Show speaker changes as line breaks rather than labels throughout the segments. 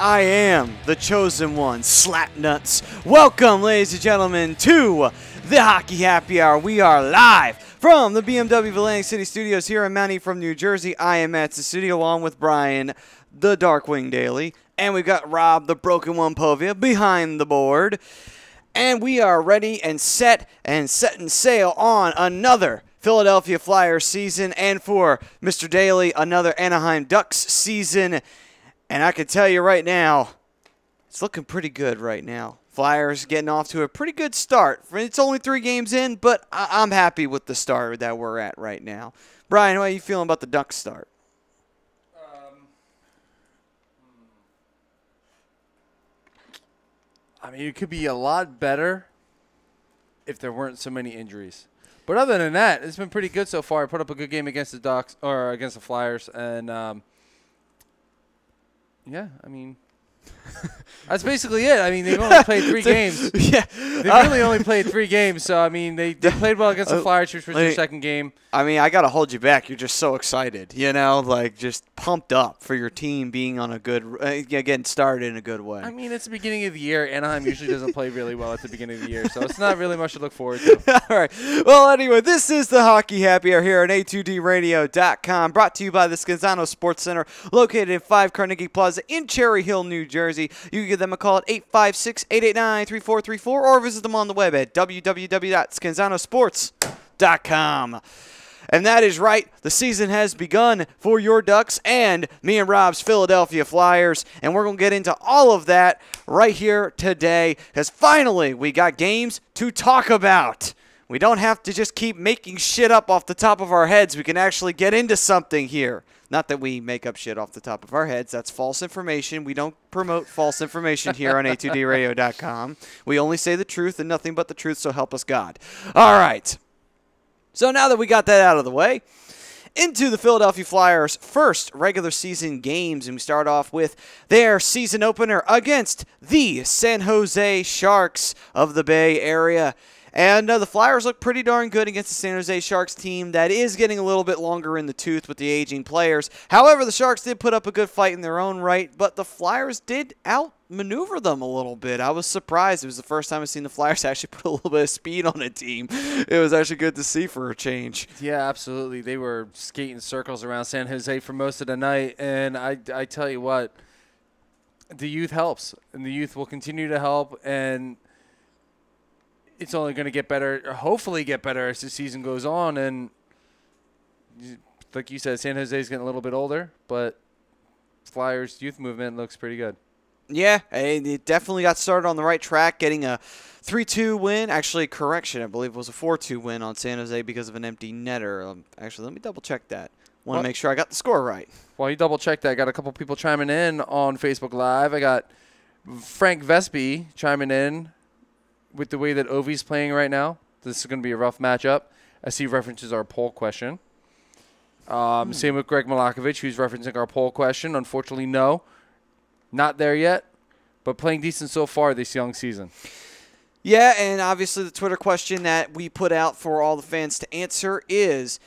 I am the chosen one, Slapnuts. Welcome, ladies and gentlemen, to the Hockey Happy Hour. We are live from the BMW Atlantic City Studios here in Mount Ephraim, New Jersey. I am at the studio along with Brian, the Darkwing Daily, and we've got Rob, the Broken One Povia, behind the board. And we are ready and setting sail on another Philadelphia Flyers season, and for Mr. Daly, another Anaheim Ducks season. And I can tell you right now, it's looking pretty good right now. Flyers getting off to a pretty good start. It's only 3 games in, but I'm happy with the start that we're at right now. Brian, how are you feeling about the Ducks start?
I mean, it could be a lot better if there weren't so many injuries. But other than that, it's been pretty good so far. I put up a good game against the Ducks or against the Flyers, and yeah, I mean, that's basically it. I mean, they've only played 3 games.
Yeah,
they've really only played 3 games. So I mean, they played well against the Flyers, which was their second game.
I mean, I gotta hold you back. You're just so excited, you know, like just pumped up for your team being on a good, getting started in a good way.
I mean, it's the beginning of the year. Anaheim usually doesn't play really well at the beginning of the year, so it's not really much to look forward to.
All right. Well, anyway, this is the Hockey Happy Hour here on A2DRadio.com, brought to you by the Scanzano Sports Center, located in 5 Carnegie Plaza in Cherry Hill, New Jersey. You can give them a call at 856-889-3434 or visit them on the web at www.scanzanosports.com. And that is right, the season has begun for your Ducks and me and Rob's Philadelphia Flyers, and we're going to get into all of that right here today, because finally we got games to talk about. We don't have to just keep making shit up off the top of our heads. We can actually get into something here. Not that we make up shit off the top of our heads. That's false information. We don't promote false information here on A2DRadio.com. We only say the truth and nothing but the truth, so help us God. All right. So now that we got that out of the way, into the Philadelphia Flyers' first regular season games, and we start off with their season opener against the San Jose Sharks of the Bay Area. And the Flyers look pretty darn good against the San Jose Sharks team that is getting a little bit longer in the tooth with the aging players. However, the Sharks did put up a good fight in their own right, but the Flyers did outmaneuver them a little bit. I was surprised. It was the first time I've seen the Flyers actually put a little bit of speed on a team. It was actually good to see for a change.
Yeah, absolutely. They were skating circles around San Jose for most of the night, and I tell you what, the youth helps, and the youth will continue to help, and it's only going to get better, or hopefully get better as the season goes on. And like you said, San Jose is getting a little bit older, but Flyers youth movement looks pretty good. Yeah,
it definitely got started on the right track, getting a 3-2 win. Actually, correction, I believe it was a 4-2 win on San Jose because of an empty netter. Actually, let me double-check that. Want to make sure I got the score right.
While you double-check that, I got a couple people chiming in on Facebook Live. I got Frank Vespi chiming in with the way that Ovi's playing right now. This is going to be a rough matchup, as he references our poll question. Same with Greg Malakovich, who's referencing our poll question. Unfortunately, no. Not there yet, but playing decent so far this young season.
Yeah, and obviously the Twitter question that we put out for all the fans to answer is,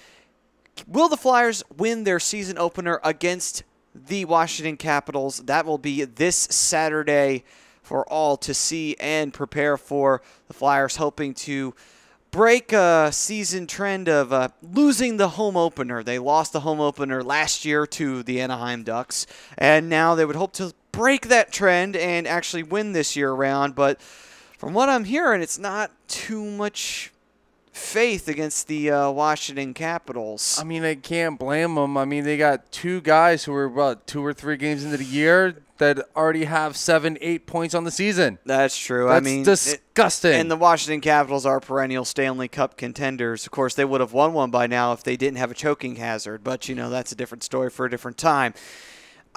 will the Flyers win their season opener against the Washington Capitals? That will be this Saturday for all to see and prepare for. The Flyers hoping to break a season trend of losing the home opener. They lost the home opener last year to the Anaheim Ducks, and now they would hope to break that trend and actually win this year around. But from what I'm hearing, it's not too much faith against the Washington Capitals.
I mean, they can't blame them. I mean, they got 2 guys who were, 2 or 3 games into the year that already have 7-8 points on the season.
That's true.
That's
I mean,
disgusting.
And the Washington Capitals are perennial Stanley Cup contenders. Of course, they would have won one by now if they didn't have a choking hazard. But, you know, that's a different story for a different time.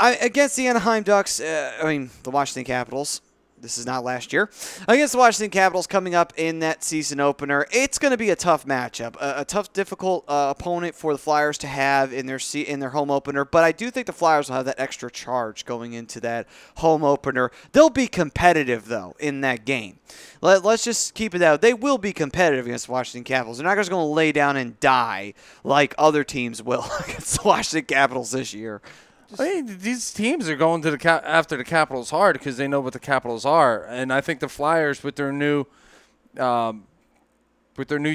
Against the Anaheim Ducks, the Washington Capitals, this is not last year, against the Washington Capitals coming up in that season opener, it's going to be a tough matchup, a tough, difficult opponent for the Flyers to have in their home opener. But I do think the Flyers will have that extra charge going into that home opener. They'll be competitive, though, in that game. Let's just keep it out. They will be competitive against the Washington Capitals. They're not just going to lay down and die like other teams will against the Washington Capitals this year.
I mean, these teams are going to after the Capitals hard because they know what the Capitals are, and I think the Flyers with their new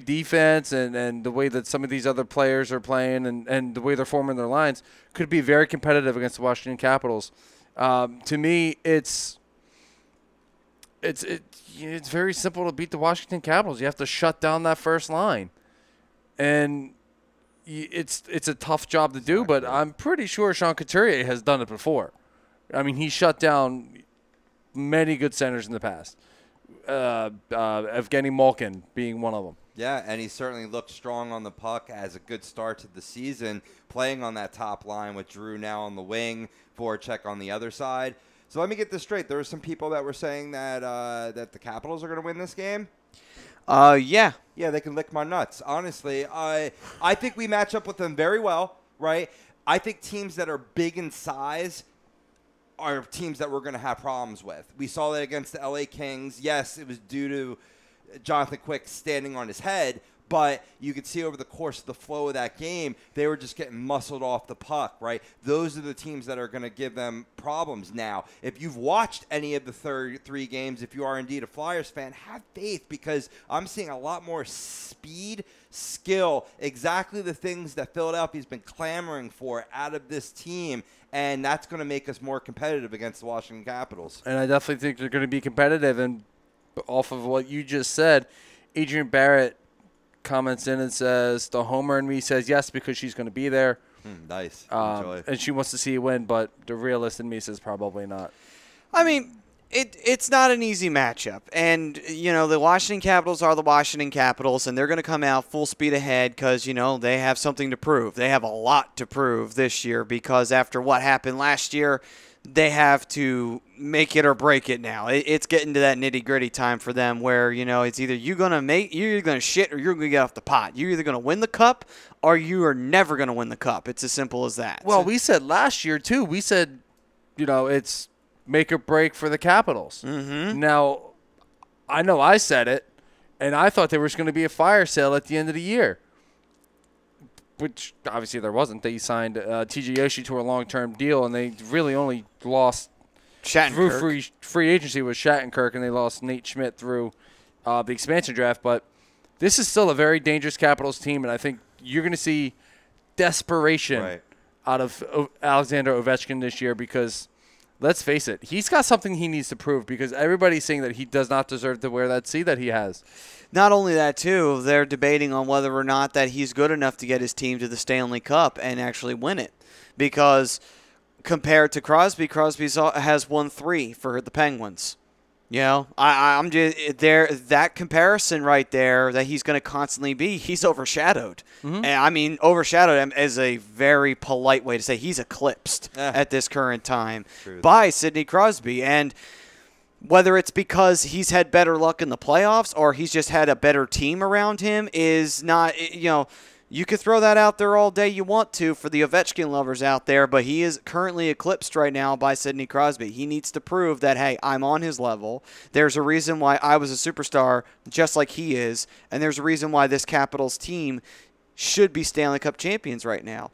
defense and the way that some of these other players are playing and the way they're forming their lines could be very competitive against the Washington Capitals. To me, it's very simple to beat the Washington Capitals. You have to shut down that first line, and it's a tough job to do. But I'm pretty sure Sean Couturier has done it before. I mean, he shut down many good centers in the past. Evgeny Malkin being one of them.
Yeah, and he certainly looked strong on the puck as a good start to the season, playing on that top line with Drew now on the wing, Voracek on the other side. So let me get this straight. There were some people that were saying that that the Capitals are going to win this game.
Yeah.
Yeah, they can lick my nuts. Honestly, I think we match up with them very well, right? I think teams that are big in size are teams that we're going to have problems with. We saw that against the LA Kings. Yes, it was due to Jonathan Quick standing on his head, but you could see over the course of the flow of that game, they were just getting muscled off the puck, right? Those are the teams that are going to give them problems now. If you've watched any of the three games, if you are indeed a Flyers fan, have faith because I'm seeing a lot more speed, skill, exactly the things that Philadelphia's been clamoring for out of this team, and that's going to make us more competitive against the Washington Capitals.
And I definitely think they're going to be competitive. And off of what you just said, Adrian Barrett comments in and says, the homer in me says yes because she's going to be there.
Nice.
And she wants to see you win, but the realist in me says probably not.
I mean, it's not an easy matchup. And, the Washington Capitals are the Washington Capitals, and they're going to come out full speed ahead because, they have something to prove. They have a lot to prove this year because after what happened last year, they have to make it or break it now. It's getting to that nitty-gritty time for them where, it's either you're going to shit or you're going to get off the pot. You're either going to win the cup or you are never going to win the cup. It's as simple as that.
Well, we said last year, too. We said, it's make or break for the Capitals.
Mm-hmm.
Now, I know I said it, and I thought there was going to be a fire sale at the end of the year, which obviously there wasn't. They signed TJ Oshie to a long-term deal, and they really only lost through free agency with Shattenkirk, and they lost Nate Schmidt through the expansion draft. But this is still a very dangerous Capitals team, and I think you're going to see desperation out of Alexander Ovechkin this year because – let's face it, he's got something he needs to prove because everybody's saying that he does not deserve to wear that C that he has.
Not only that, too, they're debating on whether or not that he's good enough to get his team to the Stanley Cup and actually win it. Because compared to Crosby has won 3 for the Penguins. I'm just there. That comparison right there that he's going to constantly be, he's overshadowed.
Mm-hmm.
And I mean, overshadowed is a very polite way to say he's eclipsed at this current time by Sidney Crosby. And whether it's because he's had better luck in the playoffs or he's just had a better team around him is not, you could throw that out there all day you want to for the Ovechkin lovers out there, but he is currently eclipsed right now by Sidney Crosby. He needs to prove that, hey, I'm on his level. There's a reason why I was a superstar just like he is, and there's a reason why this Capitals team should be Stanley Cup champions right now.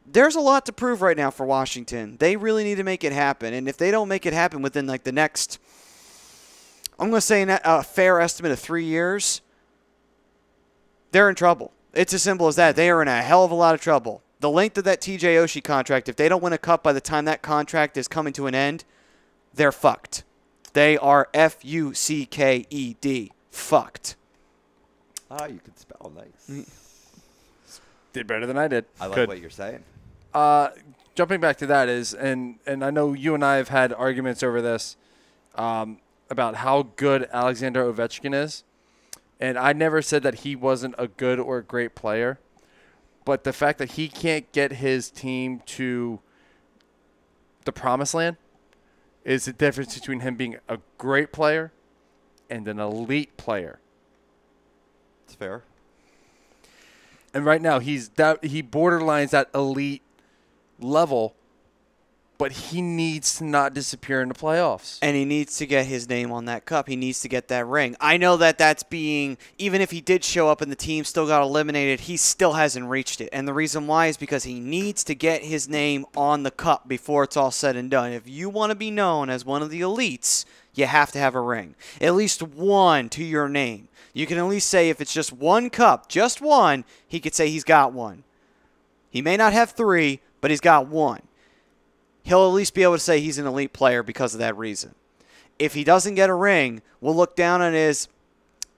There's a lot to prove right now for Washington. They really need to make it happen, and if they don't make it happen within the next, I'm going to say a fair estimate of 3 years, they're in trouble. It's as simple as that. They are in a hell of a lot of trouble. The length of that TJ Oshie contract, if they don't win a cup by the time that contract is coming to an end, they're fucked. They are F-U-C-K-E-D. Fucked.
You can spell nice.
Did better than I did.
I like what you're saying.
Jumping back to that is, and I know you and I have had arguments over this about how good Alexander Ovechkin is. And I never said that he wasn't a good or a great player. But the fact that he can't get his team to the promised land is the difference between him being a great player and an elite player.
It's fair.
And right now he borderlines that elite level, but he needs to not disappear in the playoffs.
And he needs to get his name on that cup. He needs to get that ring. I know that that's being, even if he did show up and the team still got eliminated, he still hasn't reached it. And the reason why is because he needs to get his name on the cup before it's all said and done. If you want to be known as one of the elites, you have to have a ring. At least one to your name. You can at least say if it's just one cup, just one, he could say he's got one. He may not have 3, but he's got one. He'll at least be able to say he's an elite player because of that reason. If he doesn't get a ring, we'll look down on his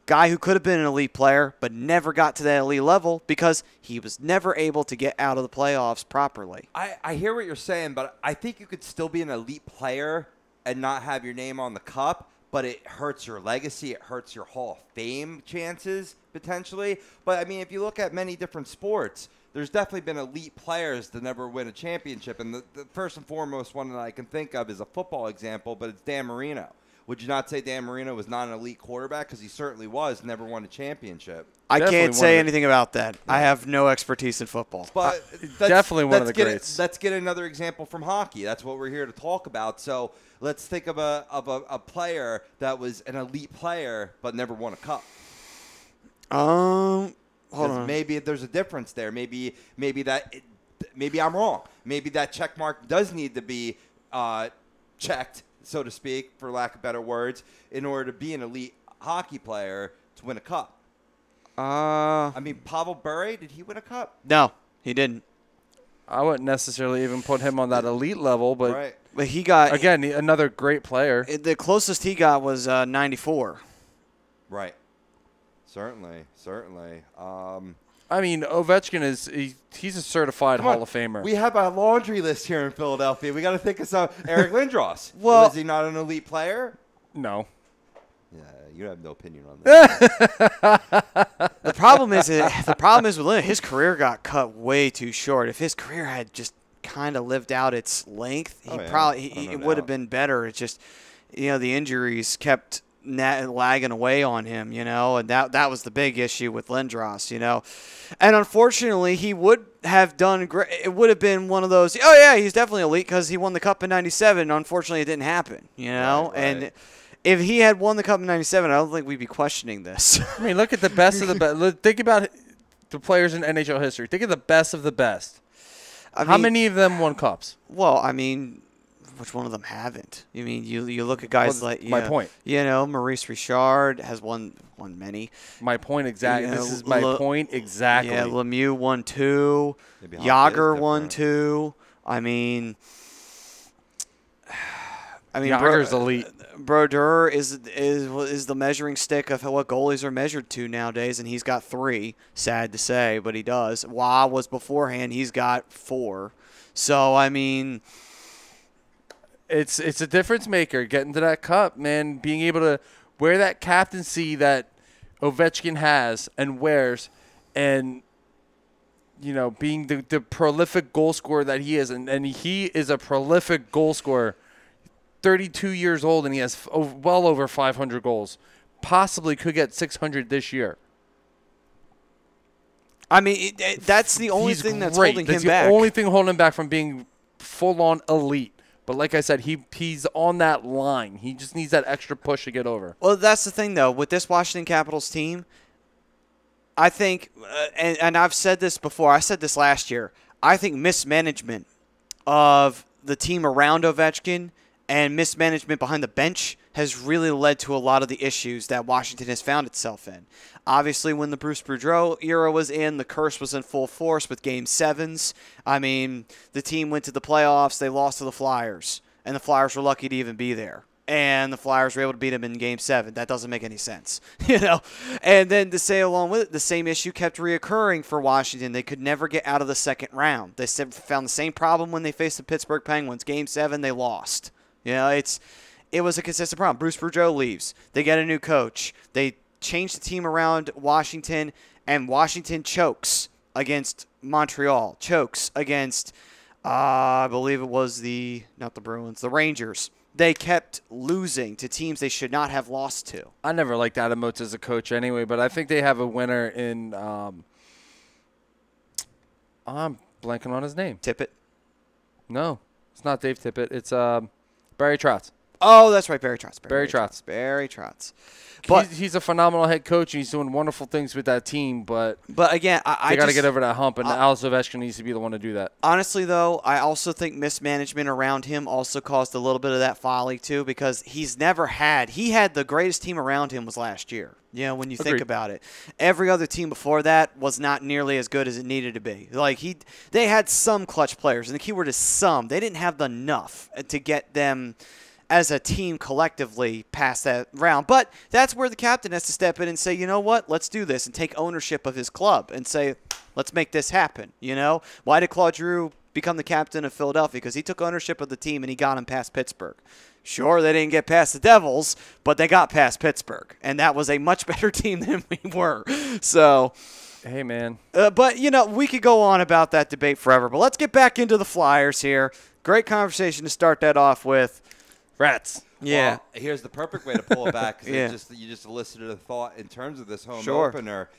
guy who could have been an elite player but never got to that elite level because he was never able to get out of the playoffs properly.
I hear what you're saying, but I think you could still be an elite player and not have your name on the cup, but it hurts your legacy. It hurts your Hall of Fame chances, potentially. But, I mean, if you look at many different sports, there's definitely been elite players to never win a championship. And the first and foremost one that I can think of is a football example, but it's Dan Marino. Would you not say Dan Marino was not an elite quarterback? Because he certainly was, never won a championship.
I can't say anything about that. Yeah. I have no expertise in football.
But
definitely one of the greats.
Let's get another example from hockey. That's what we're here to talk about. So let's think of a player that was an elite player but never won a cup.
Hold on.
Maybe there's a difference there. Maybe I'm wrong. Maybe that check mark does need to be checked, so to speak, for lack of better words, in order to be an elite hockey player to win a cup. I mean, Pavel Bure, did he win a cup?
No, he didn't.
I wouldn't necessarily even put him on that elite level, but
right.
But he got
again another great player.
The closest he got was 94.
Right. Certainly.
I mean, Ovechkin he's a certified Hall of Famer.
We have a laundry list here in Philadelphia. We got to think of some. Eric Lindros.
Well,
is he not an elite player?
No.
Yeah, you have no opinion on that.
The problem is with Lindros, his career got cut way too short. If his career had just kind of lived out its length, he would have been better. It's just, the injuries kept lagging away on him, and that was the big issue with Lindros, and unfortunately he would have done great. It would have been one of those, he's definitely elite because he won the cup in 97. Unfortunately it didn't happen,
Right.
And if he had won the cup in 97, I don't think we'd be questioning this.
I mean, look at the best of the best. Think about the players in NHL history. Think of the best of the best. How many of them won cups?
Well, I mean, which one of them haven't? I mean, you look at guys like
my point.
Maurice Richard has won many.
My point exactly. This is my point exactly.
Yeah, Lemieux won 2. Jágr won 2. I mean,
Jágr's elite.
Brodeur is the measuring stick of what goalies are measured to nowadays, and he's got 3. Sad to say, but he does. Wah was beforehand. He's got 4. So I mean.
It's a difference maker getting to that cup, man. Being able to wear that captaincy that Ovechkin has and wears, and being the prolific goal scorer that he is, and he is a prolific goal scorer. 32 years old, and he has well over 500 goals. Possibly could get 600 this year.
I mean, that's the only thing that's holding him back.
That's the only thing holding him back from being full-on elite. But like I said, he's on that line. He just needs that extra push to get over.
Well, that's the thing, though. With this Washington Capitals team, I think, and I've said this before. I said this last year. I think mismanagement of the team around Ovechkin and mismanagement behind the bench has really led to a lot of the issues that Washington has found itself in. Obviously, when the Bruce Boudreau era was in, the curse was in full force with Game 7s. I mean, the team went to the playoffs. They lost to the Flyers, and the Flyers were lucky to even be there. And the Flyers were able to beat them in Game 7. That doesn't make any sense, And then to say along with it, the same issue kept reoccurring for Washington. They could never get out of the second round. They found the same problem when they faced the Pittsburgh Penguins. Game 7, they lost. It was a consistent problem. Bruce Boudreau leaves. They get a new coach. They change the team around Washington, and Washington chokes against Montreal. Chokes against, I believe it was not the Bruins, the Rangers. They kept losing to teams they should not have lost to.
I never liked Adam Oates as a coach anyway, but I think they have a winner in I'm blanking on his name.
Tippett?
No. It's not Dave Tippett. It's Barry Trotz.
Oh, that's right, Barry Trotz.
Barry Trotz.
Barry Trotz. But
he's a phenomenal head coach, and he's doing wonderful things with that team. But
again,
they got to get over that hump, and Alex Ovechkin needs to be the one to do that.
Honestly, though, I also think mismanagement around him also caused a little bit of that folly too, because he had the greatest team around him was last year. You know, when you think about it, every other team before that was not nearly as good as it needed to be. Like they had some clutch players, and the key word is some. They didn't have enough to get them as a team collectively past that round. But that's where the captain has to step in and say, you know what, let's do this, and take ownership of his club and say, let's make this happen. You know, why did Claude Giroux become the captain of Philadelphia? Because he took ownership of the team and he got him past Pittsburgh. Sure, they didn't get past the Devils, but they got past Pittsburgh, and that was a much better team than we were. So,
hey, man.
But, you know, we could go on about that debate forever, but let's get back into the Flyers here. Great conversation to start that off with.
Rats.
Yeah.
Well, here's the perfect way to pull it back, because you just elicited a thought in terms of this home opener.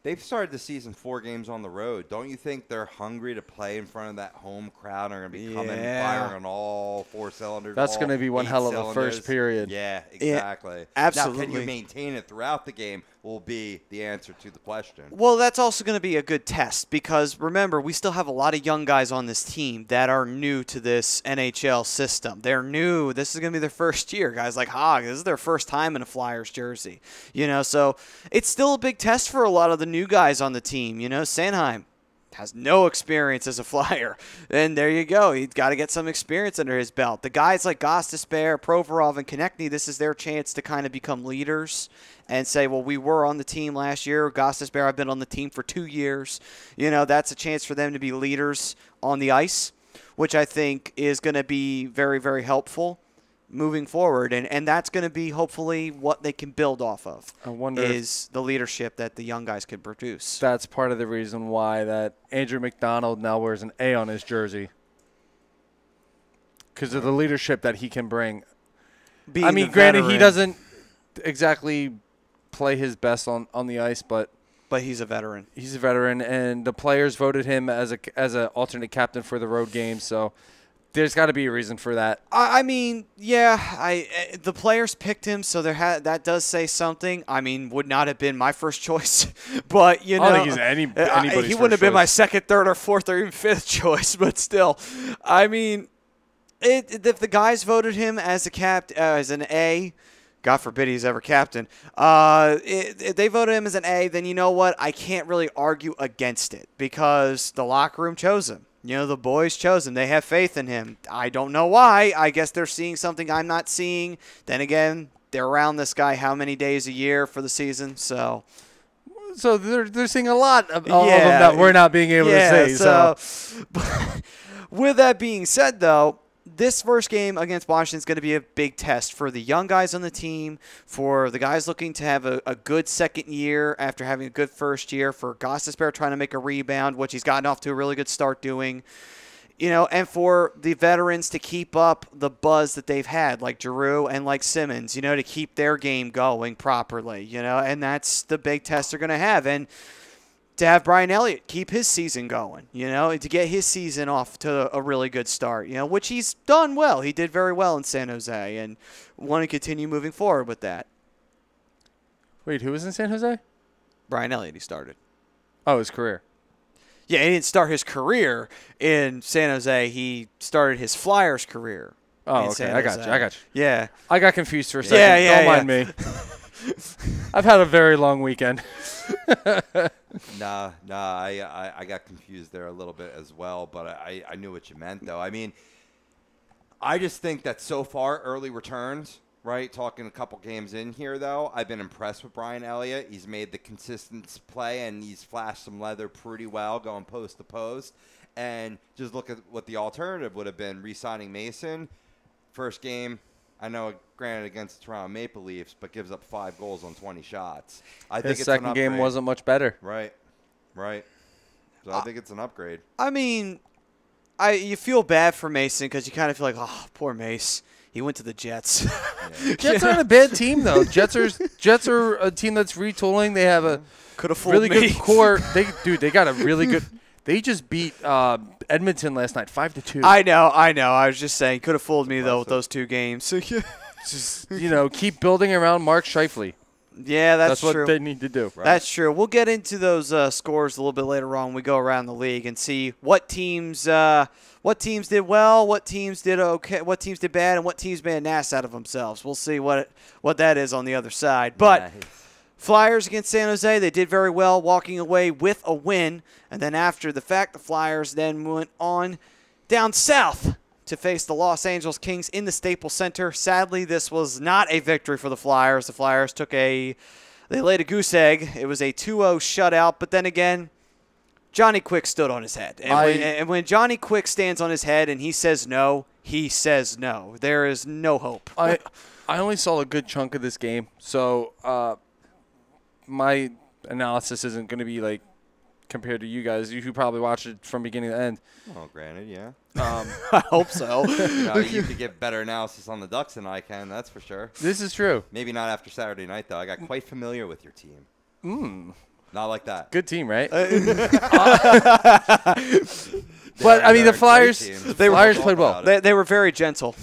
They've started the season 4 games on the road. Don't you think they're hungry to play in front of that home crowd and are going to be coming firing on all 4 cylinders?
That's going to be one hell of a first period.
Yeah, exactly.
Yeah, absolutely.
Now, can you maintain it throughout the game will be the answer to the question.
Well, that's also going to be a good test because, remember, we still have a lot of young guys on this team that are new to this NHL system. They're new. This is going to be their first year. Guys like Hogg, this is their first time in a Flyers jersey. You know, so it's still a big test for a lot of the new guys on the team. You know, Sanheim has no experience as a Flyer. And there you go. He's got to get some experience under his belt. The guys like Gostisbehere, Provorov, and Konechny, this is their chance to kind of become leaders and say, well, we were on the team last year. Gostisbehere, I've been on the team for 2 years. You know, that's a chance for them to be leaders on the ice, which I think is going to be very, very helpful moving forward. And that's going to be hopefully what they can build off of.
I wonder
is the leadership that the young guys could produce.
That's part of the reason why that Andrew McDonald now wears an A on his jersey. Because of the leadership that he can bring. I mean, granted, he doesn't exactly play his best on the ice, but
he's a veteran.
He's a veteran, and the players voted him as a alternate captain for the road games, so there's got to be a reason for that.
I mean, yeah, the players picked him, so that does say something. I mean, would not have been my first choice, but you know,
I don't think he's anybody's
he wouldn't have been
choice.
my second, third, or fourth, or even fifth choice. But still, I mean, if the guys voted him as as an A. God forbid he's ever captain. If they voted him as an A, then you know what? I can't really argue against it because the locker room chose him. You know, the boys chose him. They have faith in him. I don't know why. I guess they're seeing something I'm not seeing. Then again, they're around this guy how many days a year for the season? So
they're seeing a lot of all of them that we're not being able to say. So.
With that being said, though, this first game against Washington is going to be a big test for the young guys on the team, for the guys looking to have a good second year after having a good first year, for Gostisbehere trying to make a rebound, which he's gotten off to a really good start doing, you know, and for the veterans to keep up the buzz that they've had, like Giroux and like Simmons, you know, to keep their game going properly, you know, and that's the big test they're going to have. And to have Brian Elliott keep his season going, you know, to get his season off to a really good start, you know, which he's done well. He did very well in San Jose and want to continue moving forward with that.
Wait, who was in San Jose?
Brian Elliott, he started.
Oh, his career.
Yeah, he didn't start his career in San Jose. He started his Flyers career.
Oh, okay. I got you.
Yeah.
I got confused for a second. Don't mind me. I've had a very long weekend.
Nah, I got confused there a little bit as well, but I knew what you meant, though. I mean, I just think that so far, early returns, right, talking a couple games in here, though, I've been impressed with Brian Elliott. He's made the consistent play, and he's flashed some leather pretty well going post to post. And just look at what the alternative would have been, re-signing Mason. First game, I know, granted, against the Toronto Maple Leafs, but gives up 5 goals on 20 shots. I think
his second game wasn't much better.
Right. So I think it's an upgrade.
I mean, you feel bad for Mason because you kind of feel like, oh, poor Mace. He went to the Jets.
Yeah.
Jets aren't a bad team, though. Jets are a team that's retooling. They have a
could have fooled
really
me.
good core. They got a really good. They just beat Edmonton last night 5-2.
I know. I was just saying, could have fooled me though with those 2 games.
Just keep building around Mark Scheifele.
Yeah, that's
what
true.
they need to do.
Right? That's true. We'll get into those scores a little bit later on when we go around the league and see what teams did well, what teams did okay, what teams did bad, and what teams made an ass out of themselves. We'll see what that is on the other side. But
Nice.
Flyers against San Jose, they did very well, walking away with a win. And then after the fact, the Flyers then went on down south to face the Los Angeles Kings in the Staples Center. Sadly, this was not a victory for the Flyers. The Flyers they laid a goose egg. It was a 2-0 shutout. But then again, Johnny Quick stood on his head. And when Johnny Quick stands on his head and he says no, he says no. There is no hope.
I only saw a good chunk of this game, so my analysis isn't going to be like compared to you guys. You probably watched it from beginning to end.
Well, granted, yeah.
I hope so.
You could get better analysis on the Ducks than I can, that's for sure.
This is true.
Maybe not after Saturday night, though. I got quite familiar with your team. Not like that.
Good team, right? But, I mean, the Flyers played well.
They were very gentle.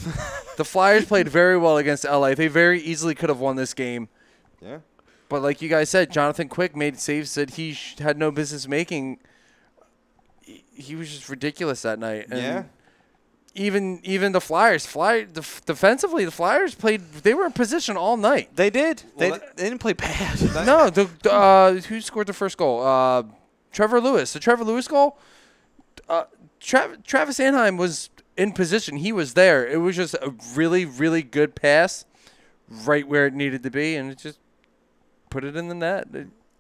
The Flyers played very well against LA. They very easily could have won this game.
Yeah.
But like you guys said, Jonathan Quick made saves that he had no business making. He was just ridiculous that night. And
yeah.
Even the Flyers, defensively, the Flyers played. They were in position all night.
They did.
Well,
they didn't play bad.
No, who scored the first goal? Trevor Lewis. The Trevor Lewis goal. Travis Anheim was in position. He was there. It was just a really, really good pass, right where it needed to be, and it just put it in the net.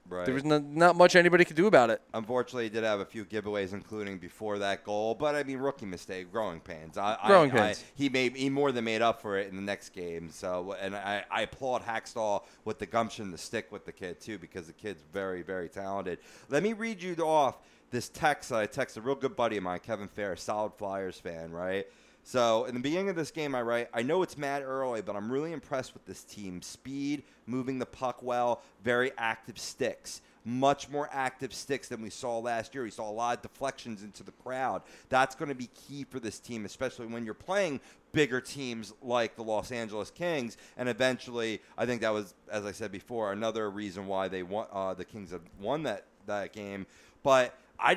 Right.
There was not much anybody could do about it.
Unfortunately, he did have a few giveaways, including before that goal. But, I mean, rookie mistake, growing pains.
Growing pains.
He more than made up for it in the next game. So, and I applaud Hackstall with the gumption to stick with the kid, too, because the kid's very, very talented. Let me read you off this text that I texted a real good buddy of mine, Kevin Fair, solid Flyers fan, right? So, in the beginning of this game, I write, I know it's mad early, but I'm really impressed with this team. Speed, moving the puck well, very active sticks. Much more active sticks than we saw last year. We saw a lot of deflections into the crowd. That's going to be key for this team, especially when you're playing bigger teams like the Los Angeles Kings. And eventually, I think that was, as I said before, another reason why they won. The Kings have won that game. But I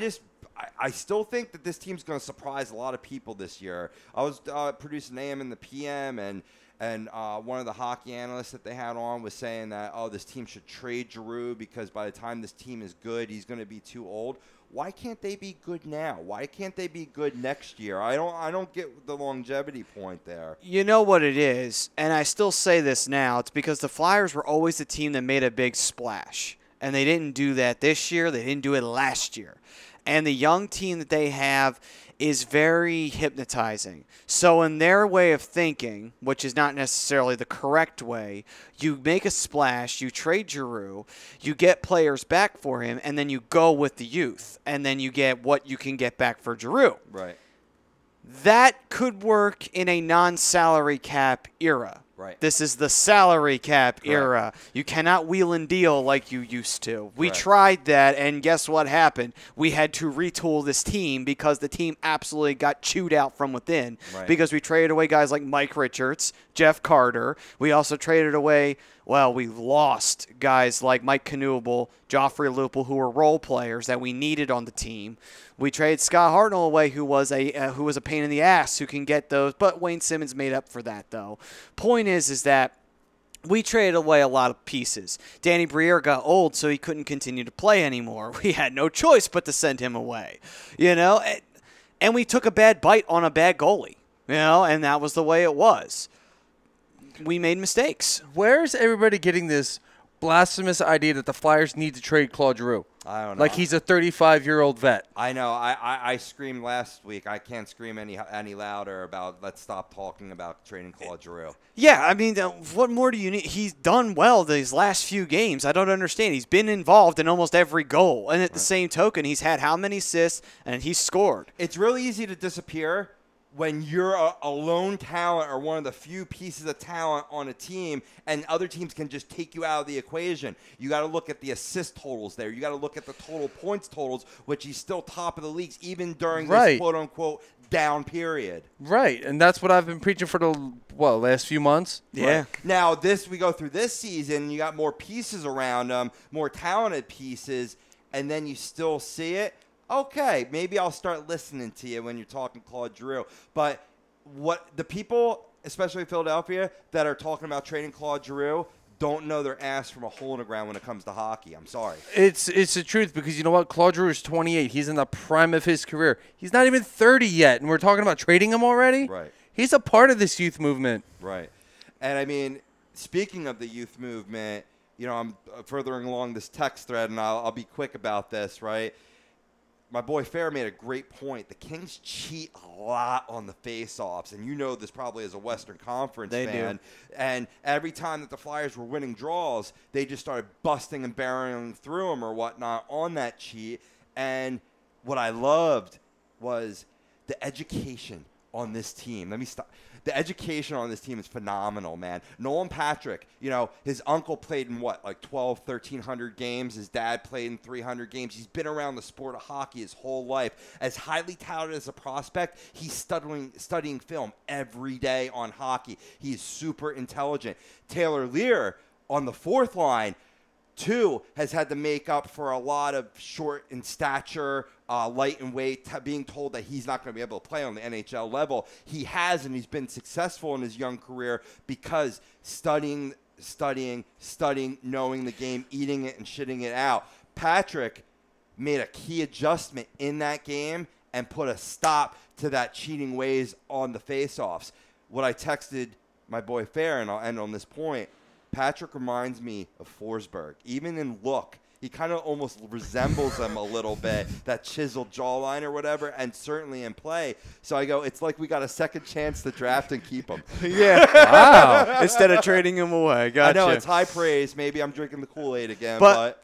still think that this team's going to surprise a lot of people this year. I was producing AM in the PM, and one of the hockey analysts that they had on was saying that, this team should trade Giroux because by the time this team is good, he's going to be too old. Why can't they be good now? Why can't they be good next year? I don't get the longevity point there.
You know what it is, and I still say this now. It's because the Flyers were always the team that made a big splash, and they didn't do that this year. They didn't do it last year. And the young team that they have is very hypnotizing. So in their way of thinking, which is not necessarily the correct way, you make a splash, you trade Giroux, you get players back for him, and then you go with the youth. And then you get what you can get back for Giroux.
Right.
That could work in a non-salary cap era.
Right.
This is the salary cap era. You cannot wheel and deal like you used to. We tried that, and guess what happened? We had to retool this team because the team absolutely got chewed out from within because we traded away guys like Mike Richards, Jeff Carter. We also traded away, we lost guys like Mike Knuble, Joffrey Lupul, who were role players that we needed on the team. We traded Scott Hartnell away, who was a pain in the ass, who can get those. But Wayne Simmons made up for that, though. Point is that we traded away a lot of pieces. Danny Briere got old, so he couldn't continue to play anymore. We had no choice but to send him away, And we took a bad bite on a bad goalie, and that was the way it was. We made mistakes.
Where's everybody getting this blasphemous idea that the Flyers need to trade Claude Giroux?
I don't know.
Like he's a 35-year-old vet.
I know. I screamed last week. I can't scream any louder about let's stop talking about trading Claude Giroux.
Yeah, I mean, what more do you need? He's done well these last few games. I don't understand. He's been involved in almost every goal. And at the same token, he's had how many assists, and he's scored.
It's really easy to disappear when you're a lone talent or one of the few pieces of talent on a team and other teams can just take you out of the equation. You got to look at the assist totals there. You got to look at the total points totals, which he's still top of the leagues even during this quote-unquote down period.
Right, and that's what I've been preaching for the last few months.
Yeah.
Right. Now, we go through this season, you got more pieces around him, more talented pieces, and then you still see it. Okay, maybe I'll start listening to you when you're talking Claude Giroux. But what the people, especially in Philadelphia, that are talking about trading Claude Giroux don't know their ass from a hole in the ground when it comes to hockey. I'm sorry.
It's the truth, because you know what? Claude Giroux is 28. He's in the prime of his career. He's not even 30 yet, and we're talking about trading him already?
Right.
He's a part of this youth movement.
Right. And, I mean, speaking of the youth movement, you know, I'm furthering along this text thread, and I'll be quick about this, right? My boy Fair made a great point. The Kings cheat a lot on the face-offs, and you know this probably as a Western Conference fan.
Do.
And every time that the Flyers were winning draws, they just started busting and barreling through them or whatnot on that cheat. And what I loved was the education on this team. Let me stop. The education on this team is phenomenal, man. Nolan Patrick, you know, his uncle played in what, like 1,300 games. His dad played in 300 games. He's been around the sport of hockey his whole life. As highly touted as a prospect, he's studying film every day on hockey. He's super intelligent. Taylor Lear on the fourth line, too, has had to make up for a lot of short in stature, light in weight, being told that he's not going to be able to play on the NHL level. He has, and he's been successful in his young career because studying, knowing the game, eating it, and shitting it out. Patrick made a key adjustment in that game and put a stop to that cheating ways on the faceoffs. What I texted my boy Fair, and I'll end on this point, Patrick reminds me of Forsberg. Even in look, he kind of almost resembles him a little bit, that chiseled jawline or whatever, and certainly in play. So I go, it's like we got a second chance to draft and keep him.
Yeah. Wow. Instead of trading him away. Gotcha.
I know, it's high praise. Maybe I'm drinking the Kool-Aid again. But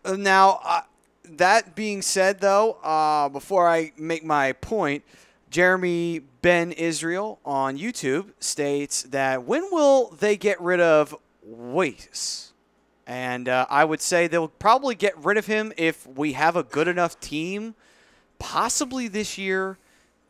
now, that being said, though, before I make my point, Jeremy Ben Israel on YouTube states that when will they get rid of Weiss? And I would say they'll probably get rid of him if we have a good enough team, possibly this year,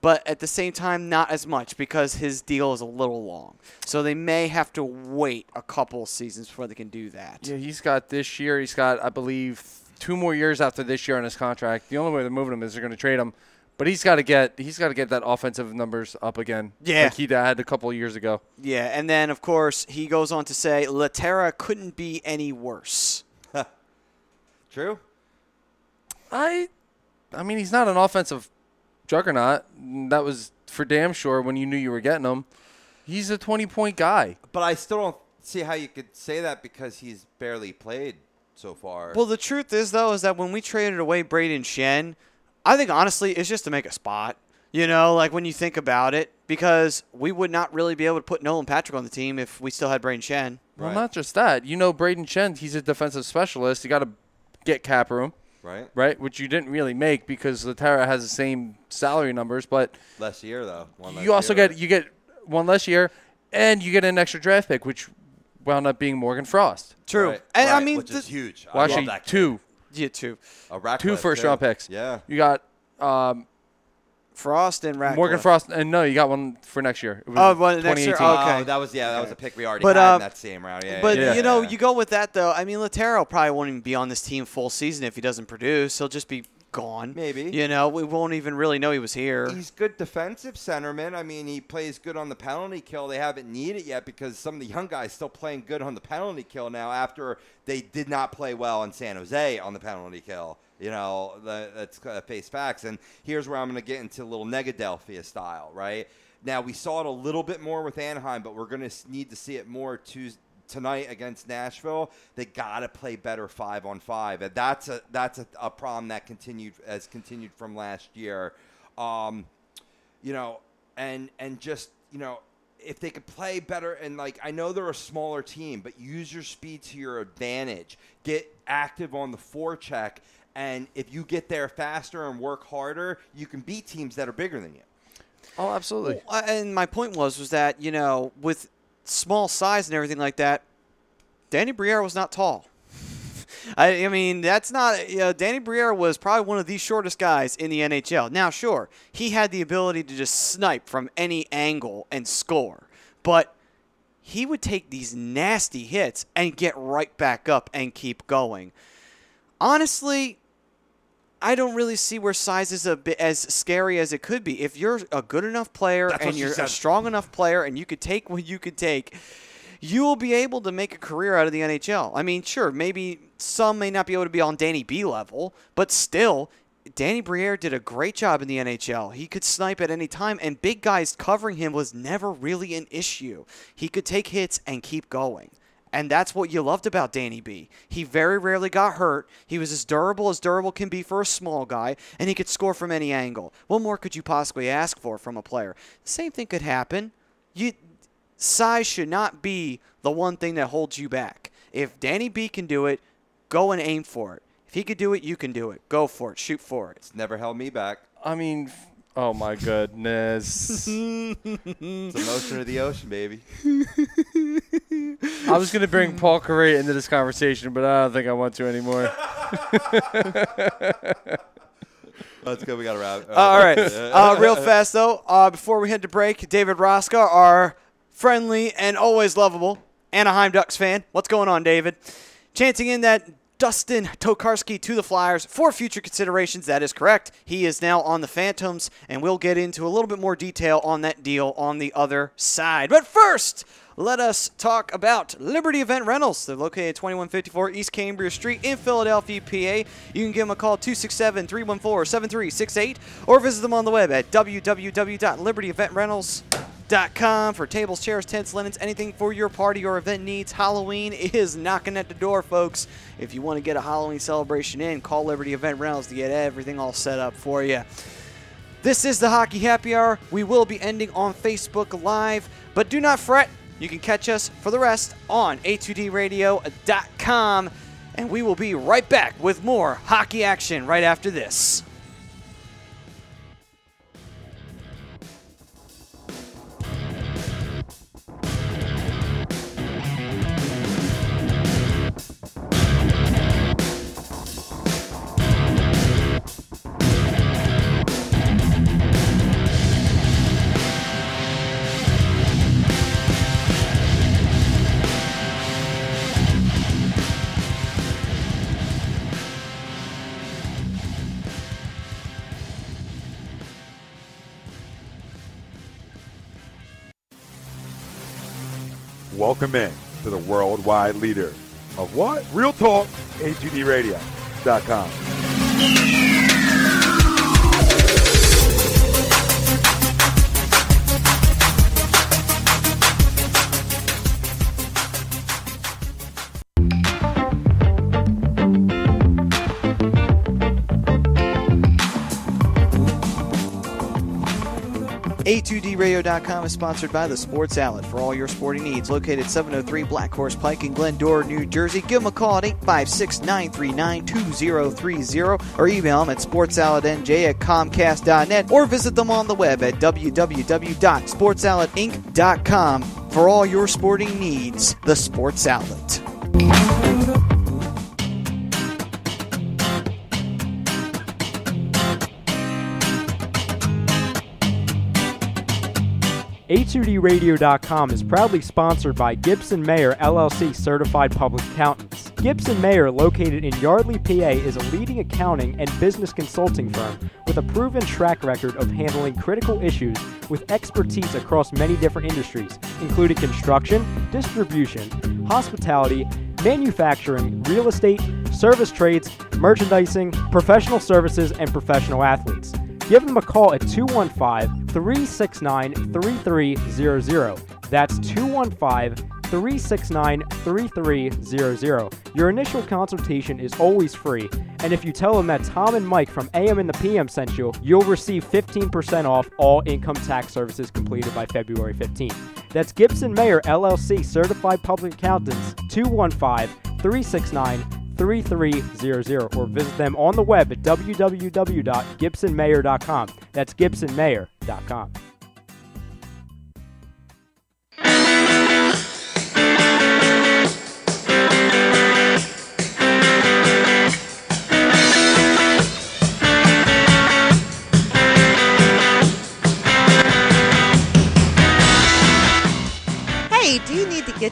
but at the same time, not as much because his deal is a little long. So they may have to wait a couple seasons before they can do that.
Yeah, he's got this year. He's got, I believe, 2 more years after this year on his contract. The only way they're moving him is they're going to trade him. But he's got to get that offensive numbers up again.
Yeah.
Like he had a couple of years ago.
Yeah, and then, of course, he goes on to say, Laterra couldn't be any worse.
True.
I mean, he's not an offensive juggernaut. That was for damn sure when you knew you were getting him. He's a 20-point guy.
But I still don't see how you could say that because he's barely played so far.
Well, the truth is, though, is that when we traded away Braden Shen, I think, honestly, it's just to make a spot. You know, like when you think about it, because we would not really be able to put Nolan Patrick on the team if we still had Braden Shen.
Well, not just that. You know, Braden Shen, he's a defensive specialist. You got to get cap room. Right? Which you didn't really make because Laterra has the same salary numbers, but
less year, though.
You also get one less year, and you get an extra draft pick, which wound up being Morgan Frost.
True.
Right,
and
right,
I mean,
which is huge.
Well,
I
actually,
love that
two.
Yeah, two.
Two first-round picks.
Yeah.
You got
Frost and Ratcliffe.
Morgan Frost, and no, you got one for next year. It was
next year?
2018.
Okay.
That was a pick we already
But,
had in that same round. Yeah,
But,
yeah,
you know, you go with that, though. I mean, Laterra probably won't even be on this team full season if he doesn't produce. He'll just be gone.
Maybe.
You know, we won't even really know he was here.
He's good defensive centerman. I mean, he plays good on the penalty kill. They haven't needed it yet because some of the young guys still playing good on the penalty kill now after they did not play well in San Jose on the penalty kill. You know, that's face facts. And here's where I'm going to get into a little Negadelphia style, right? Now, we saw it a little bit more with Anaheim, but we're going to need to see it more tonight against Nashville. They got to play better 5-on-5. And that's a problem that continued from last year. You know, and just, you know, if they could play better, and like I know they're a smaller team, but use your speed to your advantage. Get active on the forecheck. And if you get there faster and work harder, you can beat teams that are bigger than you.
Oh, absolutely.
And my point was that, with small size and everything like that, Danny Briere was not tall. I mean, that's not Danny Briere was probably one of the shortest guys in the NHL. Now, sure, he had the ability to just snipe from any angle and score, but he would take these nasty hits and get right back up and keep going. Honestly, I don't really see where size is a bit as scary as it could be. If you're a good enough player and you're a strong enough player and you could take what you could take, you will be able to make a career out of the NHL. I mean, sure, maybe some may not be able to be on Danny B level, but still, Danny Briere did a great job in the NHL. He could snipe at any time, and big guys covering him was never really an issue. He could take hits and keep going. And that's what you loved about Danny B. He very rarely got hurt. He was as durable can be for a small guy, and he could score from any angle. What more could you possibly ask for from a player? The same thing could happen. Size should not be the one thing that holds you back. If Danny B can do it, go and aim for it. If he could do it, you can do it. Go for it. Shoot for it.
It's never held me back.
I mean, oh my goodness.
It's the motion of the ocean, baby.
I was going to bring Paul Correa into this conversation, but I don't think I want to anymore.
Let's go. We got to wrap.
All right. Real fast, though, before we head to break, David Roska, our friendly and always lovable Anaheim Ducks fan. What's going on, David? Chancing in that Dustin Tokarski to the Flyers for future considerations. That is correct. He is now on the Phantoms, and we'll get into a little bit more detail on that deal on the other side. But first, let us talk about Liberty Event Rentals. They're located at 2154 East Cambria Street in Philadelphia, PA. You can give them a call, 267-314-7368, or visit them on the web at www.libertyeventrentals.com for tables, chairs, tents, linens, anything for your party or event needs. Halloween is knocking at the door, folks. If you want to get a Halloween celebration in, call Liberty Event Rentals to get everything all set up for you. This is the Hockey Happy Hour. We will be ending on Facebook Live, but do not fret. You can catch us for the rest on a2dradio.com, and we will be right back with more hockey action right after this.
Welcome in to the worldwide leader of what? Real Talk, a2dradio.com.
A2dradio.com is sponsored by the Sports Outlet for all your sporting needs. Located 703 Black Horse Pike in Glendora, New Jersey. Give them a call at 856-939-2030 or email them at sportsoutletnj@comcast.net or visit them on the web at www.sportsoutletinc.com for all your sporting needs. The Sports Outlet.
A2dradio.com is proudly sponsored by Gibson Mayer LLC Certified Public Accountants. Gibson Mayer, located in Yardley, PA, is a leading accounting and business consulting firm with a proven track record of handling critical issues with expertise across many different industries, including construction, distribution, hospitality, manufacturing, real estate, service trades, merchandising, professional services, and professional athletes. Give them a call at 215-369-3300. That's 215-369-3300. Your initial consultation is always free, and if you tell them that Tom and Mike from AM and the PM sent you, you'll receive 15% off all income tax services completed by February 15th. That's Gibson Mayer LLC Certified Public Accountants, 215-369-3300, or visit them on the web at www.gibsonmayer.com. That's gibsonmayer.com.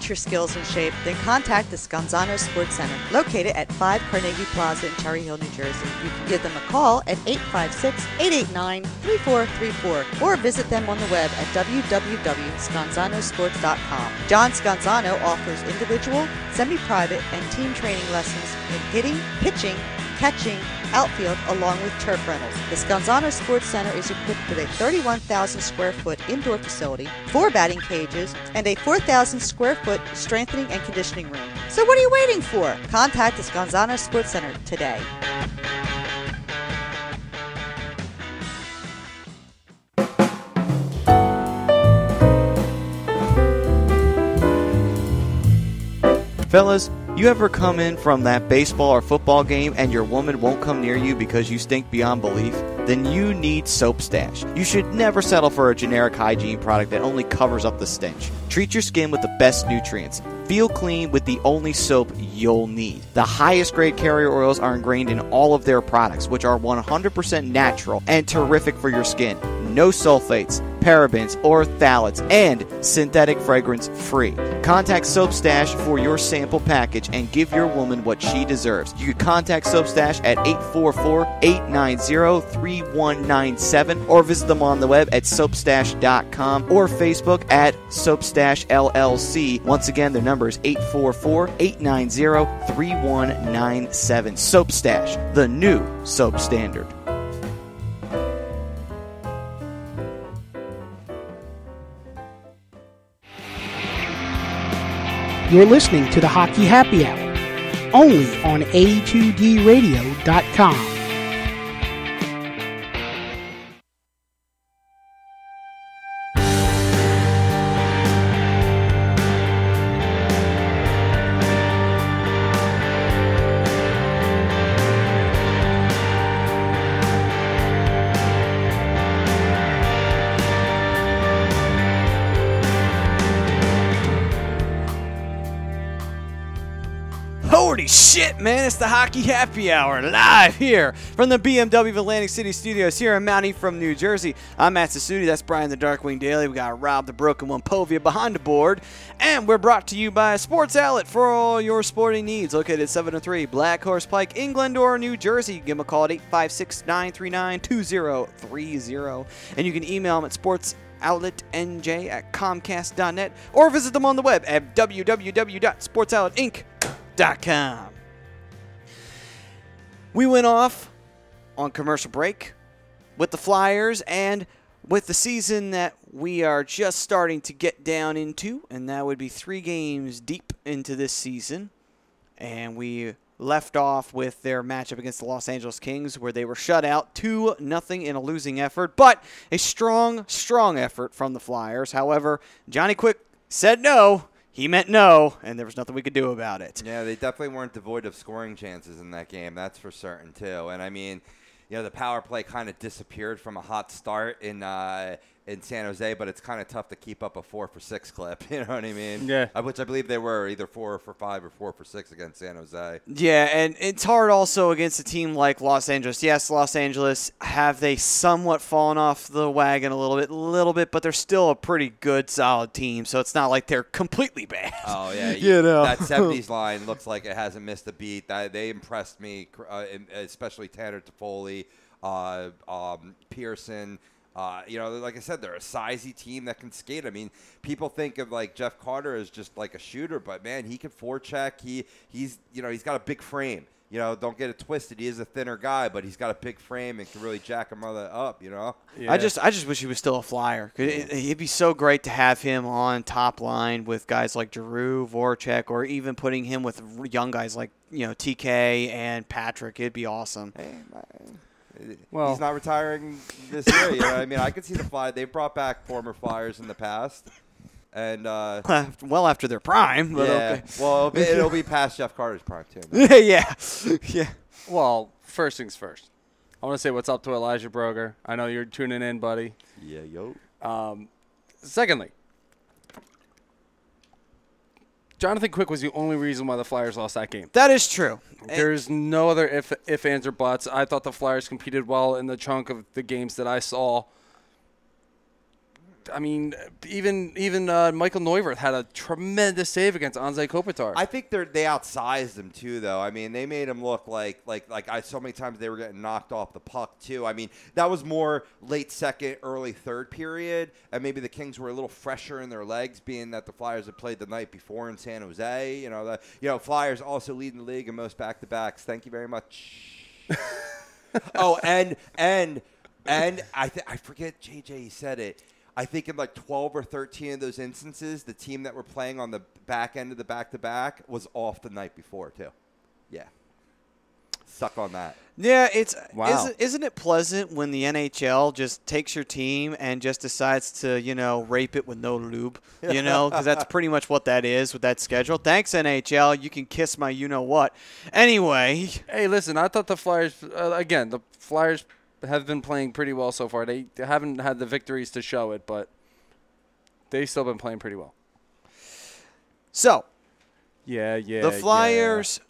get your skills in shape, then contact the Scanzano Sports Center, located at 5 Carnegie Plaza in Cherry Hill, New Jersey. You can give them a call at 856-889-3434 or visit them on the web at www.scanzanosports.com. John Scanzano offers individual, semi-private, and team training lessons in hitting, pitching, catching, outfield, along with turf rentals. The Scanzano Sports Center is equipped with a 31,000 square foot indoor facility, 4 batting cages, and a 4,000 square foot strengthening and conditioning room. So what are you waiting for? Contact the Scanzano Sports Center today.
Fellas, you ever come in from that baseball or football game and your woman won't come near you because you stink beyond belief? Then you need Soap Stash. You should never settle for a generic hygiene product that only covers up the stench. Treat your skin with the best nutrients. Feel clean with the only soap you'll need. The highest grade carrier oils are ingrained in all of their products, which are 100% natural and terrific for your skin. No sulfates, parabens, or phthalates, and synthetic fragrance free. Contact Soap Stash for your sample package and give your woman what she deserves. You can contact Soap Stash at 844-890-3197 or visit them on the web at soapstash.com or Facebook at Soapstash LLC. Once again, their number is 844-890-3197. Soap Stash, the new soap standard.
You're listening to the Hockey Happy Hour, only on A2DRadio.com.
Holy shit, man, it's the Hockey Happy Hour live here from the BMW of Atlantic City Studios here in Mount Ephraim, New Jersey. I'm Matt Sassuti, that's Brian the Darkwing Daily. We got Rob the Broken One Povia behind the board. And we're brought to you by Sports Outlet for all your sporting needs. Located at 703 Black Horse Pike in Glendora, New Jersey. Give them a call at 856-939-2030. And you can email them at sportsoutletnj@comcast.net or visit them on the web at www.sportsoutletinc.com. We went off on commercial break with the Flyers and with the season that we are just starting to get down into, and that would be 3 games deep into this season. And we left off with their matchup against the Los Angeles Kings, where they were shut out 2-0 in a losing effort, but a strong, strong effort from the Flyers. However, Johnny Quick said no. He meant no, and there was nothing we could do about it.
Yeah, they definitely weren't devoid of scoring chances in that game. That's for certain, too. And, I mean, you know, the power play kind of disappeared from a hot start in San Jose, but it's kind of tough to keep up a 4-for-6 clip. You know what I mean?
Yeah.
Which I believe they were either 4-for-5 or 4-for-6 against San Jose.
Yeah, and it's hard also against a team like Los Angeles. Yes, Los Angeles, have they somewhat fallen off the wagon a little bit, but they're still a pretty good, solid team, so it's not like they're completely bad.
Oh, yeah.
You know.
That 70s line looks like it hasn't missed a beat. They impressed me, especially Tanner Toffoli, Pearson. You know, like I said, they're a sizey team that can skate. I mean, people think of like Jeff Carter as just like a shooter, but man, he can forecheck. He's got a big frame. You know, don't get it twisted. He is a thinner guy, but he's got a big frame and can really jack a mother up. You know.
Yeah. I just wish he was still a Flyer. It'd be so great to have him on top line with guys like Giroux, Voracek, or even putting him with young guys like TK and Patrick. It'd be awesome.
Hey,
well,
he's not retiring this year. You know what I mean? I could see the Flyers. They've brought back former Flyers in the past. And
well after their prime. But
yeah.
Okay.
Well, it'll be past Jeff Carter's prime, too.
Yeah.
Well, first things first. I want to say what's up to Elijah Broger. I know you're tuning in, buddy.
Yeah, yo.
Secondly, Jonathan Quick was the only reason why the Flyers lost that game.
That is true.
There's no other if, ands, or buts. I thought the Flyers competed well in the chunk of the games that I saw. I mean, even Michael Neuwirth had a tremendous save against Anze Kopitar.
I think they outsized him too, though. I mean, they made him look like so many times they were getting knocked off the puck too. I mean, that was more late second, early third period, and maybe the Kings were a little fresher in their legs, being that the Flyers had played the night before in San Jose. Flyers also leading the league in most back-to-backs. Thank you very much. Oh, and I forget JJ said it. I think in like 12 or 13 of those instances, the team that were playing on the back end of the back-to-back was off the night before, too. Yeah. Suck on that.
Yeah,
Wow.
Isn't it pleasant when the NHL just takes your team and just decides to, rape it with no lube, because that's pretty much what that is with that schedule. Thanks, NHL. You can kiss my you-know-what. Anyway.
Hey, listen, I thought the Flyers, the Flyers have been playing pretty well so far. They haven't had the victories to show it, but they've still been playing pretty well.
So,
Yeah.
the Flyers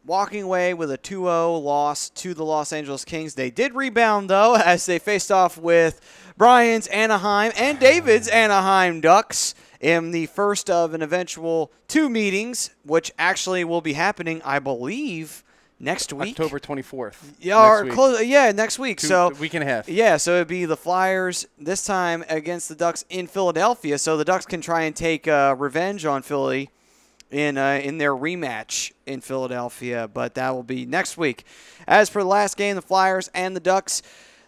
walking away with a 2-0 loss to the Los Angeles Kings. They did rebound, though, as they faced off with Brian's Anaheim and David's Anaheim Ducks in the first of an eventual 2 meetings, which actually will be happening, I believe, next week.
October 24th.
Next week. So
a week and a half.
Yeah, so it'd be the Flyers this time against the Ducks in Philadelphia. So the Ducks can try and take revenge on Philly in their rematch in Philadelphia, but that will be next week. As for the last game, the Flyers and the Ducks,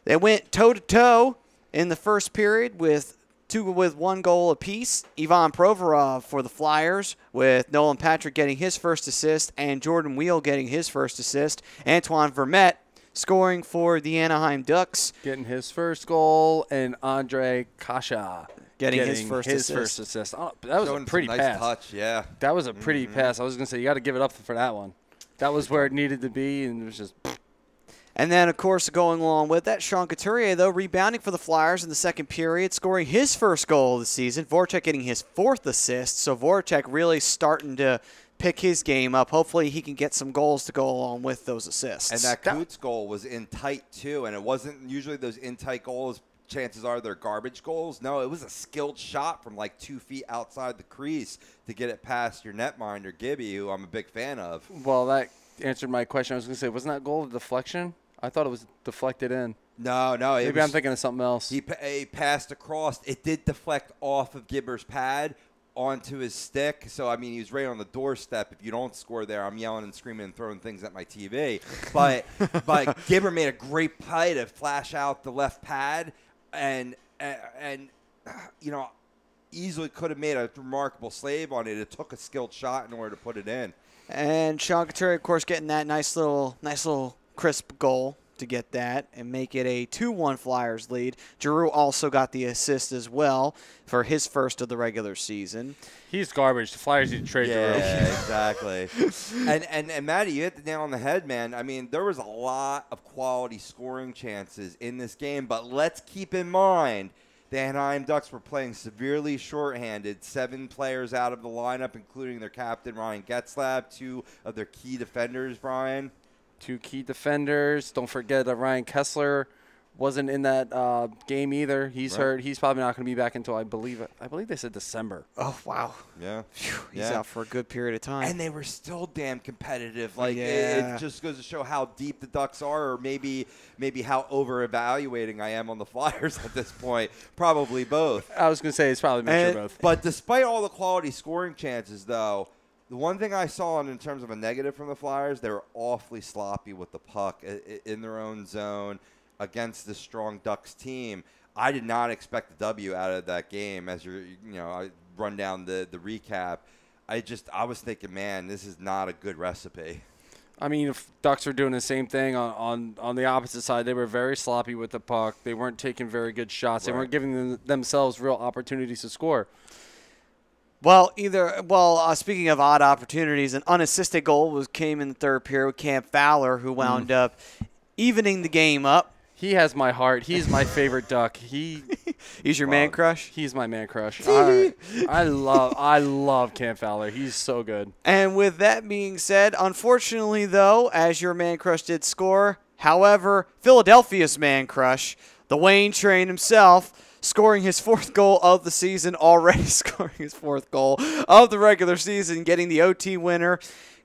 they went toe-to-toe in the first period with 1 goal apiece. Ivan Provorov for the Flyers, with Nolan Patrick getting his first assist and Jordan Wheel getting his first assist. Antoine Vermette scoring for the Anaheim Ducks,
Getting his first goal, and Andre Kasha
getting his first
assist. Oh, that was
Showing
a pretty
some
pass.
nice touch, yeah.
That was a pretty pass. I was going to say, you got to give it up for that one. That was where it needed to be, and it was just...
And then, of course, going along with that, Sean Couturier, though, rebounding for the Flyers in the second period, scoring his first goal of the season. Voracek getting his 4th assist. So Voracek really starting to pick his game up. Hopefully he can get some goals to go along with those assists.
And that Coots goal was in tight, too, and it wasn't usually those in-tight goals. Chances are they're garbage goals. No, it was a skilled shot from like 2 feet outside the crease to get it past your netminder, Gibby, who I'm a big fan of.
Well, that answered my question. I was going to say, wasn't that goal a deflection? I thought it was deflected in.
No.
Maybe I'm thinking of something else.
He passed across. It did deflect off of Gibber's pad onto his stick. So, I mean, he was right on the doorstep. If you don't score there, I'm yelling and screaming and throwing things at my TV. But Gibber made a great play to flash out the left pad and easily could have made a remarkable save on it. It took a skilled shot in order to put it in.
And Sean Couturier, of course, getting that nice little crisp goal to get that and make it a 2-1 Flyers lead. Giroux also got the assist as well for his first of the regular season.
He's garbage. The Flyers need to trade Giroux.
Yeah, exactly. and Matty, you hit the nail on the head, man. I mean, there was a lot of quality scoring chances in this game, but let's keep in mind the Anaheim Ducks were playing severely shorthanded. 7 players out of the lineup, including their captain, Ryan Getzlab, 2 of their key defenders, Brian.
2 key defenders. Don't forget that Ryan Kessler wasn't in that game either. He's hurt. He's probably not going to be back until I believe they said December.
Oh, wow.
Yeah.
He's out for a good period of time.
And they were still damn competitive. Like it just goes to show how deep the Ducks are, or maybe how over-evaluating I am on the Flyers at this point. Probably both.
I was going to say it's probably a mixture of both.
But despite all the quality scoring chances, though, the one thing I saw in terms of a negative from the Flyers, they were awfully sloppy with the puck in their own zone against this strong Ducks team. I did not expect the W out of that game. As I run down the recap, I was thinking, man, this is not a good recipe.
I mean, if Ducks were doing the same thing on the opposite side, they were very sloppy with the puck. They weren't taking very good shots. They weren't giving themselves real opportunities to score.
Well, speaking of odd opportunities, an unassisted goal came in the third period with Cam Fowler, who wound up evening the game up.
He has my heart. He's my favorite Duck. He's
your man crush?
He's my man crush. I love Cam Fowler. He's so good.
And with that being said, unfortunately, though, as your man crush did score, However, Philadelphia's man crush, the Wayne Train himself, scoring his 4th goal of the season, already scoring his 4th goal of the regular season, getting the OT winner.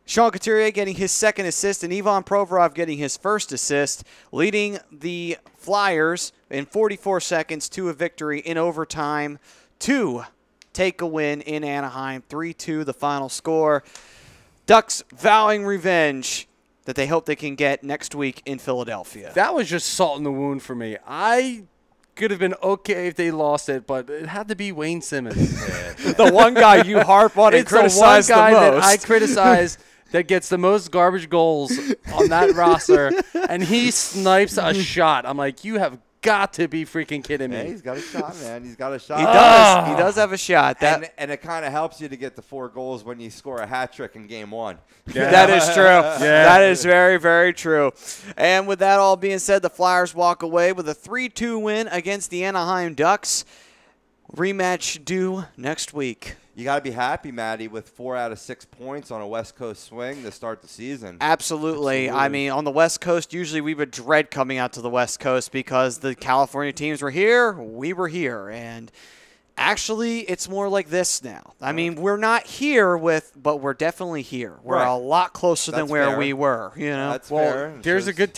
Sean Couturier getting his 2nd assist, and Ivan Provorov getting his 1st assist, leading the Flyers in 44 seconds to a victory in overtime to take a win in Anaheim. 3-2 the final score. Ducks vowing revenge that they hope they can get next week in Philadelphia.
That was just salt in the wound for me. I could have been okay if they lost it, but it had to be Wayne Simmons.
The one guy you harp on and criticize the most.
It's the one guy that I criticize that gets the most garbage goals on that roster, and he snipes a shot. I'm like, you have got to be freaking kidding me.
Yeah, he's got a shot, man. He's got a shot.
He does. He does have a shot.
And it kind of helps you to get the 4 goals when you score a hat trick in game 1.
Yeah. That is true. Yeah. That is very, very true. And with that all being said, the Flyers walk away with a 3-2 win against the Anaheim Ducks. Rematch due next week.
You got to be happy, Maddie, with 4 out of 6 points on a West Coast swing to start the season.
Absolutely. I mean, on the West Coast, usually we would dread coming out to the West Coast because the California teams were here, we were here. And actually, it's more like this now. I mean, we're not here but we're definitely here. We're a lot closer than where we were. You know,
that's fair.
There's a good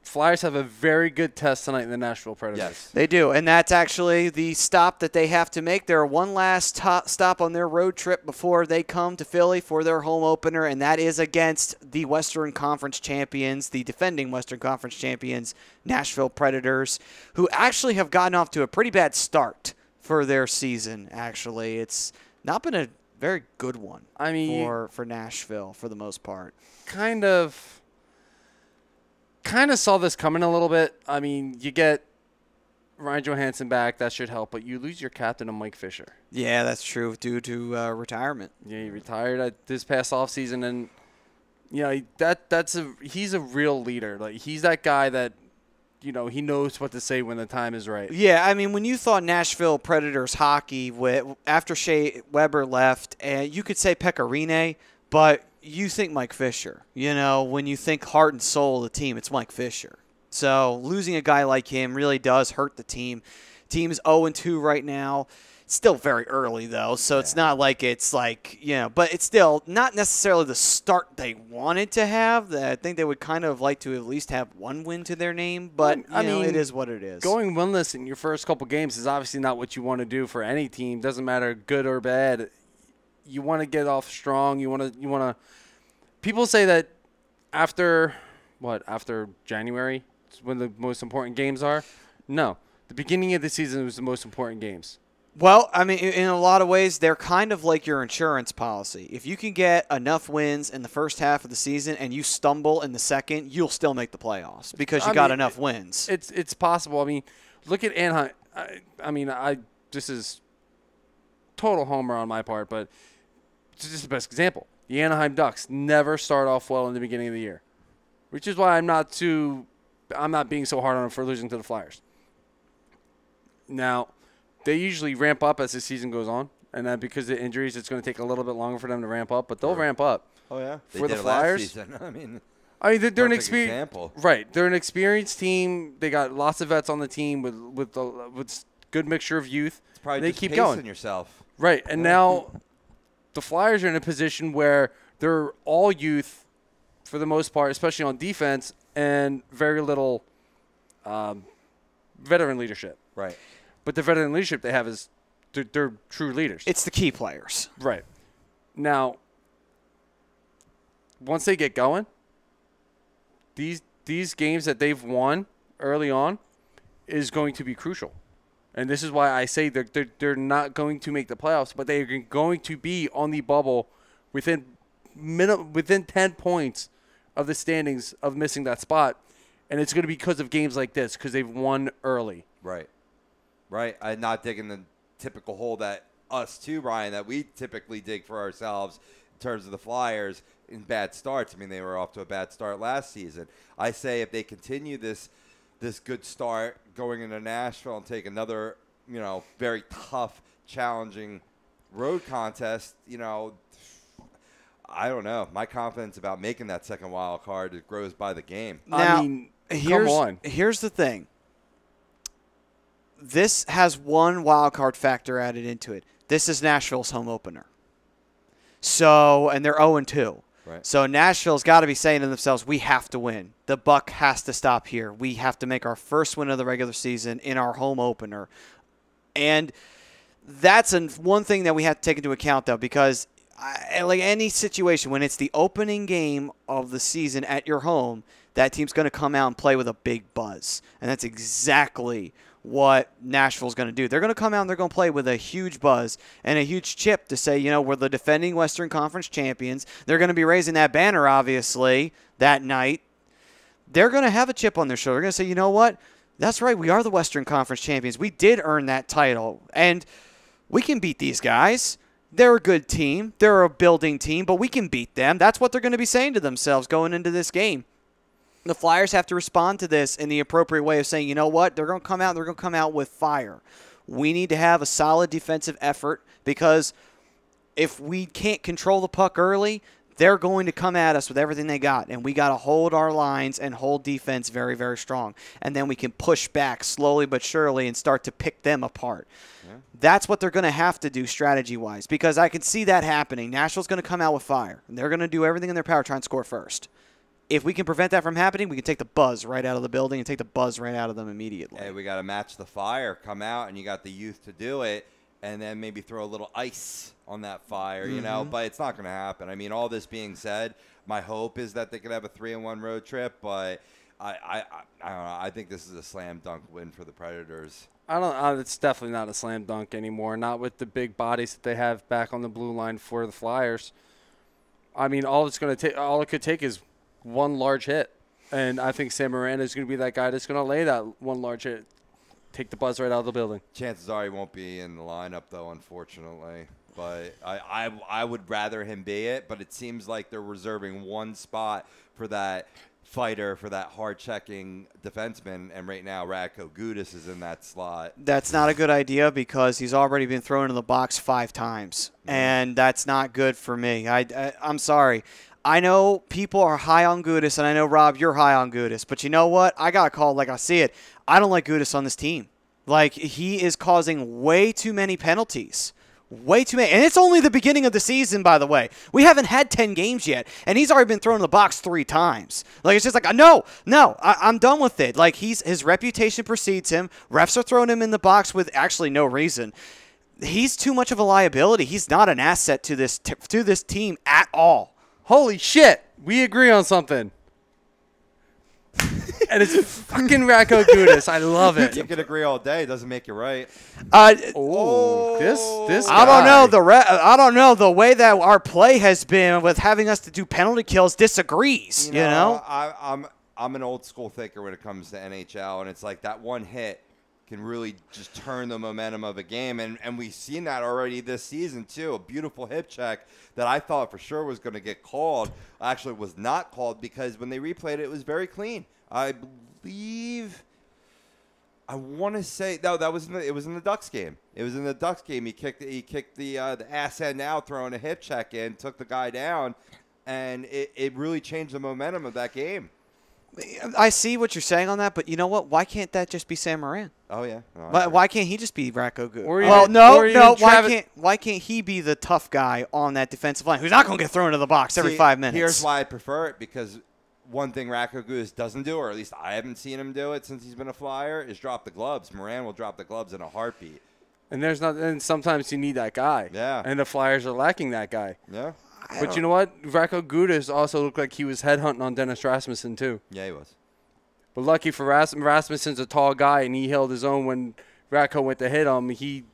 Flyers have a very good test tonight in the Nashville Predators.
Yes.
They do, and that's actually the stop that they have to make. They're one last stop on their road trip before they come to Philly for their home opener, and that is against the Western Conference champions, the defending Western Conference champions, Nashville Predators, who actually have gotten off to a pretty bad start for their season, actually. It's not been a very good one for Nashville for the most part.
Kind of saw this coming a little bit. I mean, you get Ryan Johansson back. That should help. But you lose your captain, Mike Fisher.
Yeah, that's true, due to retirement.
Yeah, he retired this past offseason. And, you know, he's a real leader. Like, he's that guy that, you know, he knows what to say when the time is right.
Yeah, I mean, when you thought Nashville Predators hockey after Shea Weber left, and you could say Pekka Rinne, but you think Mike Fisher. You know, when you think heart and soul of the team, it's Mike Fisher. So losing a guy like him really does hurt the team. Team's 0-2 right now. It's still very early, though, so it's not like it's like, you know, but it's still not necessarily the start they wanted to have. I think they would kind of like to at least have one win to their name, but I mean, it is what it is.
Going winless in your first couple games is obviously not what you want to do for any team. Doesn't matter good or bad. You want to get off strong. You want to. People say that after January is when the most important games are. No, the beginning of the season was the most important games.
Well, I mean, in a lot of ways, they're kind of like your insurance policy. If you can get enough wins in the first half of the season and you stumble in the second, you'll still make the playoffs because you got enough wins.
It's possible. I mean, look at Anaheim. This is total homer on my part, but it's just the best example. The Anaheim Ducks never start off well in the beginning of the year, which is why I'm not being so hard on them for losing to the Flyers. Now, they usually ramp up as the season goes on, and then because of injuries, it's going to take a little bit longer for them to ramp up, but they'll ramp up.
Oh yeah,
for the Flyers.
Last season.
They're an experienced right. They're an experienced team. They got lots of vets on the team with good mixture of youth.
It's probably
they
just
keep
pacing
going
yourself.
Right, and now the Flyers are in a position where they're all youth for the most part, especially on defense, and very little veteran leadership.
Right.
But the veteran leadership they have is they're true leaders.
It's the key players.
Right. Now, once they get going, these games that they've won early on is going to be crucial. And this is why I say they're not going to make the playoffs, but they're going to be on the bubble within 10 points of the standings of missing that spot. And it's going to be because of games like this, because they've won early.
Right. Right. I'm not digging the typical hole that us too, Ryan, that we typically dig for ourselves in terms of the Flyers in bad starts. I mean, they were off to a bad start last season. I say if they continue this good start going into Nashville and take another, very tough, challenging road contest, I don't know. My confidence about making that second wild card, it grows by the game.
Now,
Come on.
Here's the thing. This has one wild card factor added into it. This is Nashville's home opener. So, and they're 0-2.
Right.
So Nashville's got to be saying to themselves, we have to win. The buck has to stop here. We have to make our first win of the regular season in our home opener. And that's one thing that we have to take into account, though, because like any situation, when it's the opening game of the season at your home, that team's going to come out and play with a big buzz. And that's exactly what Nashville's going to do. They're going to come out and they're going to play with a huge buzz and a huge chip to say, we're the defending Western Conference champions. They're going to be raising that banner, obviously, that night. They're going to have a chip on their shoulder. They're going to say, you know what? That's right. We are the Western Conference champions. We did earn that title. And we can beat these guys. They're a good team. They're a building team, but we can beat them. That's what they're going to be saying to themselves going into this game. The Flyers have to respond to this in the appropriate way of saying, you know what, they're going to come out and they're going to come out with fire. We need to have a solid defensive effort because if we can't control the puck early, they're going to come at us with everything they got, and we got to hold our lines and hold defense very, very strong. And then we can push back slowly but surely and start to pick them apart. Yeah. That's what they're going to have to do strategy-wise because I can see that happening. Nashville's going to come out with fire, and they're going to do everything in their power to try and score first. If we can prevent that from happening, we can take the buzz right out of the building and take the buzz right out of them immediately.
Hey, we got to match the fire, come out, and you got the youth to do it, and then maybe throw a little ice on that fire, but it's not going to happen. I mean, all this being said, my hope is that they could have a 3-1 road trip, but I don't know. I think this is a slam dunk win for the Predators.
It's definitely not a slam dunk anymore, not with the big bodies that they have back on the blue line for the Flyers. I mean, all it could take is one large hit, and I think Sam Miranda is going to be that guy that's going to lay that one large hit, take the buzz right out of the building.
Chances are he won't be in the lineup, though, unfortunately. But I would rather him be it, but it seems like they're reserving one spot for that fighter, for that hard-checking defenseman, and right now Radko Gudas is in that slot.
That's not a good idea because he's already been thrown in the box 5 times, and that's not good for me. I'm sorry. I know people are high on Gudas, and I know, Rob, you're high on Gudas. But you know what? I got called like I see it. I don't like Gudas on this team. Like, he is causing way too many penalties. Way too many. And it's only the beginning of the season, by the way. We haven't had 10 games yet, and he's already been thrown in the box 3 times. Like, it's just like, no, I'm done with it. Like, his reputation precedes him. Refs are throwing him in the box with actually no reason. He's too much of a liability. He's not an asset to this team at all.
Holy shit, we agree on something. And it's fucking Radko Gudas. I love it.
You can agree all day. It doesn't make you right.
This guy.
I don't know. The way that our play has been with having us to do penalty kills disagrees. You know?
I'm an old school thinker when it comes to NHL, and it's like that one hit can really just turn the momentum of a game. And we've seen that already this season, too. A beautiful hip check that I thought for sure was going to get called actually was not called because when they replayed it, it was very clean. I believe – I want to say – no, it was in the Ducks game. It was in the Ducks game. He kicked the ass end out, throwing a hip check in, took the guy down, and it really changed the momentum of that game.
I see what you're saying on that, but you know what? Why can't that just be Sam Morin?
Oh, yeah.
No, why can't he just be Radko Gudas? Why can't he be the tough guy on that defensive line who's not going to get thrown into the box every 5 minutes?
Here's why I prefer it, because one thing Radko Gudas doesn't do, or at least I haven't seen him do it since he's been a Flyer, is drop the gloves. Morin will drop the gloves in a heartbeat.
And sometimes you need that guy.
Yeah.
And the Flyers are lacking that guy.
Yeah.
But you know what? Radko Gudas also looked like he was headhunting on Dennis Rasmussen, too.
Yeah, he was.
But lucky for Rasmussen's a tall guy, and he held his own when Radko went to hit him. He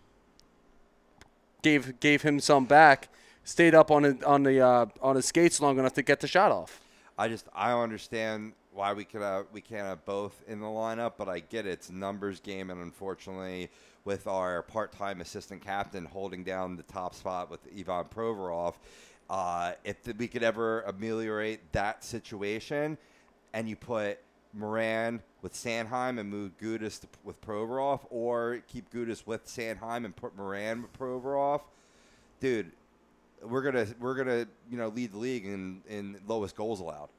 gave him some back, stayed up on his skates long enough to get the shot off.
I don't understand why we can't have both in the lineup, but I get it. It's a numbers game, and unfortunately, with our part-time assistant captain holding down the top spot with Ivan Provorov, if we could ever ameliorate that situation, and you put Morin with Sanheim and move Gudas with Provorov, or keep Gudas with Sanheim and put Morin with Provorov, dude, we're gonna lead the league in lowest goals allowed.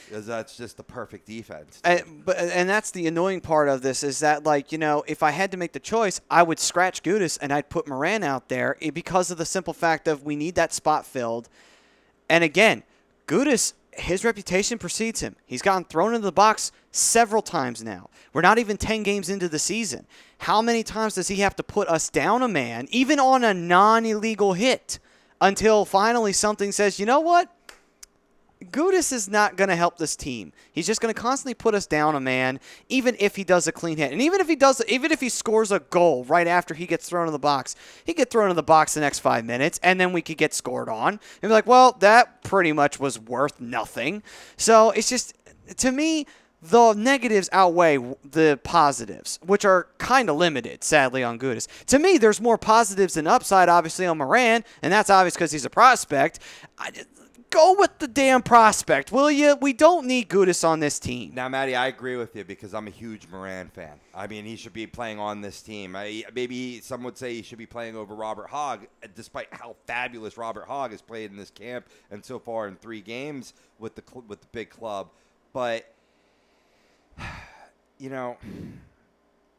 Because that's just the perfect defense.
And that's the annoying part of this is that, like, you know, if I had to make the choice, I would scratch Gudis and I'd put Moran out there because of the simple fact of we need that spot filled. And again, Gudis, his reputation precedes him. He's gotten thrown into the box several times now. We're not even 10 games into the season. How many times does he have to put us down a man, even on a non-illegal hit, until finally something says, you know what? Gudis is not going to help this team. He's just going to constantly put us down a man, even if he does a clean hit. And even if he scores a goal right after he gets thrown in the box, he get thrown in the box the next 5 minutes, and then we could get scored on. And be like, well, that pretty much was worth nothing. So it's just, to me, the negatives outweigh the positives, which are kind of limited, sadly, on Gudis. To me, there's more positives than upside, obviously, on Moran, and that's obvious because he's a prospect. Go with the damn prospect, will you? We don't need Gudis on this team.
Now, Matty, I agree with you because I'm a huge Moran fan. I mean, he should be playing on this team. Maybe some would say he should be playing over Robert Hogg, despite how fabulous Robert Hogg has played in this camp and so far in 3 games with the big club. But, you know,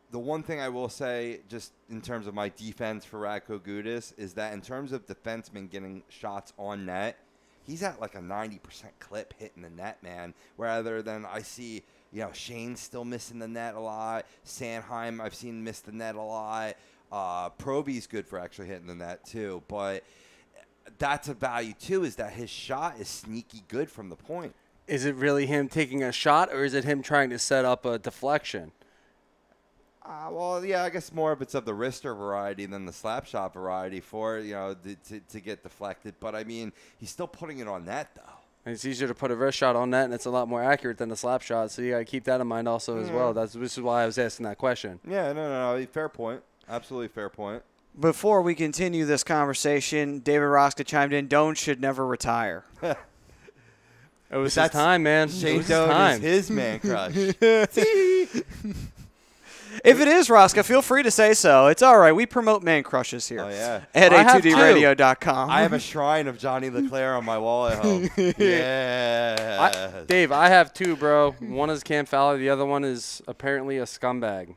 the one thing I will say, just in terms of my defense for Radko Gudis, is that in terms of defensemen getting shots on net, he's at like a 90% clip hitting the net, man. Rather than I see, you know, Shane's still missing the net a lot. Sanheim, I've seen miss the net a lot. Proby's good for actually hitting the net too. But that's a value too, is that his shot is sneaky good from the point.
Is it really him taking a shot, or is it him trying to set up a deflection?
Well, yeah, I guess more of it's of the wrister variety than the slap shot variety for, you know, to get deflected. But, I mean, he's still putting it on net, though.
And it's easier to put a wrist shot on net, and it's a lot more accurate than a slap shot. So you got to keep that in mind also as well. This is why I was asking that question.
Yeah, no. Fair point. Absolutely fair point.
Before we continue this conversation, David Roska chimed in, Doan should never retire.
It was his time, man.
Shane Doan is his man crush.
If it is, Roska, feel free to say so. It's all right. We promote man crushes here.
Oh, yeah.
At a2dradio.com.
I have a shrine of Johnny LeClaire on my wall at home. Yeah.
Dave, I have 2, bro. One is Cam Fowler. The other one is apparently a scumbag.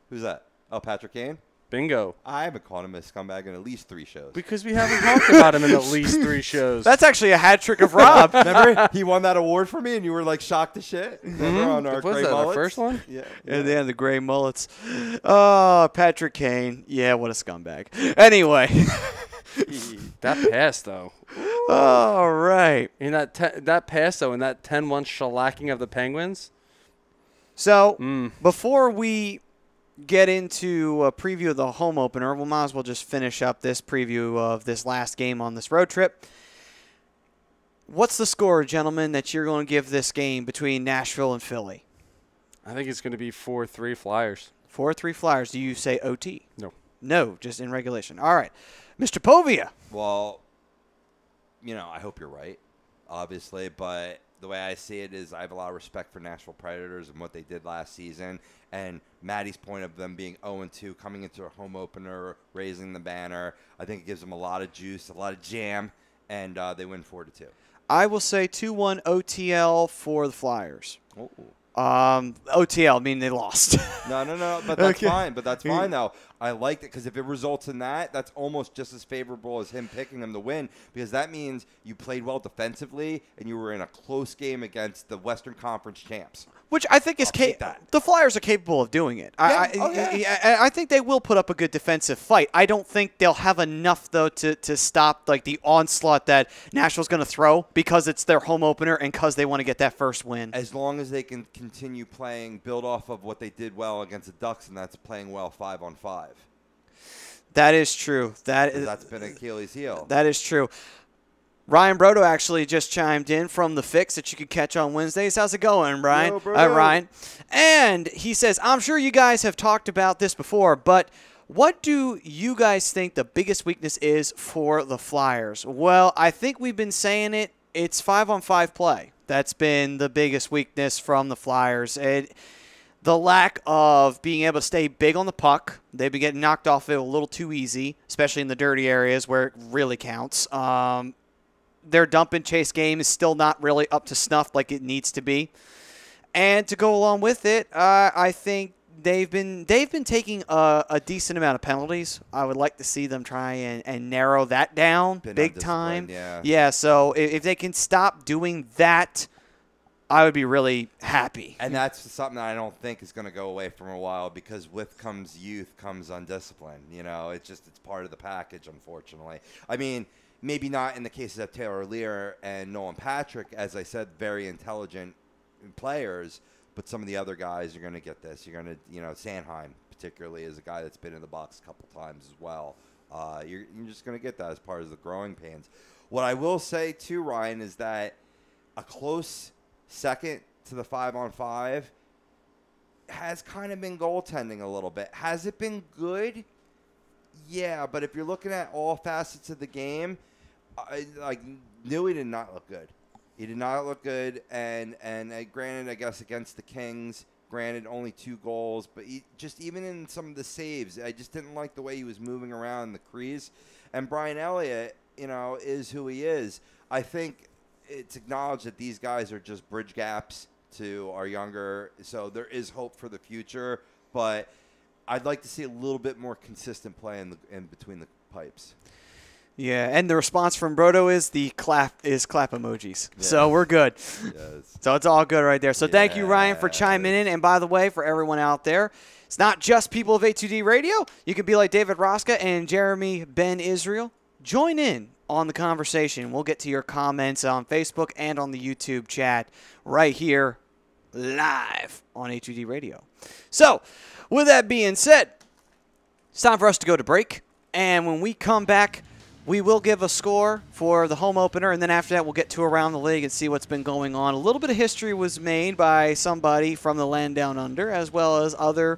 Who's that? Oh, Patrick Kane?
Bingo.
I haven't called him a scumbag in at least 3 shows.
Because we haven't talked about him in at least 3 shows.
That's actually a hat trick of Rob.
Remember, he won that award for me, and you were like shocked to shit. Remember on our
Was
gray
that
mullets?
our first one?
Yeah.
And they had the gray mullets. Oh, Patrick Kane. Yeah, what a scumbag. Anyway.
That pass, though.
All right.
In that pass, though, in that 10-1 shellacking of the Penguins.
So, before we get into a preview of the home opener, we might as well just finish up this preview of this last game on this road trip. What's the score, gentlemen, that you're going to give this game between Nashville and Philly?
I think it's going to be 4-3 Flyers.
4-3 Flyers. Do you say OT?
No.
No, just in regulation. All right. Mr. Povia.
Well, you know, I hope you're right, obviously, but the way I see it is I have a lot of respect for Nashville Predators and what they did last season. And Maddie's point of them being 0-2, coming into a home opener, raising the banner, I think it gives them a lot of juice, a lot of jam, and they win 4-2.
I will say 2-1 OTL for the Flyers.
Oh.
OTL, meaning they lost.
No, but that's fine. But that's fine, though. I liked it because if it results in that, that's almost just as favorable as him picking them to win, because that means you played well defensively and you were in a close game against the Western Conference champs.
Which I think is the Flyers are capable of doing it.
Yeah.
I think they will put up a good defensive fight. I don't think they'll have enough though to stop like the onslaught that Nashville's going to throw because it's their home opener and because they want to get that first win.
As long as they can continue playing, build off of what they did well against the Ducks, and that's playing well 5-on-5.
That is true.
That's been Achilles' heel.
That is true. Ryan Brodo actually just chimed in from the Fix that you could catch on Wednesdays. How's it going, Ryan?
Yo, Brodo.
Ryan. And he says, I'm sure you guys have talked about this before, but what do you guys think the biggest weakness is for the Flyers? Well, I think we've been saying it. It's 5-on-5 play. That's been the biggest weakness from the Flyers. The lack of being able to stay big on the puck. They've been getting knocked off it a little too easy, especially in the dirty areas where it really counts. their dump and chase game is still not really up to snuff like it needs to be. And to go along with it, I think they've been taking a decent amount of penalties. I would like to see them try and narrow that down big time. Yeah, so if they can stop doing that, I would be really happy.
And that's something that I don't think is going to go away for a while, because with comes youth, comes undisciplined. You know, it's part of the package, unfortunately. I mean, maybe not in the cases of Taylor Lear and Nolan Patrick, as I said, very intelligent players, but some of the other guys are going to get this. You're going to, Sanheim particularly is a guy that's been in the box a couple times as well. You're just going to get that as part of the growing pains. What I will say, too, Ryan, is that a close second to the 5-on-5 has kind of been goaltending a little bit. Has it been good? Yeah, but if you're looking at all facets of the game, Newey did not look good. He did not look good, and granted, I guess against the Kings, granted only 2 goals, but even in some of the saves, I just didn't like the way he was moving around the crease. And Brian Elliott, is who he is. I think it's acknowledged that these guys are just bridge gaps to our younger, so there is hope for the future, but I'd like to see a little bit more consistent play in between the pipes.
Yeah, and the response from Brodo is clap emojis. Yeah. So we're good.
Yes.
So it's all good right there. So thank you, Ryan, for chiming in. And by the way, for everyone out there, it's not just people of A2D Radio. You can be like David Roska and Jeremy Ben Israel. Join in on the conversation. We'll get to your comments on Facebook and on the YouTube chat right here live on A2D Radio. So with that being said, it's time for us to go to break. And when we come back, we will give a score for the home opener, and then after that we'll get to around the league and see what's been going on. A little bit of history was made by somebody from the land down under, as well as other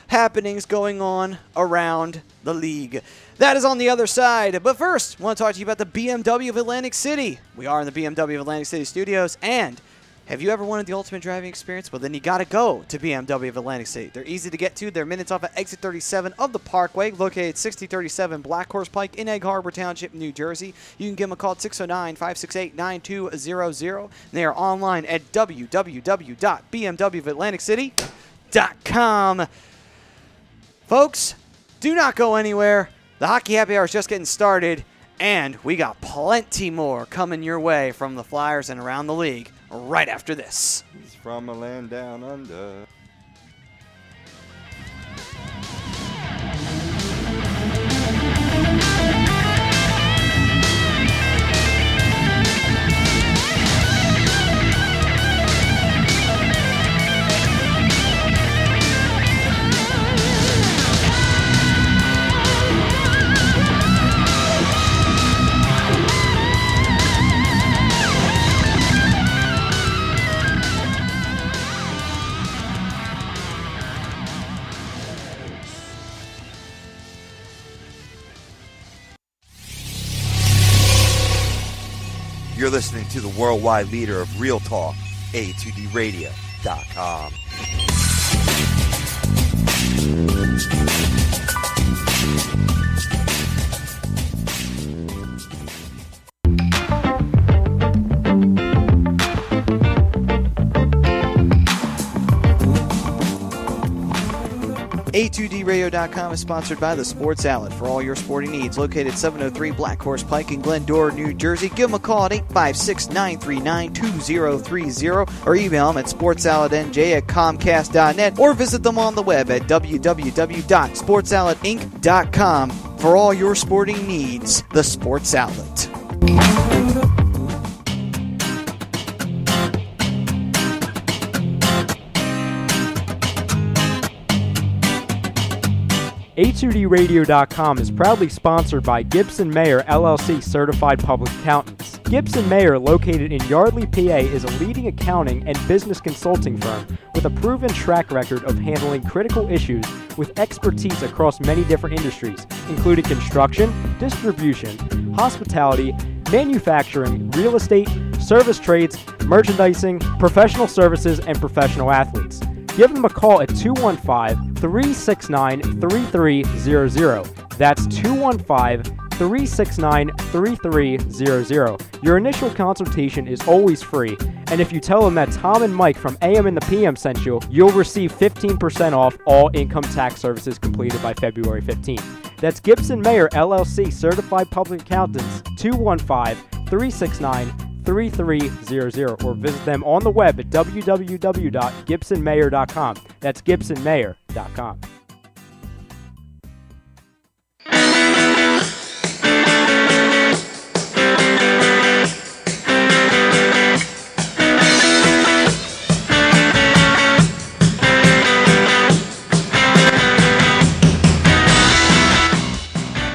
happenings going on around the league. That is on the other side. But first, I want to talk to you about the BMW of Atlantic City. We are in the BMW of Atlantic City studios, and have you ever wanted the ultimate driving experience? Well, then you got to go to BMW of Atlantic City. They're easy to get to. They're minutes off at exit 37 of the Parkway, located at 6037 Black Horse Pike in Egg Harbor Township, New Jersey. You can give them a call at 609-568-9200. They are online at www.bmwofatlanticcity.com. Folks, do not go anywhere. The Hockey Happy Hour is just getting started, and we got plenty more coming your way from the Flyers and around the league right after this.
He's from a land down under. You're listening to the worldwide leader of Real Talk, A2DRadio.com.
A2DRadio.com is sponsored by the Sports Outlet for all your sporting needs. Located at 703 Black Horse Pike in Glendora, New Jersey. Give them a call at 856-939-2030 or email them at sportsoutletnj@comcast.net or visit them on the web at www.sportsoutletinc.com for all your sporting needs. The Sports Outlet.
A2DRadio.com is proudly sponsored by Gibson Mayer LLC Certified Public Accountants. Gibson Mayer, located in Yardley, PA, is a leading accounting and business consulting firm with a proven track record of handling critical issues with expertise across many different industries, including construction, distribution, hospitality, manufacturing, real estate, service trades, merchandising, professional services, and professional athletes. Give them a call at 215-369-3300. That's 215 844-369-3300. Your initial consultation is always free, and if you tell them that Tom and Mike from AM and the PM sent you, you'll receive 15% off all income tax services completed by February 15th. That's Gibson Mayer LLC Certified Public Accountants, 215-369-3300, or visit them on the web at www.gibsonmayer.com. That's gibsonmayer.com.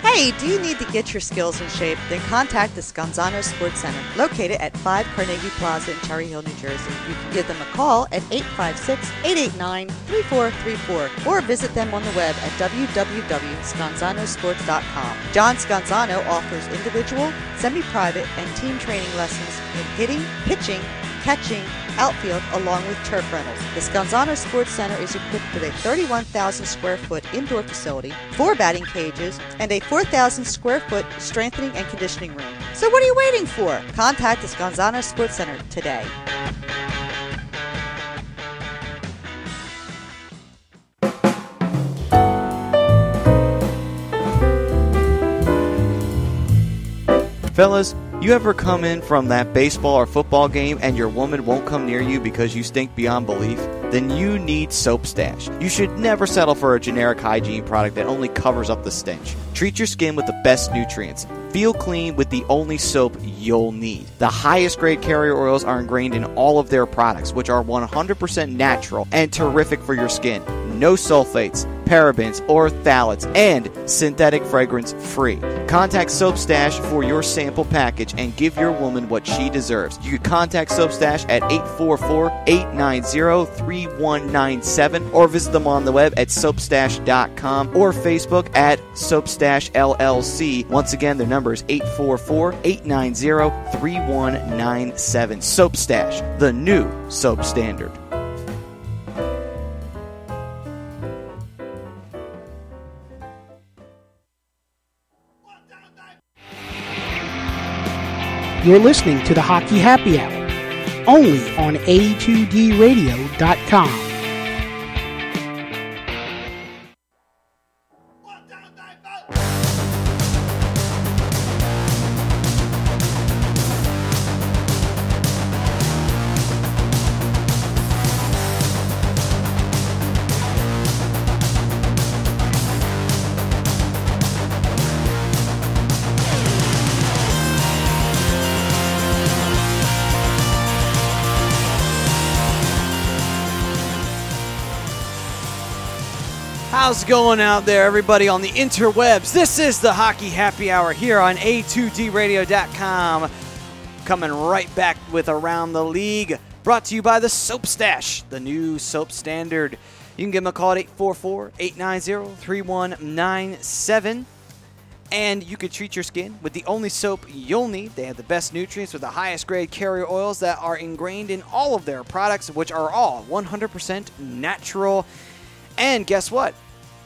Hey, do you need to get your skills in shape? Then contact the Scanzano Sports Center, located at 5 Carnegie Plaza in Cherry Hill, New Jersey. You can give them a call at 856-889-3434 or visit them on the web at www.scanzanosports.com. John Scanzano offers individual, semi-private, and team training lessons in hitting, pitching, catching, outfield, along with turf rentals. The Scanzano Sports Center is equipped with a 31,000 square foot indoor facility, 4 batting cages, and a 4,000 square foot strengthening and conditioning room. So what are you waiting for? Contact the Scanzano Sports Center today.
Fellas, you ever come in from that baseball or football game and your woman won't come near you because you stink beyond belief? Then you need Soap Stash. You should never settle for a generic hygiene product that only covers up the stench. Treat your skin with the best nutrients. Feel clean with the only soap you'll need. The highest grade carrier oils are ingrained in all of their products, which are 100% natural and terrific for your skin. No sulfates, parabens, or phthalates, and synthetic fragrance free. Contact Soap Stash for your sample package and give your woman what she deserves. You can contact Soap Stash at 844-890-3197 or visit them on the web at soapstash.com or Facebook at Soapstash LLC. Once again, their number is 844-890-3197. Soap Stash, the new soap standard.
You're listening to the Hockey Happy Hour, only on A2DRadio.com.
How's it going out there, everybody on the interwebs? This is the Hockey Happy Hour here on A2DRadio.com. Coming right back with Around the League, brought to you by the Soap Stash, the new soap standard. You can give them a call at 844-890-3197. And you can treat your skin with the only soap you'll need. They have the best nutrients with the highest grade carrier oils that are ingrained in all of their products, which are all 100% natural. And guess what?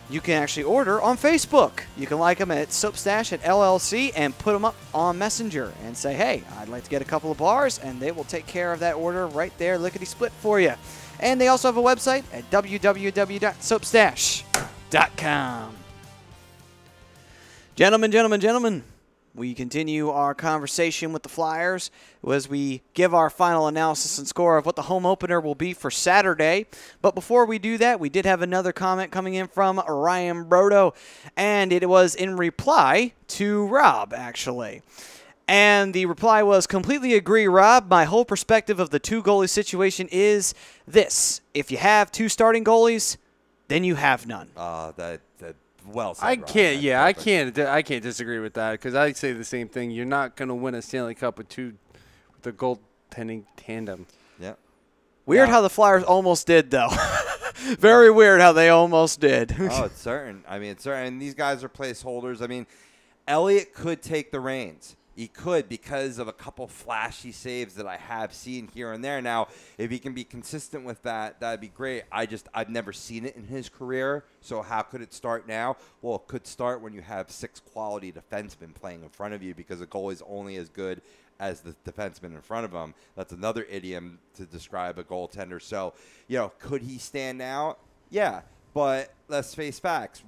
You can actually order on Facebook. You can like them at Soap Stash at LLC and put them up on Messenger and say, hey, I'd like to get a couple of bars, and they will take care of that order right there, lickety-split for you. And they also have a website at www.soapstash.com. Gentlemen, we continue our conversation with the Flyers as we give our final analysis and score of what the home opener will be for Saturday. But before we do that, we did have another comment coming in from Ryan Brodo, and it was in reply to Rob, actually. And the reply was, completely agree, Rob. My whole perspective of the two-goalie situation is this. If you have two starting goalies, then you have none.
Well said,
I
Rob.
can't.
That's
Yeah,
perfect.
I can't disagree with that because I say the same thing. You're not going to win a Stanley Cup with the goaltending tandem.
Yeah.
Weird how the Flyers almost did, though. Very weird how they almost did.
Oh, it's certain. I mean, it's certain. And these guys are placeholders. I mean, Elliott could take the reins. He could, because of a couple flashy saves that I have seen here and there. Now, if he can be consistent with that, that'd be great. I've never seen it in his career, so how could it start now? Well, it could start when you have 6 quality defensemen playing in front of you, because a goalie's only as good as the defenseman in front of him. That's another idiom to describe a goaltender. So, could he stand out? Yeah, but let's face facts.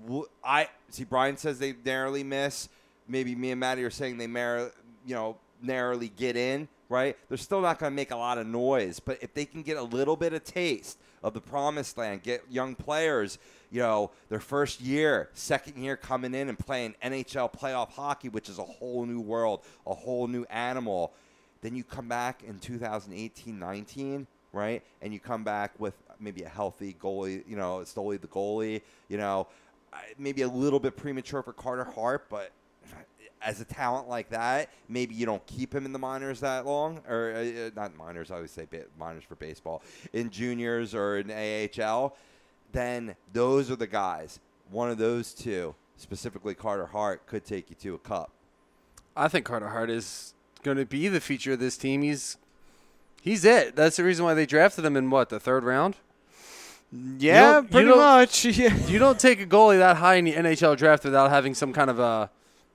Brian says they narrowly miss. Maybe me and Maddie are saying they narrowly get in, right? They're still not going to make a lot of noise. But if they can get a little bit of taste of the promised land, get young players, their first year, second year coming in and playing NHL playoff hockey, which is a whole new world, a whole new animal, then you come back in 2018-19, right? And you come back with maybe a healthy goalie, Stoli the goalie, maybe a little bit premature for Carter Hart, but as a talent like that, maybe you don't keep him in the minors that long, or not minors, I always say minors for baseball, in juniors or in AHL, then those are the guys. One of those two, specifically Carter Hart, could take you to a cup.
I think Carter Hart is going to be the future of this team. He's it. That's the reason why they drafted him in, the 3rd round?
Yeah, pretty much. Yeah.
You don't take a goalie that high in the NHL draft without having some kind of a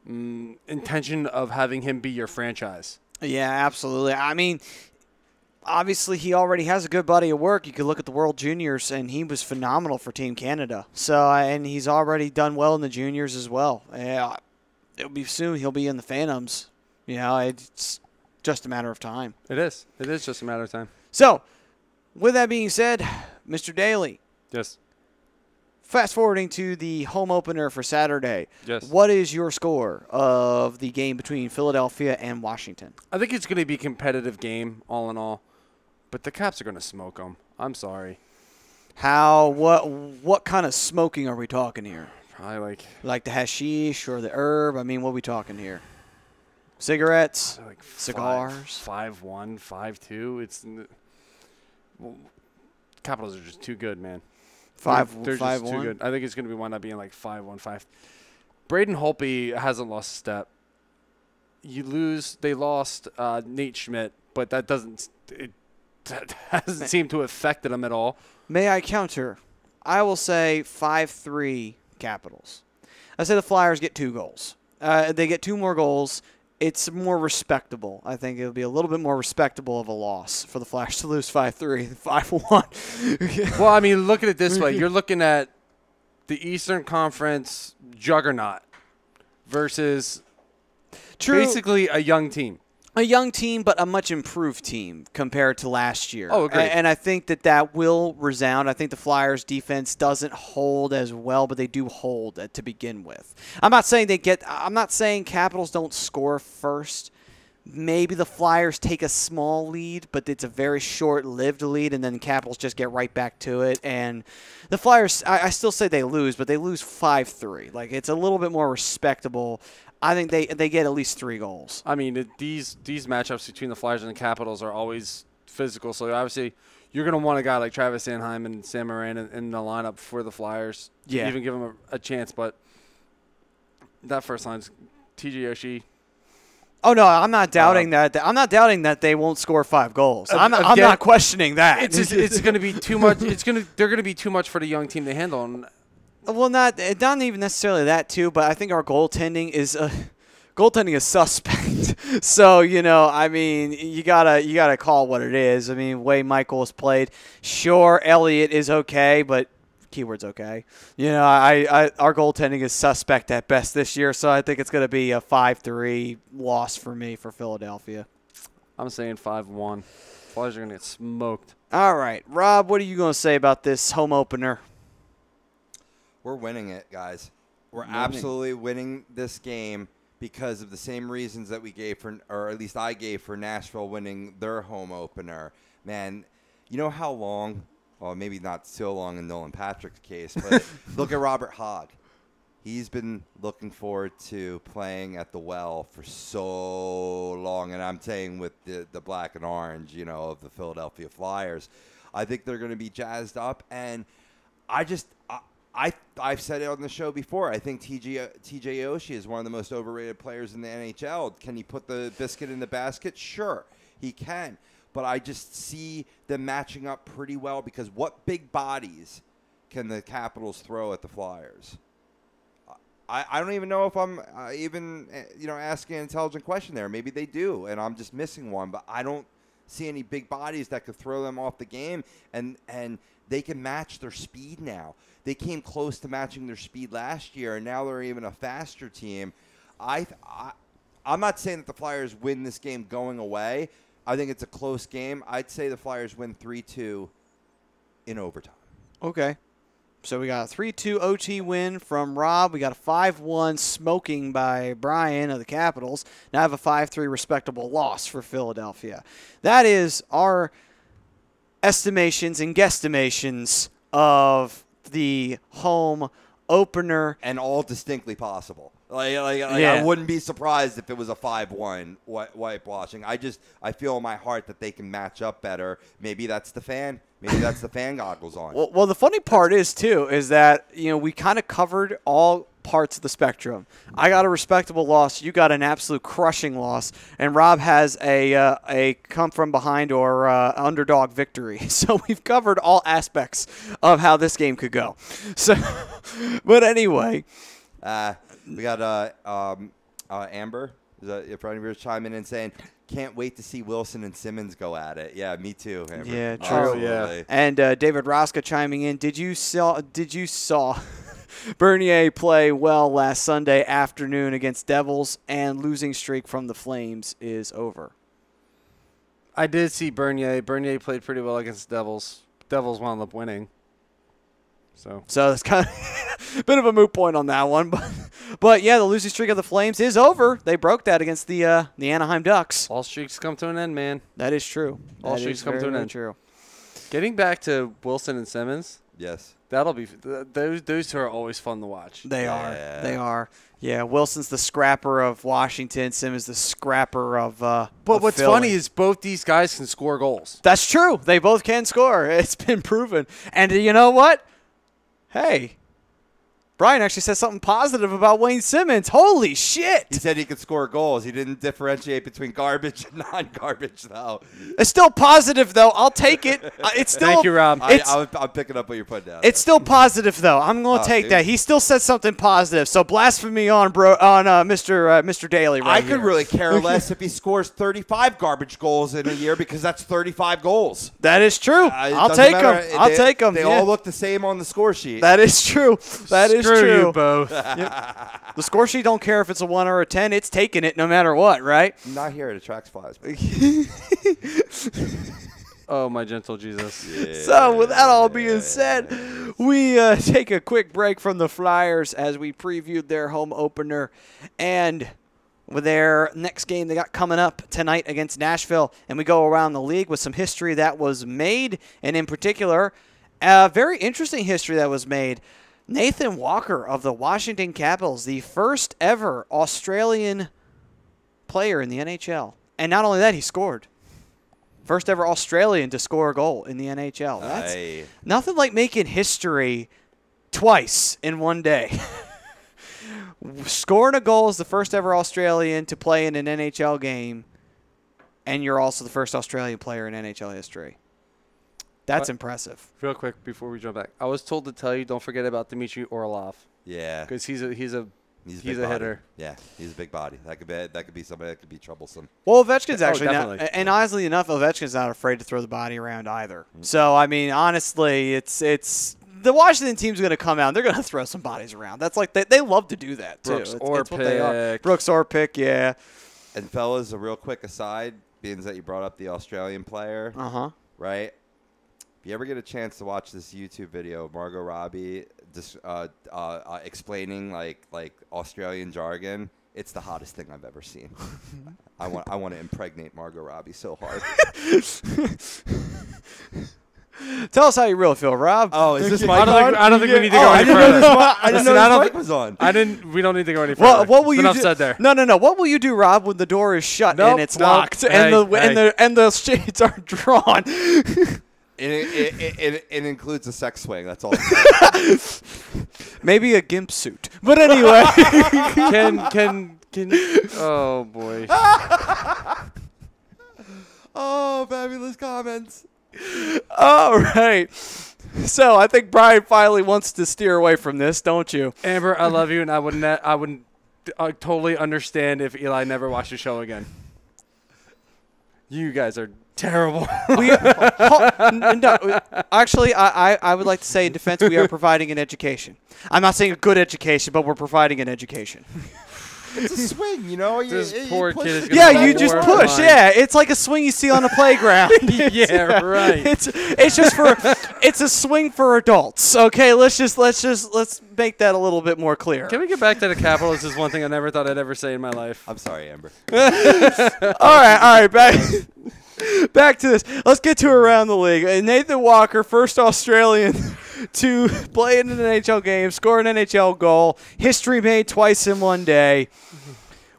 intention of having him be your franchise.
Yeah, absolutely. I mean, obviously he already has a good body of work. You could look at the World Juniors, and he was phenomenal for Team Canada. So, and he's already done well in the juniors as well. It'll be soon he'll be in the Phantoms. It's just a matter of time.
It is. It is just a matter of time.
So, with that being said, Mr. Daly.
Yes.
Fast forwarding to the home opener for Saturday.
Yes.
What is your score of the game between Philadelphia and Washington?
I think it's going to be a competitive game, all in all. But the Caps are going to smoke them. I'm sorry.
What kind of smoking are we talking here?
Probably
like the hashish or the herb? I mean, what are we talking here? Cigarettes? Cigars?
5-1, 5-2. Capitals are just too good, man. They're just too good. I think it's going to be one up being 5-1, 5. Braden Holtby hasn't lost a step. They lost Nate Schmidt, but that hasn't seemed to have affected them at all.
May I counter? I will say 5-3 Capitals. I say the Flyers get 2 goals. They get 2 more goals. It's more respectable. I think it'll be a little bit more respectable of a loss for the Flyers to lose 5-3 than 5-1.
Well, I mean, look at it this way. You're looking at the Eastern Conference juggernaut versus basically a young team.
A young team, but a much improved team compared to last year.
Oh, agreed.
And I think that will resound. I think the Flyers' defense doesn't hold as well, but they do hold to begin with. I'm not saying Capitals don't score first. Maybe the Flyers take a small lead, but it's a very short-lived lead, and then Capitals just get right back to it. And the Flyers, I still say they lose, but they lose 5-3. It's a little bit more respectable. I think they get at least 3 goals.
I mean, these matchups between the Flyers and the Capitals are always physical. So, obviously, you're going to want a guy like Travis Sanheim and Sam Morin in the lineup for the Flyers to even give them a chance. But that first line's TJ Oshie.
Oh, no, I'm not doubting that. I'm not doubting that they won't score 5 goals. I'm not questioning that.
It's going to be too much. They're going to be too much for the young team to handle. And
well, not even necessarily that too, but I think our goaltending is suspect. So I mean, you gotta call what it is. I mean, way Michael has played. Sure, Elliott is okay, but keyword's okay. Our goaltending is suspect at best this year, so I think it's gonna be a 5-3 loss for me for Philadelphia.
I'm saying 5-1. Flyers are gonna get smoked.
All right, Rob, what are you gonna say about this home opener?
We're winning it, guys. We're absolutely winning this game because of the same reasons that we gave for, or at least I gave for Nashville winning their home opener. Man, you know how long, well, maybe not so long in Nolan Patrick's case, but look at Robert Hogg. He's been looking forward to playing at the Well for so long, and I'm saying with the black and orange, of the Philadelphia Flyers. I think they're going to be jazzed up, and I've said it on the show before. I think TJ Oshie is one of the most overrated players in the NHL. Can he put the biscuit in the basket? Sure, he can. But I just see them matching up pretty well because what big bodies can the Capitals throw at the Flyers? I don't even know if I'm even asking an intelligent question there. Maybe they do, and I'm just missing one. But I don't see any big bodies that could throw them off the game, and they can match their speed now. They came close to matching their speed last year, and now they're even a faster team. I'm not saying that the Flyers win this game going away. I think it's a close game. I'd say the Flyers win 3-2 in overtime.
Okay. So we got a 3-2 OT win from Rob. We got a 5-1 smoking by Brian of the Capitals. Now I have a 5-3 respectable loss for Philadelphia. That is our estimations and guesstimations of the home opener.
And all distinctly possible.
Yeah.
I wouldn't be surprised if it was a 5-1 whitewashing. I feel in my heart that they can match up better. Maybe that's the fan. Maybe that's the fan goggles on.
Well, the funny part is that we kind of covered all parts of the spectrum. I got a respectable loss. You got an absolute crushing loss, and Rob has a come from behind or underdog victory. So we've covered all aspects of how this game could go. So, but anyway,
we got Amber. If anybody's chiming in saying, can't wait to see Wilson and Simmons go at it. Yeah, me too, Amber.
Yeah, true.
Yeah.
And David Roska chiming in. Did you saw Bernier play well last Sunday afternoon against Devils, and losing streak from the Flames is over?
I did see Bernier. Bernier played pretty well against the Devils. Devils wound up winning. So
it's kind of a bit of a moot point on that one, but yeah, the losing streak of the Flames is over. They broke that against the Anaheim Ducks.
All streaks come to an end, man.
That is true.
All streaks come to an end.
True.
Getting back to Wilson and Simmons.
Yes.
That'll be those two are always fun to watch.
They are. Yeah, Wilson's the scrapper of Washington. Simmons the scrapper of. But
what's funny is both these guys can score goals.
That's true. They both can score. It's been proven. And you know what? Hey, Brian actually said something positive about Wayne Simmons. Holy shit!
He said he could score goals. He didn't differentiate between garbage and non-garbage, though.
It's still positive, though. I'll take it. It's still.
Thank you, Rob.
I'm picking up what you're putting down.
It's still positive, though. I'm going to take that. He still said something positive. So blasphemy on Mr. Daly right
I
here.
could really care less if he scores 35 garbage goals in a year because that's 35 goals.
That is true. I'll take them.
They all look the same on the score sheet.
That is true. That is true.
Screw you both.
Yep. The score sheet don't care if it's a 1 or a 10. It's taking it no matter what, right?
Not here at Attracts Flies.
Oh, my gentle Jesus.
Yeah.
So with that all being said, we take a quick break from the Flyers as we previewed their home opener and with their next game they got coming up tonight against Nashville. And we go around the league with some history that was made, and in particular, a very interesting history that was made. Nathan Walker of the Washington Capitals, the first ever Australian player in the NHL. And not only that, he scored. First ever Australian to score a goal in the NHL. That's nothing like making history twice in one day. Scoring a goal is the first ever Australian to play in an NHL game, and you're also the first Australian player in NHL history. That's impressive.
Real quick before we jump back, I was told to tell you don't forget about Dmitry Orlov.
Yeah,
because he's a hitter.
Yeah, he's a big body. That could be somebody that could be troublesome.
Well, Ovechkin's actually not,
definitely.
and honestly enough, Ovechkin's not afraid to throw the body around either. Mm-hmm. So I mean, honestly, it's the Washington team's going to come out. And they're going to throw some bodies around. That's like they love to do that too.
Brooks
it's what they are.
Orpik.
Brooks Orpik, yeah.
And fellas, a real quick aside, being that you brought up the Australian player, right? If you ever get a chance to watch this YouTube video of Margot Robbie just explaining like Australian jargon, it's the hottest thing I've ever seen. I want to impregnate Margot Robbie so hard.
Tell us how you really feel, Rob.
Oh, is this mic
I don't think we need to go any
further. I didn't know this mic
mic
was on.
We don't need to go any further.
What will you
enough
do?
said there.
No. What will you do, Rob, when the door is shut and it's locked and the shades are drawn?
It includes a sex swing. That's all.
Maybe a gimp suit. But anyway.
Can oh boy.
Oh, fabulous comments.
All right. So I think Brian finally wants to steer away from this, don't you?
Amber, I love you, and I wouldn't totally understand if Eli never watched the show again. You guys are terrible.
No, actually, I would like to say in defense, we are providing an education. I'm not saying a good education, but we're providing an education.
It's a swing, you know.
This
you
poor
push
kid is
it.
gonna
Yeah, you just push.
Fine.
Yeah, it's like a swing you see on a playground.
Yeah, right.
It's just it's a swing for adults. Okay, let's make that a little bit more clear.
Can we get back to the Capitals? This is one thing I never thought I'd ever say in my life.
I'm sorry, Amber.
All right, back to this. Let's get to around the league. Nathan Walker, first Australian to play in an NHL game, score an NHL goal. History made twice in one day.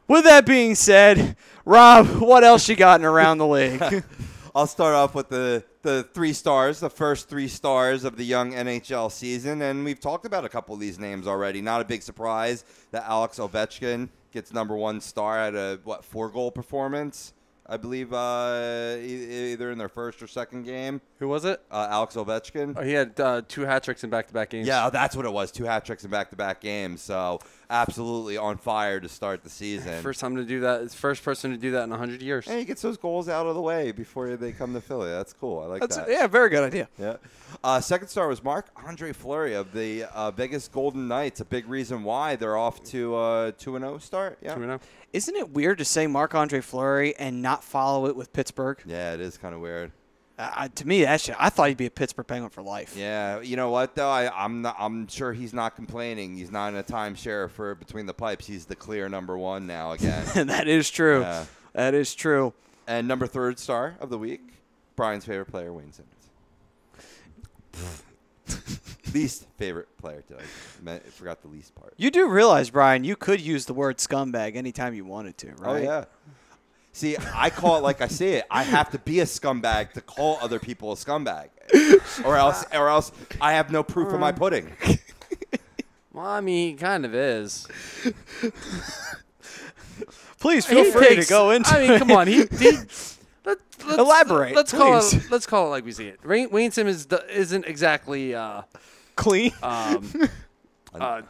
With that being said, Rob, what else you got in around the league?
I'll start off with the 3 stars, the first 3 stars of the young NHL season. And we've talked about a couple of these names already. Not a big surprise that Alex Ovechkin gets #1 star at a, 4-goal performance, I believe, either in their first or second game.
Who was it?
Alex Ovechkin.
Oh, he had 2 hat tricks in back-to-back games.
Yeah, that's what it was. 2 hat tricks in back-to-back games. So absolutely on fire to start the season.
First time to do that. It's first person to do that in 100 years.
And he gets those goals out of the way before they come to Philly. That's cool. I like that.
Yeah, very good idea.
Yeah. Second star was Marc-Andre Fleury of the Vegas Golden Knights. A big reason why they're off to a 2-0 start. Yeah.
2-0.
Isn't it weird to say Marc-Andre Fleury and not follow it with Pittsburgh?
Yeah, it is kind of weird.
To me, I thought he'd be a Pittsburgh Penguin for life.
Yeah, you know what though? I'm sure he's not complaining. He's not in a timeshare for between the pipes. He's the clear #1 now again.
That is true.
Yeah.
That is true.
And #3 star of the week, Brian's favorite player, Wayne Simmons. Least favorite player today. I forgot the least part.
You do realize, Brian, you could use the word scumbag anytime you wanted to, right?
Oh yeah. See, I call it like I see it. I have to be a scumbag to call other people a scumbag, or else I have no proof of my pudding.
Well, I mean, he kind of is.
Please feel free to go into.
I mean, come on. Let's
elaborate.
Let's call it like we see it. Wayne Simmons isn't exactly
clean.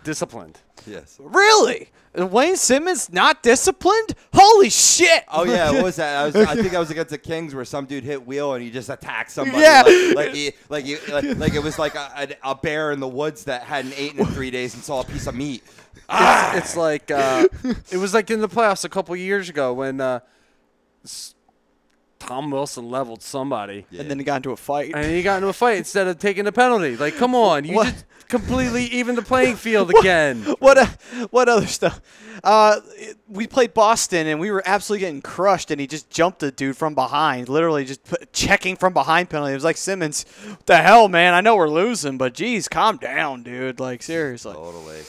Disciplined.
Yes.
Really? Wayne Simmons not disciplined? Holy shit!
Oh yeah, what was that? I think I was against the Kings where some dude hit wheel and he just attacked somebody.
Yeah.
like it was like a bear in the woods that hadn't eaten in 3 days and saw a piece of meat.
It's like it was like in the playoffs a couple years ago when Tom Wilson leveled somebody.
And then he got into a fight.
And he got into a fight instead of taking a penalty. Like, come on. You just completely even the playing field again.
What other stuff? We played Boston, and we were absolutely getting crushed, and he just jumped a dude from behind, literally just checking from behind penalty. It was like, Simmons, what the hell, man? I know we're losing, but, geez, calm down, dude. Like, seriously.
Totally.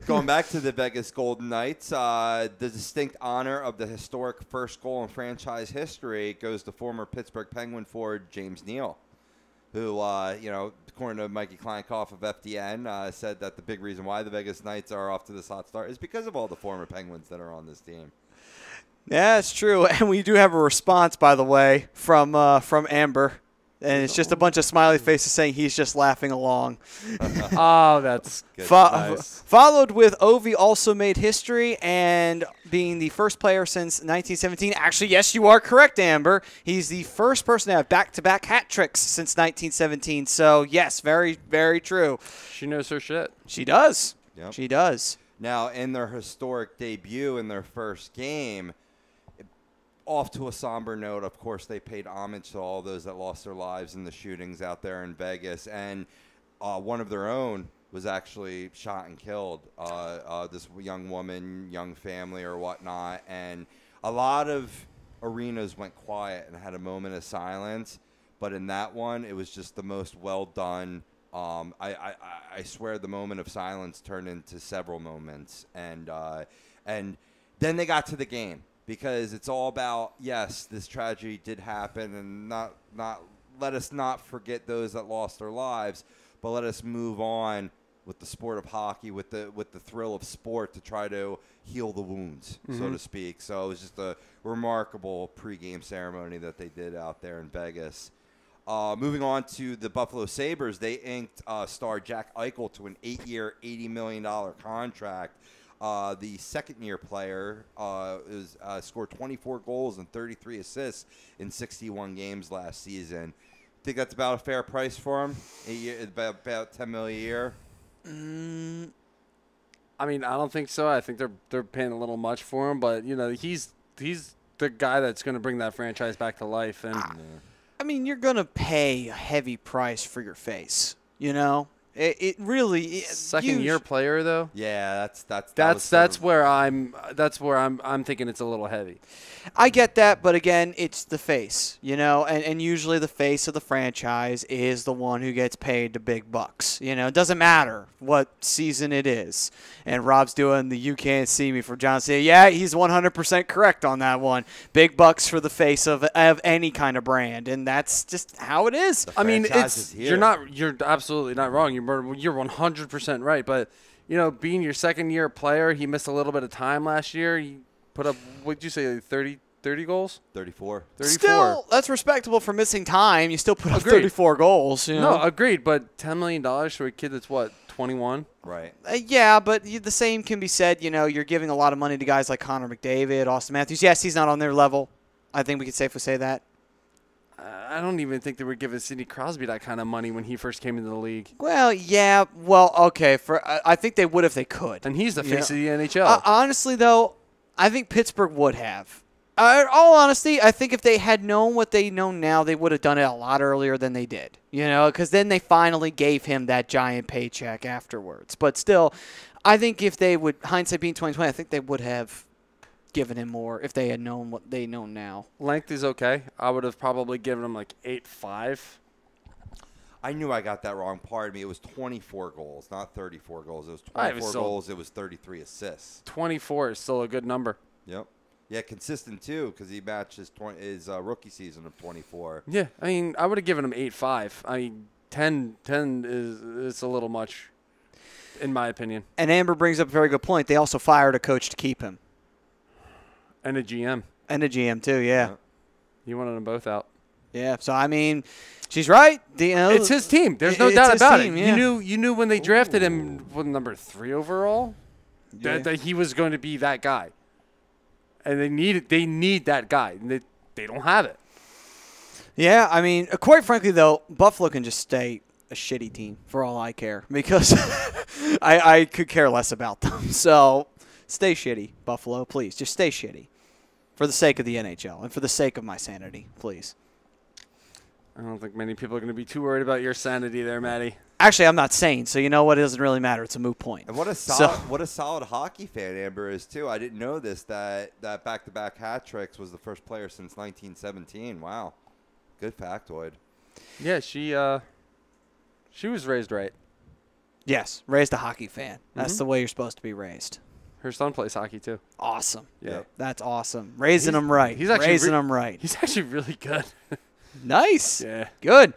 Going back to the Vegas Golden Knights, the distinct honor of the historic first goal in franchise history goes to former Pittsburgh Penguin forward James Neal, who, according to Mikey Kleinkoff of FDN, said that the big reason why the Vegas Knights are off to this hot start is because of all the former Penguins that are on this team.
Yeah, it's true. And we do have a response, by the way, from Amber. And it's just a bunch of smiley faces saying he's just laughing along.
Oh, that's good. Nice.
Followed with Ovi also made history and being the first player since 1917. Actually, yes, you are correct, Amber. He's the first person to have back-to-back hat tricks since 1917. So, yes, very, very true.
She knows her shit.
She does.
Yep.
She does.
Now, in their historic debut in their first game, off to a somber note, of course, they paid homage to all those that lost their lives in the shootings out there in Vegas. And one of their own was actually shot and killed, this young woman, young family or whatnot. And a lot of arenas went quiet and had a moment of silence. But in that one, it was just the most well done. I swear the moment of silence turned into several moments. And then they got to the game. because it's all about, yes, this tragedy did happen, and not let us not forget those that lost their lives, but let us move on with the sport of hockey, with the thrill of sport, to try to heal the wounds, so to speak. So it was just a remarkable pregame ceremony that they did out there in Vegas. Moving on to the Buffalo Sabres, they inked star Jack Eichel to an 8-year, $80 million contract. The second-year player scored 24 goals and 33 assists in 61 games last season. Think that's about a fair price for him? About $10 million a year.
I mean, I don't think so. I think they're paying a little much for him, but he's the guy that's going to bring that franchise back to life. And
I mean, you're going to pay a heavy price for your face, It really
second-year player though.
Yeah,
that's where I'm thinking it's a little heavy.
I get that, but again, it's the face, and usually the face of the franchise is the one who gets paid the big bucks. It doesn't matter what season it is. And Rob's doing the "you can't see me" for John Cena. Yeah, he's 100% correct on that one. Big bucks for the face of any kind of brand, and that's just how it is.
I mean, you're absolutely not wrong. You're 100% right, but being your second-year player, he missed a little bit of time last year. He put up, what did you say, 30 goals?
34.
Still, that's respectable for missing time. You still put up 34 goals.
No, agreed, but $10 million for a kid that's, 21?
Right.
Yeah, but the same can be said. You're giving a lot of money to guys like Connor McDavid, Austin Matthews. Yes, he's not on their level. I think we can safely say that.
I don't even think they were giving Sidney Crosby that kind of money when he first came into the league.
Well, yeah. Well, okay. I think they would if they could.
And he's the face of the NHL.
Honestly, though, I think Pittsburgh would have. In all honesty, I think if they had known what they know now, they would have done it a lot earlier than they did. Because then they finally gave him that giant paycheck afterwards. But still, I think if they would, hindsight being 2020, I think they would have given him more if they had known what they know now.
Length is okay. I would have probably given him 8.5.
I knew I got that wrong. Pardon me. It was 24 goals, not 34 goals. It was 24 goals. It was 33 assists.
24 is still a good number.
Yep. Yeah, consistent too, because he matched his rookie season of 24.
Yeah, I mean, I would have given him 8.5. I mean, 10 is a little much, in my opinion.
And Amber brings up a very good point. They also fired a coach to keep him.
And a GM.
And a GM, too, yeah.
You wanted them both out.
Yeah, so, I mean, she's right.
It's his team. There's no doubt about it.
Yeah.
You knew when they drafted him with number 3 overall that he was going to be that guy. And they need that guy. And they don't have it.
Yeah, I mean, quite frankly, though, Buffalo can just stay a shitty team for all I care because I could care less about them. So stay shitty, Buffalo, please. Just stay shitty for the sake of the NHL and for the sake of my sanity, please.
I don't think many people are going to be too worried about your sanity there, Matty.
Actually, I'm not sane, so you know what? It doesn't really matter. It's a moot point.
And what a solid hockey fan Amber is, too. I didn't know this, that back-to-back hat tricks was the first player since 1917. Wow. Good factoid.
Yeah, she was raised right.
Yes, raised a hockey fan. That's the way you're supposed to be raised.
Her son plays hockey, too.
Awesome.
Yeah.
That's awesome. Raising them right.
He's actually
raising them right.
He's actually really good.
Nice.
Yeah.
Good.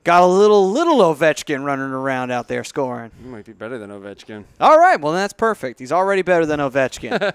Got a little Ovechkin running around out there scoring.
He might be better than Ovechkin.
All right. Well, that's perfect. He's already better than Ovechkin.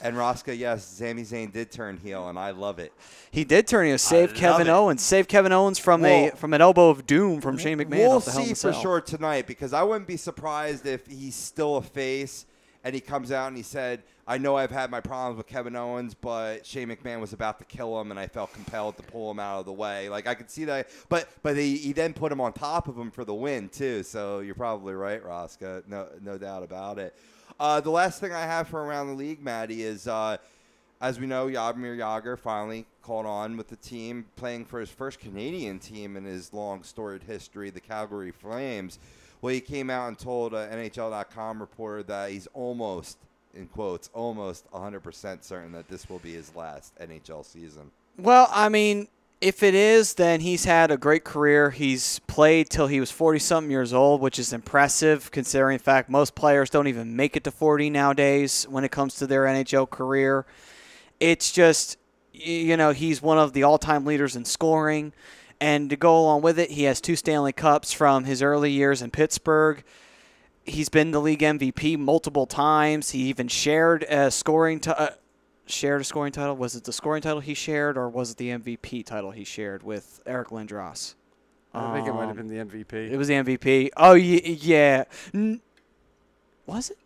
And Rosca, yes, Sami Zayn did turn heel, and I love it.
He did turn heel. Save Kevin Owens. Save Kevin Owens from an elbow of doom from Shane McMahon.
We'll see for sure tonight, because I wouldn't be surprised if he's still a face and he comes out and he said, I know I've had my problems with Kevin Owens, but Shane McMahon was about to kill him, and I felt compelled to pull him out of the way. Like, I could see that. But he then put him on top of him for the win, too. So you're probably right, Rosca. No doubt about it. The last thing I have for Around the League, Maddie, is, as we know, Jaromir Jagr finally caught on with the team, playing for his first Canadian team in his long storied history, the Calgary Flames. Well, he came out and told an NHL.com reporter that he's almost, in quotes, almost 100% certain that this will be his last NHL season.
Well, I mean, if it is, then he's had a great career. He's played till he was 40-something years old, which is impressive considering, in fact, most players don't even make it to 40 nowadays when it comes to their NHL career. It's just, he's one of the all-time leaders in scoring. And to go along with it, he has 2 Stanley Cups from his early years in Pittsburgh. He's been the league MVP multiple times. He even shared a scoring title. Was it the scoring title he shared, or was it the MVP title he shared with Eric Lindros?
I think it might have been the MVP.
It was the MVP. Oh, yeah. Was it?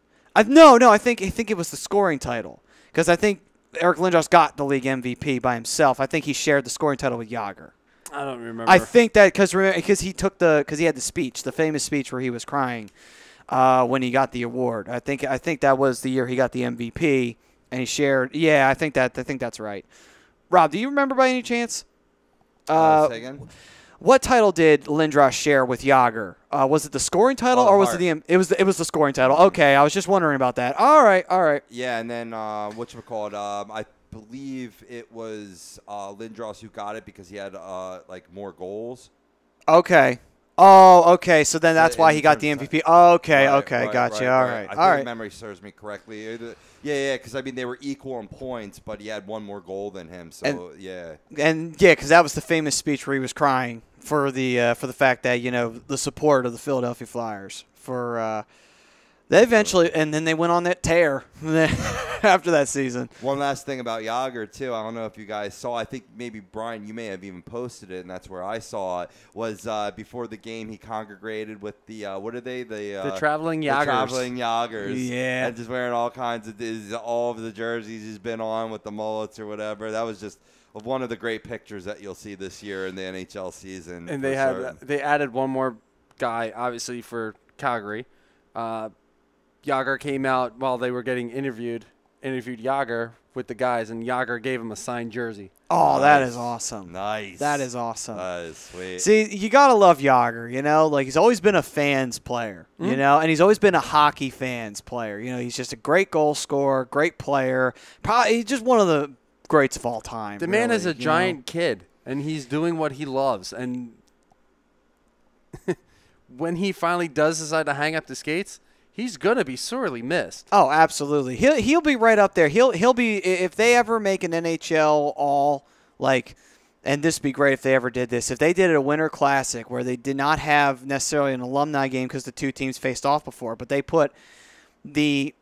No. I think it was the scoring title, because I think Eric Lindros got the league MVP by himself. I think he shared the scoring title with Jágr.
I don't remember.
I think that because he had the speech, the famous speech where he was crying when he got the award. I think that was the year he got the MVP, and he shared. Yeah, I think that's right. Rob, do you remember by any chance?
Say again?
What title did Lindros share with Jágr? Was it the scoring title, or was it it was the scoring title? Okay, I was just wondering about that. All right.
Yeah, and then whatchamacallit, I believe it was Lindros who got it because he had more goals.
Okay. Oh, okay. So then that's why he got the MVP. Okay,
Right,
gotcha.
right,
All
right.
right.
I think memory serves me correctly. Yeah, because they were equal in points, but he had one more goal than him. So
because that was the famous speech where he was crying for the fact that the support of the Philadelphia Flyers for. They eventually, and then they went on that tear after that season.
One last thing about Jágr, too. I don't know if you guys saw. I think maybe, Brian, you may have even posted it, and that's where I saw it, was before the game he congregated with the, what are they? The
Traveling Jágrs.
The Traveling Jágrs.
Yeah.
And just wearing all kinds of, all of the jerseys he's been on with the mullets or whatever. That was just one of the great pictures that you'll see this year in the NHL season.
And they added one more guy, obviously, for Calgary. Jágr came out while they were getting interviewed Jágr with the guys, and Jágr gave him a signed jersey.
Oh, nice. That is awesome.
Nice.
That is awesome.
That is sweet.
See, you got to love Jágr, he's always been a fans player, and he's always been a hockey fans player. He's just a great goal scorer, great player. Probably he's just one of the greats of all time.
The man is a giant kid, and he's doing what he loves, and when he finally does decide to hang up the skates, he's gonna be sorely missed.
Oh, absolutely. He'll be right up there. He'll be, if they ever make an NHL and this would be great if they ever did this. If they did a Winter Classic where they did not have necessarily an alumni game because the two teams faced off before, but they put the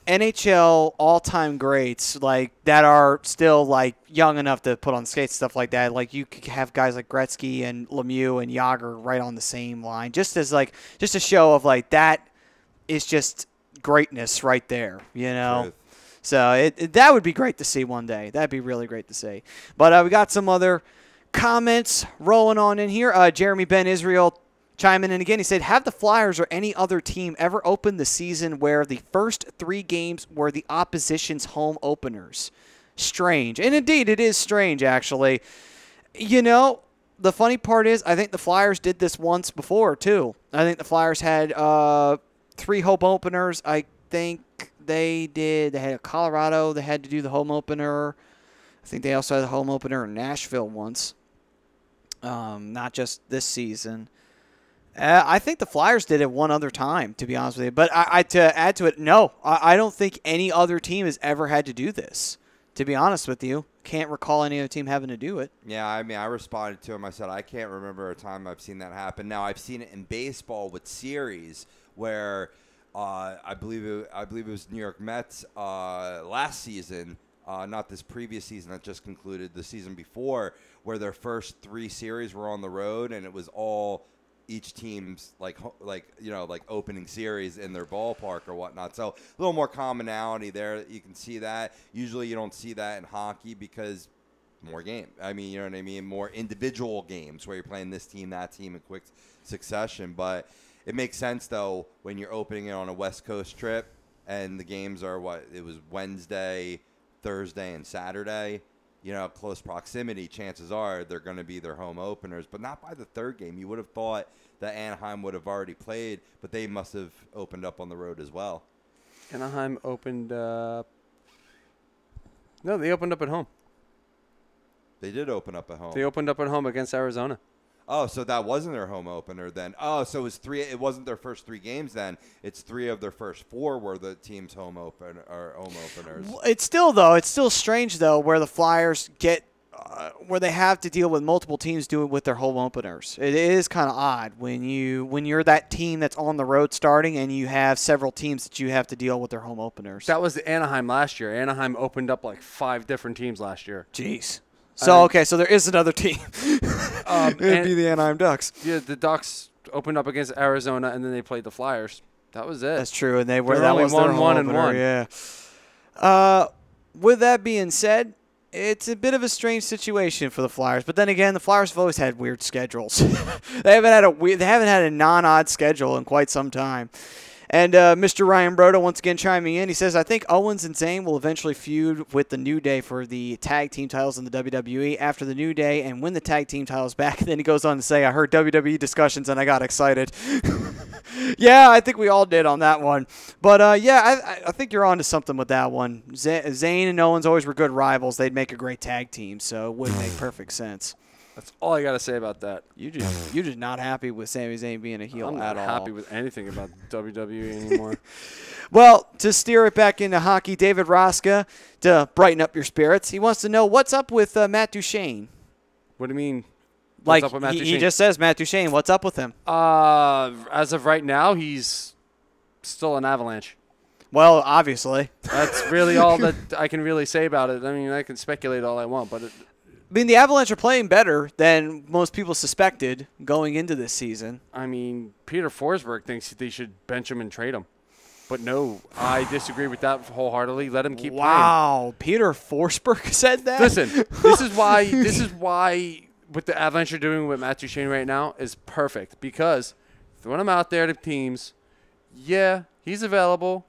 NHL all-time greats that are still young enough to put on skates, stuff like that. You could have guys like Gretzky and Lemieux and Jágr right on the same line, just as just a show of that. Is just greatness right there,
Truth.
So that would be great to see one day. That'd be really great to see. But we got some other comments rolling on in here. Jeremy Ben Israel chiming in again. He said, have the Flyers or any other team ever opened the season where the first 3 games were the opposition's home openers? Strange. And indeed, it is strange, actually. The funny part is I think the Flyers did this once before, too. I think the Flyers had 3 home openers. I think they did. They had Colorado. They had to do the home opener. I think they also had the home opener in Nashville once. Not just this season. I think the Flyers did it one other time, to be honest with you. But to add to it, no. I don't think any other team has ever had to do this, to be honest with you. Can't recall any other team having to do it.
Yeah, I responded to him. I said, I can't remember a time I've seen that happen. Now, I've seen it in baseball with series where I believe it was New York Mets last season, not this previous season that just concluded, the season before, where their first 3 series were on the road, and it was all each team's opening series in their ballpark or whatnot. So a little more commonality there. You can see that. Usually you don't see that in hockey because more game. You know what I mean? More individual games where you're playing this team, that team in quick succession. But it makes sense, though, when you're opening it on a West Coast trip and the games are it was Wednesday, Thursday, and Saturday. Close proximity, chances are they're going to be their home openers, but not by the 3rd game. You would have thought that Anaheim would have already played, but they must have opened up on the road as well.
Anaheim opened up. No, they opened up at home.
They did open up at home.
They opened up at home against Arizona.
Oh, so that wasn't their home opener then. Oh, so it was 3. It wasn't their first 3 games then. It's 3 of their first 4 were the team's home openers.
It's still strange though, where the Flyers get where they have to deal with multiple teams doing with their home openers. It is kind of odd when you're that team that's on the road starting and you have several teams that you have to deal with their home openers.
That was Anaheim last year. Anaheim opened up like 5 different teams last year.
Jeez. So so there is another team. It'd be the Anaheim Ducks.
Yeah, the Ducks opened up against Arizona and then they played the Flyers. That was it.
That's true, and that
only
was their home
1-1 and
opener,
1.
Yeah. With that being said, it's a bit of a strange situation for the Flyers, but then again, the Flyers have always had weird schedules. They haven't had a non-odd schedule in quite some time. And Mr. Ryan Broda once again chiming in. He says, I think Owens and Zayn will eventually feud with the New Day for the tag team titles in the WWE after the New Day and win the tag team titles back. And then he goes on to say, I heard WWE discussions and I got excited. Yeah, I think we all did on that one. But, I think you're on to something with that one. Zayn and Owens always were good rivals. They'd make a great tag team, so it would make perfect sense.
That's all I got to say about that.
You're just not happy with Sami Zayn being a heel
I'm
at
not
all.
happy with anything about WWE anymore.
Well, to steer it back into hockey, David Roska, to brighten up your spirits, he wants to know what's up with Matt Duchene.
What do you mean?
Like,
What's up with Matt
he
Duchene?
just says Matt Duchene. What's up with him?
As of right now, he's still an Avalanche.
Well, obviously.
That's really all that I can really say about it. I mean, I can speculate all I want, but
The Avalanche are playing better than most people suspected going into this season.
I mean, Peter Forsberg thinks they should bench him and trade him. But no, I disagree with that wholeheartedly. Let him keep playing.
Wow, Peter Forsberg said that?
Listen, this is why what the Avalanche are doing with Matt Duchene right now is perfect, because throwing him out there to teams, yeah, he's available.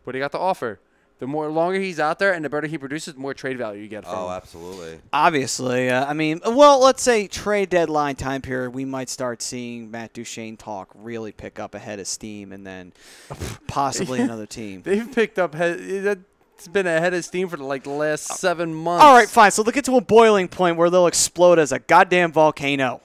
What do you got to offer? The longer he's out there and the better he produces, the more trade value you get from him.
Oh, absolutely.
Obviously. Let's say trade deadline time period, we might start seeing Matt Duchene talk really pick up a head of steam and then possibly another team.
They've picked up it's been ahead of steam for like the last 7 months.
All right, fine. So they'll get to a boiling point where they'll explode as a goddamn volcano.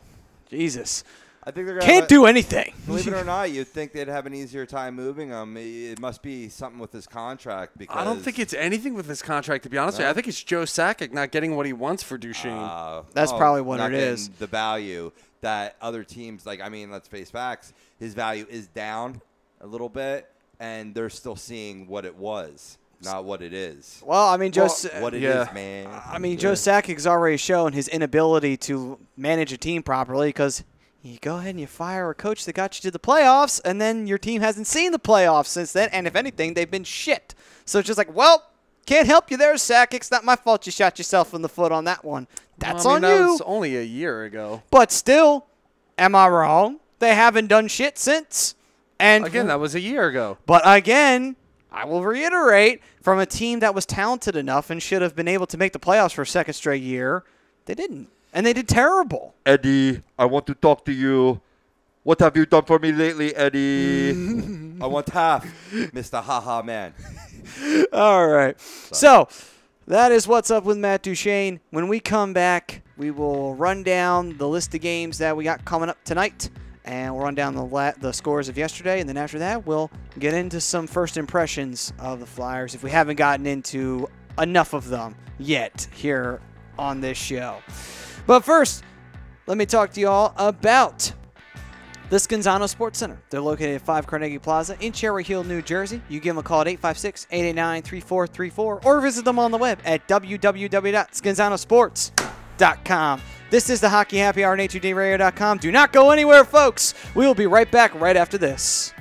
Jesus.
I think they're gonna
Can't do anything.
Believe it or not, you'd think they'd have an easier time moving him. It must be something with his contract. Because
I don't think it's anything with his contract, to be honest with you. I think it's Joe Sakic not getting what he wants for Duchene.
That's probably what
not
it is.
getting the value that other teams, let's face facts, his value is down a little bit, and they're still seeing what it was, not what it is.
Well, I mean, Joe
What it is, man.
Joe Sakic's already shown his inability to manage a team properly because you go ahead and you fire a coach that got you to the playoffs, and then your team hasn't seen the playoffs since then, and if anything, they've been shit. So it's just like, well, can't help you there, Sakic. It's not my fault you shot yourself in the foot on that one. That's on
that
you.
was only a year ago.
But still, am I wrong? They haven't done shit since. And
Again, that was a year ago.
But again, I will reiterate, from a team that was talented enough and should have been able to make the playoffs for a second straight year, they didn't. And they did terrible.
Eddie, I want to talk to you. What have you done for me lately, Eddie?
I want half, Mr. Ha-Ha Man.
All right. So that is what's up with Matt Duchene. When we come back, we will run down the list of games that we got coming up tonight, and we'll run down the scores of yesterday. And then after that, we'll get into some first impressions of the Flyers if we haven't gotten into enough of them yet here on this show. But first, let me talk to you all about the Scanzano Sports Center. They're located at 5 Carnegie Plaza in Cherry Hill, New Jersey. You give them a call at 856-889-3434 or visit them on the web at www.scanzanosports.com. This is the Hockey Happy Hour on HUDRadio.com. Do not go anywhere, folks. We will be right back right after this.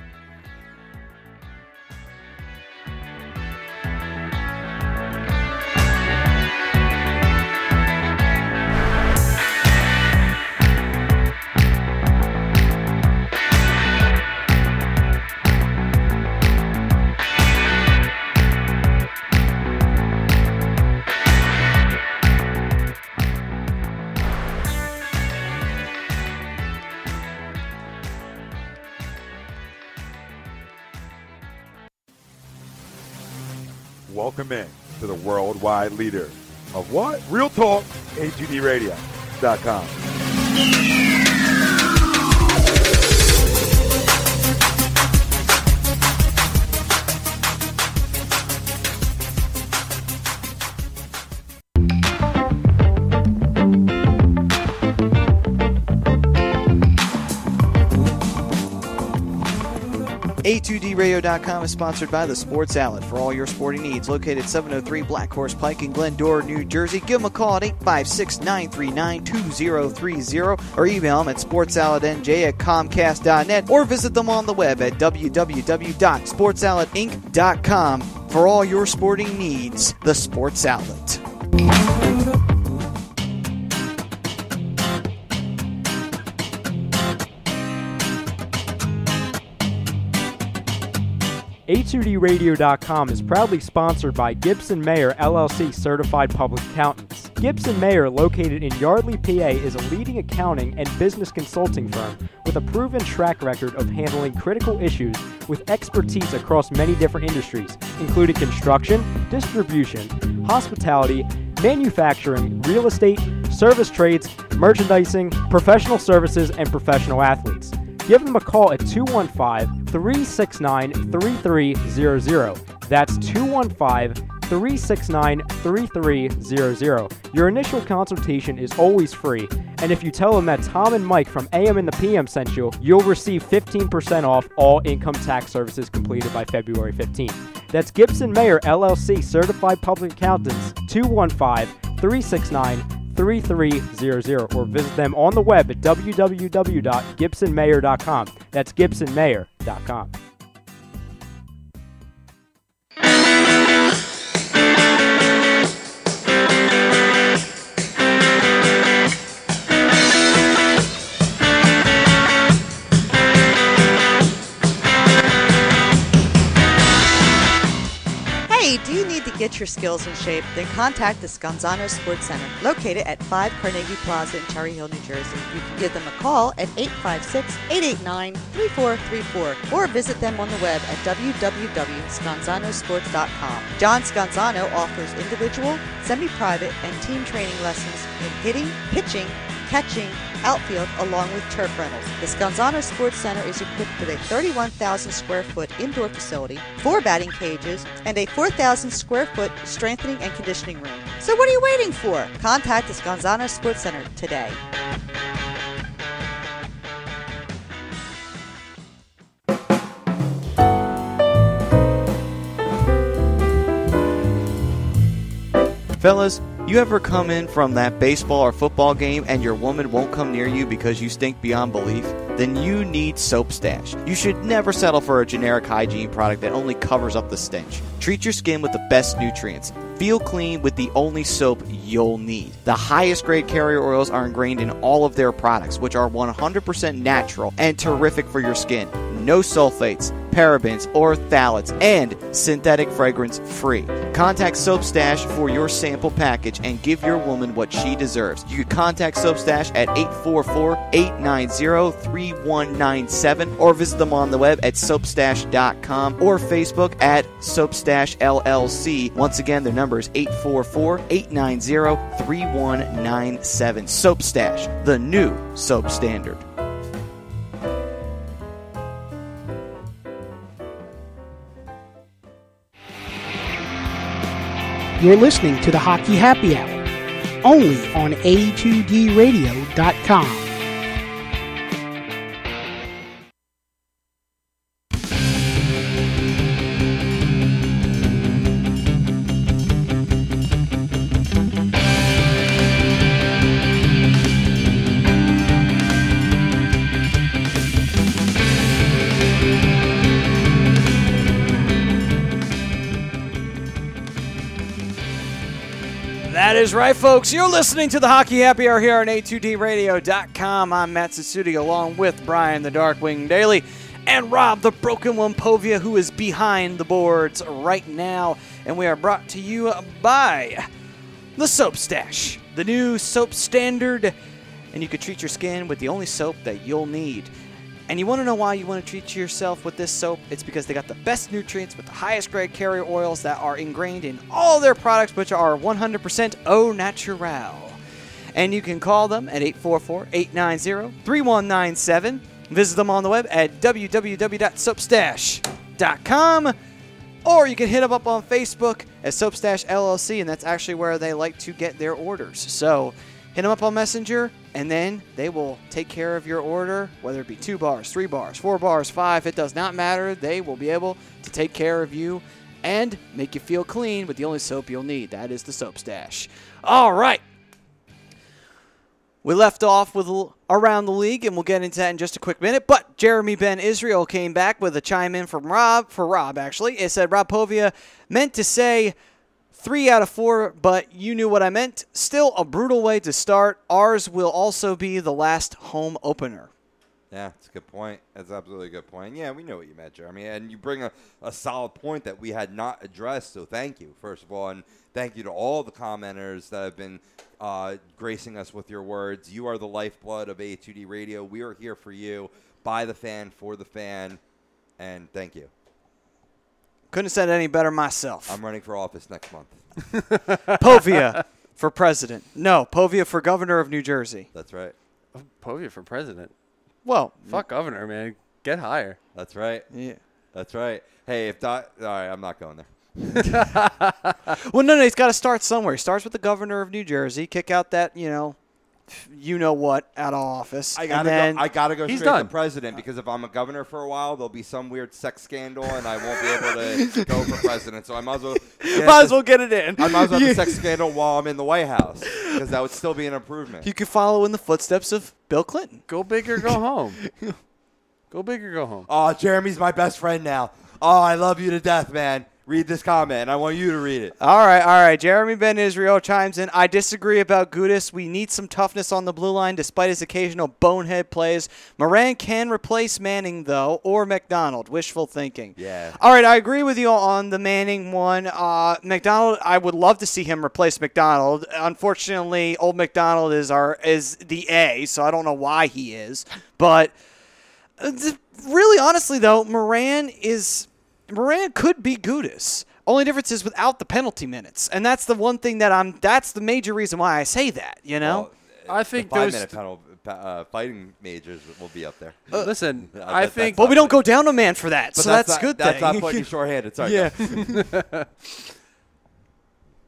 Welcome in to the worldwide leader of what? Real Talk, HUDRadio.com.
A2DRadio.com is sponsored by the Sports Outlet for all your sporting needs. Located 703 Black Horse Pike in Glendora, New Jersey. Give them a call at 856-939-2030 or email them at sportsoutletnj@comcast.net or visit them on the web at www.sportsoutletinc.com for all your sporting needs. The Sports Outlet.
A2DRadio.com is proudly sponsored by Gibson Mayer LLC Certified Public Accountants. Gibson Mayer, located in Yardley, PA, is a leading accounting and business consulting firm with a proven track record of handling critical issues with expertise across many different industries, including construction, distribution, hospitality, manufacturing, real estate, service trades, merchandising, professional services, and professional athletes. Give them a call at 215-369-3300. That's 215-369-3300. Your initial consultation is always free, and if you tell them that Tom and Mike from AM and the PM sent you, you'll receive 15% off all income tax services completed by February 15th. That's Gibson Mayer LLC Certified Public Accountants, 215-369-3300, or visit them on the web at www.gibsonmayer.com. That's gibsonmayer.com.
Hey, do you need to get your skills in shape? Then contact the Scanzano Sports Center, located at 5 Carnegie Plaza in Cherry Hill, New Jersey. You can give them a call at 856-889-3434 or visit them on the web at www.scanzanosports.com. John Scanzano offers individual, semi-private, and team training lessons in hitting, pitching, catching, outfield, along with turf rentals. The Scanzano Sports Center is equipped with a 31,000 square foot indoor facility, 4 batting cages, and a 4,000 square foot strengthening and conditioning room. So what are you waiting for? Contact the Scanzano Sports Center today.
Fellas, you ever come in from that baseball or football game and your woman won't come near you because you stink beyond belief? Then you need Soap Stash. You should never settle for a generic hygiene product that only covers up the stench. Treat your skin with the best nutrients. Feel clean with the only soap you'll need. The highest grade carrier oils are ingrained in all of their products, which are 100% natural and terrific for your skin. No sulfates, parabens, or phthalates, and synthetic fragrance free. Contact Soap Stash for your sample package and give your woman what she deserves. You can contact Soap Stash at 844-890-3197 or visit them on the web at soapstash.com or Facebook at Soapstash LLC. Once again, their number is 844-890-3197. Soap Stash, the new soap standard.
You're listening to the Hockey Happy Hour, only on A2DRadio.com.
That is right, folks. You're listening to the Hockey Happy Hour here on A2DRadio.com. I'm Matt Sassuti along with Brian the Darkwing Daly and Rob the Broken One Povia, who is behind the boards right now. And we are brought to you by the Soap Stash, the new soap standard. And you can treat your skin with the only soap that you'll need. And you want to know why you want to treat yourself with this soap? It's because they got the best nutrients with the highest grade carrier oils that are ingrained in all their products, which are 100% au natural. And you can call them at 844-890-3197. Visit them on the web at www.soapstash.com. Or you can hit them up on Facebook at Soapstash LLC, and that's actually where they like to get their orders. So hit them up on Messenger, and then they will take care of your order, whether it be 2 bars, 3 bars, 4 bars, 5. It does not matter. They will be able to take care of you and make you feel clean with the only soap you'll need. That is the Soap Stash. All right. We left off with around the league, and we'll get into that in just a quick minute. But Jeremy Ben Israel came back with a chime in from Rob, actually. It said, Rob Povia meant to say 3 out of 4, but you knew what I meant. Still a brutal way to start. Ours will also be the last home opener.
Yeah, that's a good point. That's absolutely a good point. Yeah, we know what you meant, Jeremy. And you bring a solid point that we had not addressed, so thank you, first of all. And thank you to all the commenters that have been gracing us with your words. You are the lifeblood of A2D Radio. We are here for you, by the fan, for the fan, and thank you.
Couldn't have said it any better myself.
I'm running for office next month.
Povia for president. No, Povia for governor of New Jersey.
That's right.
Oh, Povia for president.
Well,
Fuck governor, man. Get higher.
That's right.
yeah.
That's right. Hey, if not, all right, I'm not going there.
Well, no, he's got to start somewhere. He starts with the governor of New Jersey, kick out that, you know what, out of office.
I gotta go
He's
straight
done.
to president because if I'm a governor for a while, there'll be some weird sex scandal and I won't be able to go for president. So I might as well
get it in.
I might as well have a sex scandal while I'm in the White House because that would still be an improvement.
You could follow in the footsteps of Bill Clinton.
Go big or go home. Go big or go home.
Oh, Jeremy's my best friend now. Oh, I love you to death, man. Read this comment, and I want you to read it.
All right. Jeremy Ben Israel chimes in. I disagree about Gudis. We need some toughness on the blue line despite his occasional bonehead plays. Moran can replace Manning, though, or McDonald. Wishful thinking.
Yeah.
All right, I agree with you on the Manning one. McDonald, I would love to see him replace McDonald. Unfortunately, old McDonald is the A, so I don't know why he is. But really, honestly, though, Moran could be Gudis. Only difference is without the penalty minutes, and that's the one thing that's the major reason why I say that. You know,
Well,
I think
the
those.
5-minute fighting majors will be up there.
Listen,
I
I
bet
think.
that's
but we don't go down a man for that,
But
so that's
not,
good
That's
thing.
not putting you shorthanded. Sorry.
Yeah.
guys.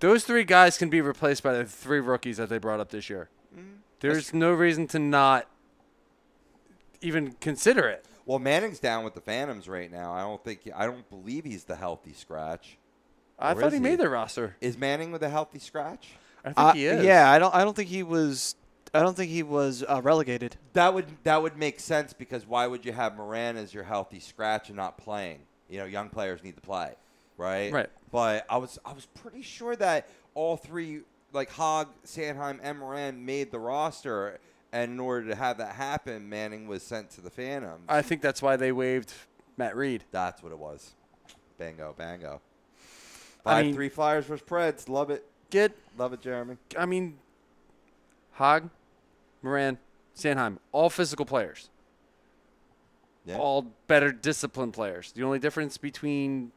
Those 3 guys can be replaced by the 3 rookies that they brought up this year. There's no reason to not even consider it.
Well, Manning's down with the Phantoms right now. I don't believe he's the healthy scratch.
I
Or
thought
is
he made the roster.
Is Manning with a healthy scratch?
I think he is.
Yeah, I don't think he was. I don't think he was relegated.
That would make sense because why would you have Moran as your healthy scratch and not playing? You know, young players need to play, right?
Right.
But I was pretty sure that all 3, like Hogg, Sanheim, and Moran, made the roster. And in order to have that happen, Manning was sent to the Phantoms.
I think that's why they waived Matt Reed.
That's what it was. Bango, bango.
I mean-
5-3 Flyers versus Preds. Love it. Love it, Jeremy.
I mean, Hogg, Moran, Sanheim, all physical players.
Yeah.
All better disciplined players. The only difference between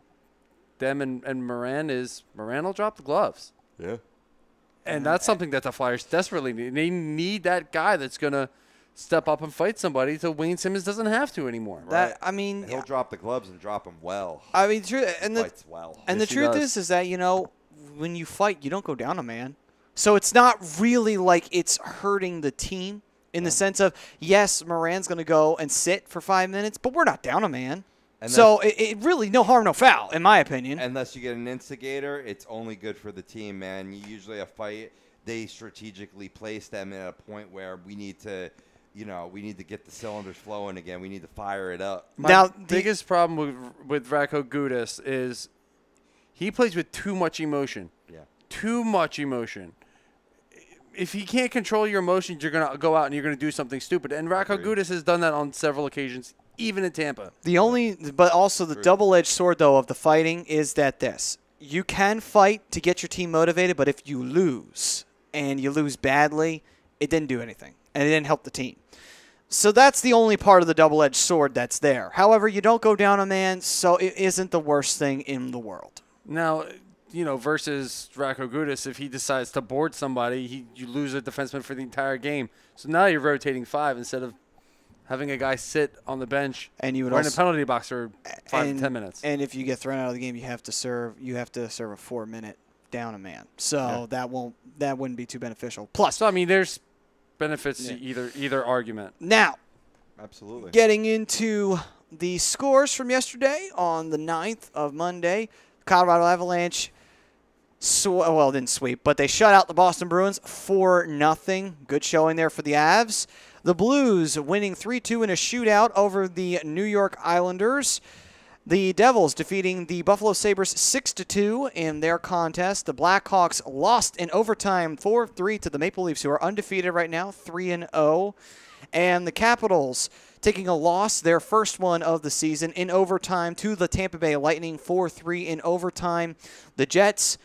them and Moran is Moran will drop the gloves.
Yeah.
And that's something that the Flyers desperately need. They need that guy that's going to step up and fight somebody so Wayne Simmons doesn't have to anymore.
That I mean,
He'll drop the gloves and drop them well.
I mean, true, and the
Fights well.
and
Yes,
the
he
truth
does.
is that when you fight, you don't go down a man. So it's not really like it's hurting the team in the sense of yes, Moran's going to go and sit for 5 minutes, but we're not down a man.
And
So it really no harm, no foul, in my opinion.
Unless you get an instigator, it's only good for the team, man. You usually a fight, they strategically place them at a point where we need to get the cylinders flowing again. We need to fire it up.
My biggest problem with Ratko Gudas is he plays with too much emotion.
Yeah.
Too much emotion. If you can't control your emotions, you're going to go out and you're going to do something stupid. And Ratko
Agreed.
Gudas has done that on several occasions, even in Tampa.
But also the double-edged sword, though, of the fighting is that you can fight to get your team motivated, but if you lose and you lose badly, it didn't do anything, and it didn't help the team. So that's the only part of the double-edged sword that's there. However, you don't go down a man, so it isn't the worst thing in the world.
Now, versus Rako Gudis, if he decides to board somebody, you lose a defenseman for the entire game. So now you're rotating 5 instead of having a guy sit on the bench
and you would
or in
also,
the penalty box for 5 to 10 minutes.
And if you get thrown out of the game, you have to serve a 4-minute down a man. So that wouldn't be too beneficial. Plus,
so I mean, there's benefits to either argument.
Now,
absolutely.
Getting into the scores from yesterday on the 9th of Monday, Colorado Avalanche didn't sweep, but they shut out the Boston Bruins 4-0. Good showing there for the Avs. The Blues winning 3-2 in a shootout over the New York Islanders. The Devils defeating the Buffalo Sabres 6-2 in their contest. The Blackhawks lost in overtime 4-3 to the Maple Leafs, who are undefeated right now, 3-0. And the Capitals taking a loss, their first one of the season, in overtime to the Tampa Bay Lightning, 4-3 in overtime. The Jets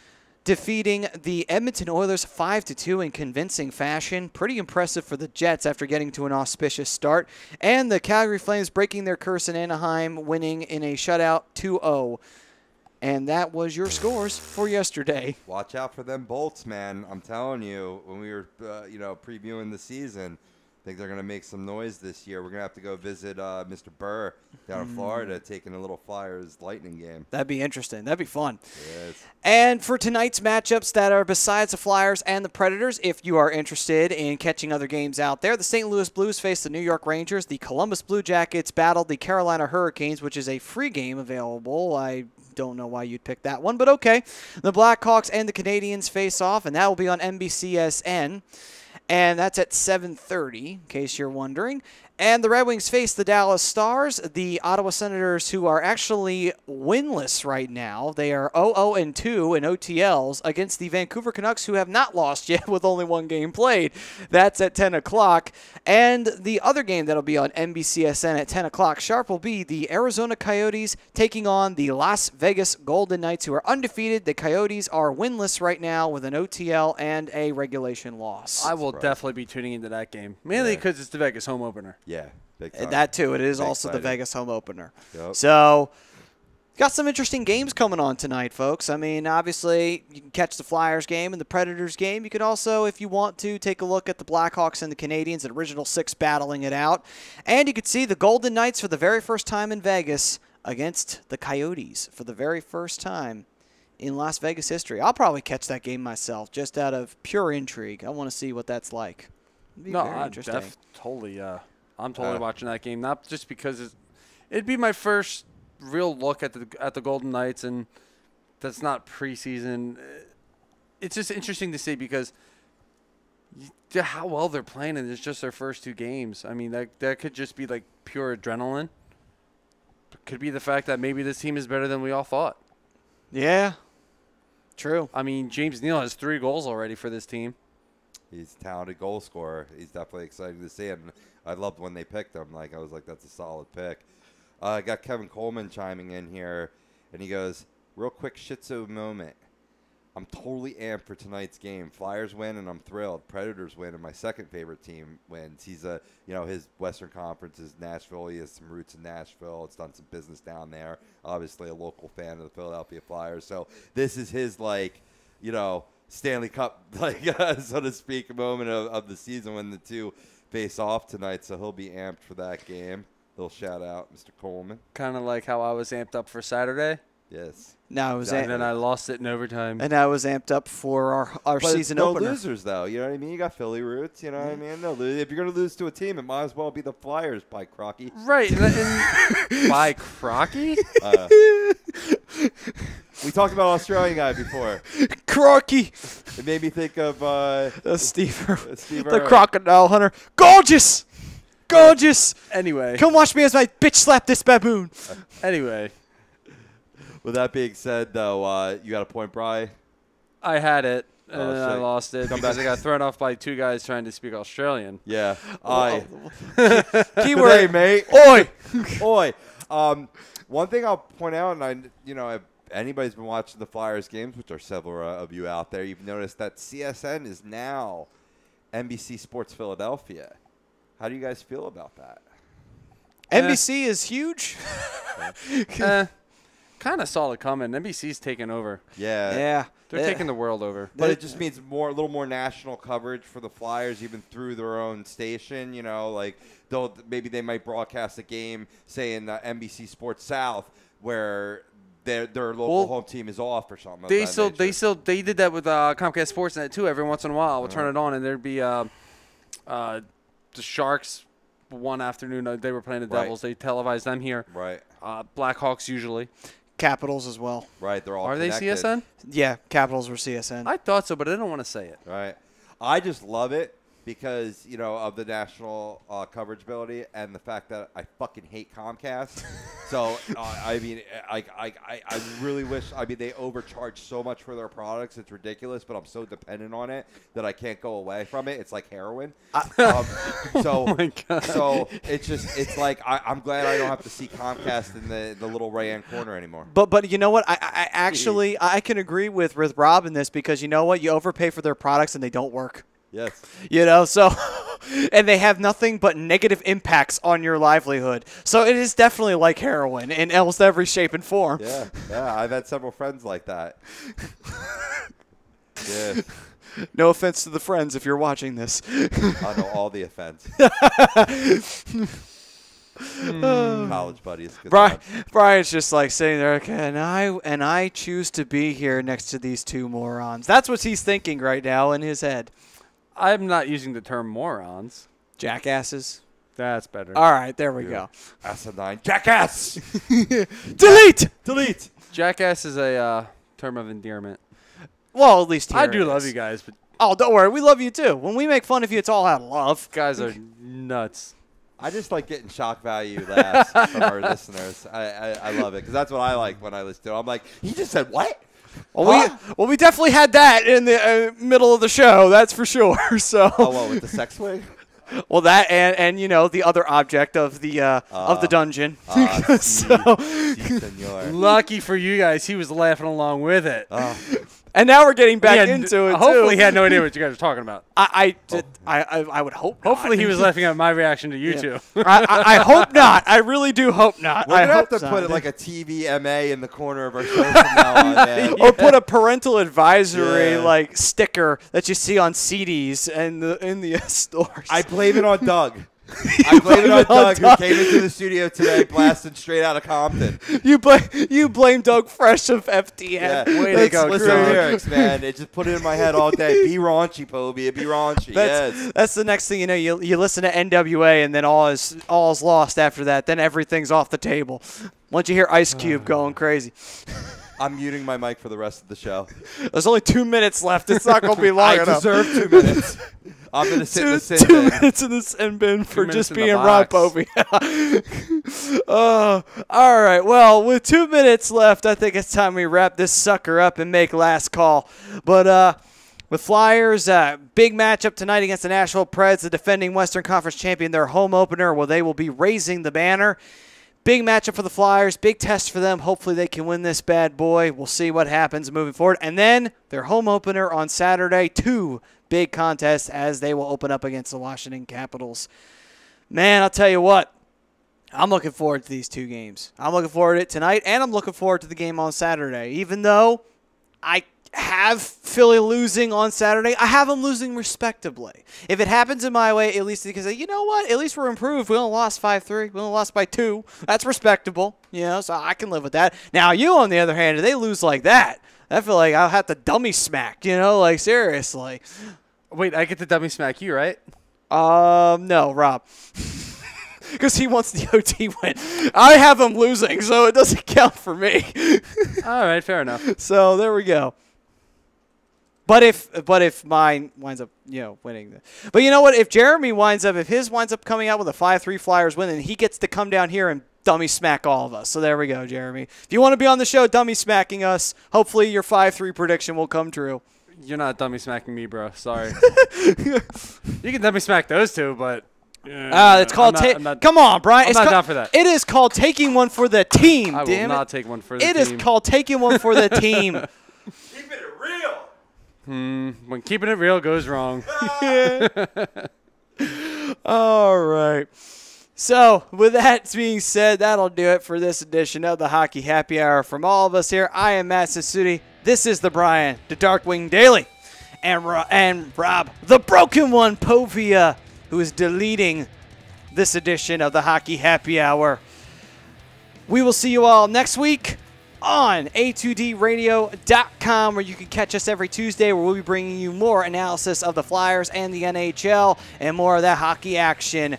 defeating the Edmonton Oilers 5-2 in convincing fashion. Pretty impressive for the Jets after getting to an auspicious start. And the Calgary Flames breaking their curse in Anaheim, winning in a shutout 2-0. And that was your scores for yesterday.
Watch out for them Bolts, man. I'm telling you, when we were previewing the season, I think they're going to make some noise this year. We're going to have to go visit Mr. Burr down in Florida, taking a little Flyers Lightning game.
That'd be interesting. That'd be fun.
Yes.
And for tonight's matchups that are besides the Flyers and the Predators, if you are interested in catching other games out there, the St. Louis Blues face the New York Rangers. The Columbus Blue Jackets battled the Carolina Hurricanes, which is a free game available. I don't know why you'd pick that one, but okay. The Blackhawks and the Canadiens face off, and that will be on NBCSN. And that's at 7:30, in case you're wondering. And the Red Wings face the Dallas Stars, the Ottawa Senators, who are actually winless right now. They are 0-2 in OTLs against the Vancouver Canucks, who have not lost yet with only one game played. That's at 10 o'clock. And the other game that'll be on NBCSN at 10 o'clock sharp will be the Arizona Coyotes taking on the Las Vegas Golden Knights, who are undefeated. The Coyotes are winless right now with an OTL and a regulation loss.
I will definitely be tuning into that game, mainly because it's the Vegas home opener.
Yeah, big time.
That too. It is
Big
also
excited.
the Vegas home opener.
Yep.
So, got some interesting games coming on tonight, folks. I mean, obviously, you can catch the Flyers game and the Predators game. You could also, if you want to, take a look at the Blackhawks and the Canadiens, the original 6 battling it out. And you could see the Golden Knights for the very first time in Vegas against the Coyotes for the very first time in Las Vegas history. I'll probably catch that game myself, just out of pure intrigue. I want to see what that's like. It'd be very interesting.
I'm totally watching that game, not just because it'd be my first real look at the Golden Knights, and that's not preseason. It's just interesting to see because how well they're playing, and it's just their first 2 games. I mean, that could just be like pure adrenaline. It could be the fact that maybe this team is better than we all thought.
Yeah, true.
I mean, James Neal has 3 goals already for this team.
He's a talented goal scorer. He's definitely exciting to see. And I loved when they picked him. I was like, that's a solid pick. I got Kevin Coleman chiming in here, and he goes, real quick shitzo moment. I'm totally amped for tonight's game. Flyers win, and I'm thrilled. Predators win, and my second favorite team wins. He's his Western Conference is Nashville. He has some roots in Nashville. It's done some business down there. Obviously a local fan of the Philadelphia Flyers. So this is his, Stanley Cup, so to speak, moment of the season when the two face off tonight. So he'll be amped for that game. Little shout out, Mr. Coleman.
Kind of like how I was amped up for Saturday.
Yes.
Now it was
And then I lost it in overtime.
And I was amped up for our
But
season
no
opener.
losers, though. You know what I mean? You got Philly roots. You know what I mean? No, if you're going to lose to a team, it might as well be the Flyers by Crocky.
Right. By Crocky?
We talked about Australian guy before.
Crocky.
It made me think of
Steve
Steve
the
Irwin.
crocodile hunter. Gorgeous. Gorgeous.
Anyway.
Come watch me as I bitch slap this baboon.
Anyway.
With that being said, though, you got a point, Bri?
I had it, and
Oh,
then I
shit.
lost it because I got thrown off by 2 guys trying to speak Australian.
Yeah.
Keyword.
Hey, mate.
Oi.
Oi. One thing I'll point out, and if anybody's been watching the Flyers games, which are several of you out there, you've noticed that CSN is now NBC Sports Philadelphia. How do you guys feel about that?
NBC is huge.
kind of saw it coming. NBC's taking over.
Yeah.
Yeah.
They're taking the world over.
But it just means a little more national coverage for the Flyers, even through their own station. You know, like maybe they might broadcast a game, say in NBC Sports South, where their local home team is off or something.
They did that with Comcast Sportsnet too. Every once in a while, we'll turn it on, and there'd be the Sharks. One afternoon, they were playing the Devils. They televised them here.
Right.
Blackhawks usually.
Capitals as well.
Right. They're all
Are
connected.
they CSN?
Yeah, Capitals were CSN.
I thought so, but I don't want to say it.
Right. I just love it because, of the national coverage ability and the fact that I fucking hate Comcast. So, I really wish – they overcharge so much for their products. It's ridiculous, but I'm so dependent on it that I can't go away from it. It's like heroin.
Oh, my God.
So, it's like I'm glad I don't have to see Comcast in the little right-hand corner anymore.
But you know what? I can agree with Rob in this because you know what? You overpay for their products and they don't work.
Yes.
So, and they have nothing but negative impacts on your livelihood. So it is definitely like heroin in almost every shape and form.
Yeah, I've had several friends like that. Yeah.
No offense to the friends if you're watching this.
I know all the offense. College buddies.
Brian's just like sitting there, okay, and I choose to be here next to these two morons. That's what he's thinking right now in his head.
I'm not using the term morons.
Jackasses.
That's better.
All right, there we go.
Asinine jackass.
Delete.
Jackass is a term of endearment.
Well, at least here
I do
it
love
is.
you guys, but
don't worry, we love you too. When we make fun of you, it's all out of love.
guys are nuts.
I just like getting shock value laughs from our listeners. I love it because that's what I like when I listen to it. I'm like, he just said what?
Well, we definitely had that in the middle of the show. That's for sure. So.
Oh, what, with the sex wig?
Well, that and the other object of the dungeon.
Senor.
Lucky for you guys, he was laughing along with it.
And now we're getting back into it.
Hopefully,
too.
he had no idea what you guys were talking about.
I would hope.
Hopefully,
not.
he was laughing at my reaction to you two.
I hope not. I really do hope not.
We're gonna have to
so.
put like a TV MA in the corner of our show from now on. Man.
Or put a parental advisory sticker that you see on CDs and in the stores.
I blame it on Doug. I blame it on Doug, who came into the studio today blasting straight out of Compton.
You blame Doug Fresh of FDN.
Yeah.
Way to go,
listen
Greg.
lyrics, man. It just put it in my head all day. Be raunchy, Pobia. Be raunchy.
That's the next thing you know. You listen to NWA, and then all is lost after that. Then everything's off the table. Once you hear Ice Cube going crazy.
I'm muting my mic for the rest of the show.
There's only 2 minutes left. It's not going to be long
I
enough.
deserve 2 minutes. I'm going to sit in the sin
2
bin.
minutes in the sin bin for just
minutes in the
being Rob
box.
Povey. All right. Well, with 2 minutes left, I think it's time we wrap this sucker up and make last call. But with Flyers, big matchup tonight against the Nashville Preds, the defending Western Conference champion, their home opener, where they will be raising the banner. Big matchup for the Flyers, big test for them. Hopefully they can win this bad boy. We'll see what happens moving forward. And then their home opener on Saturday, 2 big contests as they will open up against the Washington Capitals. Man, I'll tell you what, I'm looking forward to these 2 games. I'm looking forward to it tonight, and I'm looking forward to the game on Saturday. Even though I have Philly losing on Saturday, I have them losing respectably. If it happens in my way, at least because, you know what, at least we're improved. We only lost 5-3. We only lost by 2. That's respectable, so I can live with that. Now, you, on the other hand, if they lose like that, I feel like I'll have to dummy smack, seriously.
Wait, I get to dummy smack you, right?
No, Rob. Because he wants the OT win. I have him losing, so it doesn't count for me.
All right, fair enough.
So there we go. But if mine winds up, winning. But you know what? If Jeremy if his winds up coming out with a 5-3 Flyers win, then he gets to come down here and dummy smack all of us. So there we go, Jeremy. If you want to be on the show dummy smacking us, hopefully your 5-3 prediction will come true.
You're not dummy smacking me, bro. Sorry. You can dummy smack those 2, but
it's called. Come on, Brian.
I'm not down for that.
It is called taking one for the team.
I will not take one for the team.
It is called taking one for the team.
Keeping it real.
When keeping it real goes wrong.
All right. So, with that being said, that'll do it for this edition of the Hockey Happy Hour. From all of us here, I am Matt Sassuti. This is the Brian, the Darkwing Daily, and Rob, the Broken One, Povia, who is deleting this edition of the Hockey Happy Hour. We will see you all next week on A2DRadio.com, where you can catch us every Tuesday, where we'll be bringing you more analysis of the Flyers and the NHL and more of that hockey action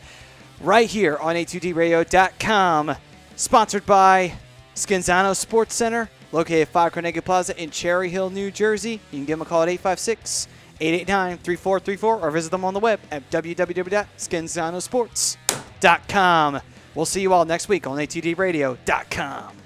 right here on A2DRadio.com. Sponsored by Scanzano Sports Center, located at 5 Carnegie Plaza in Cherry Hill, New Jersey. You can give them a call at 856-889-3434 or visit them on the web at www.scanzanosports.com. We'll see you all next week on A2DRadio.com.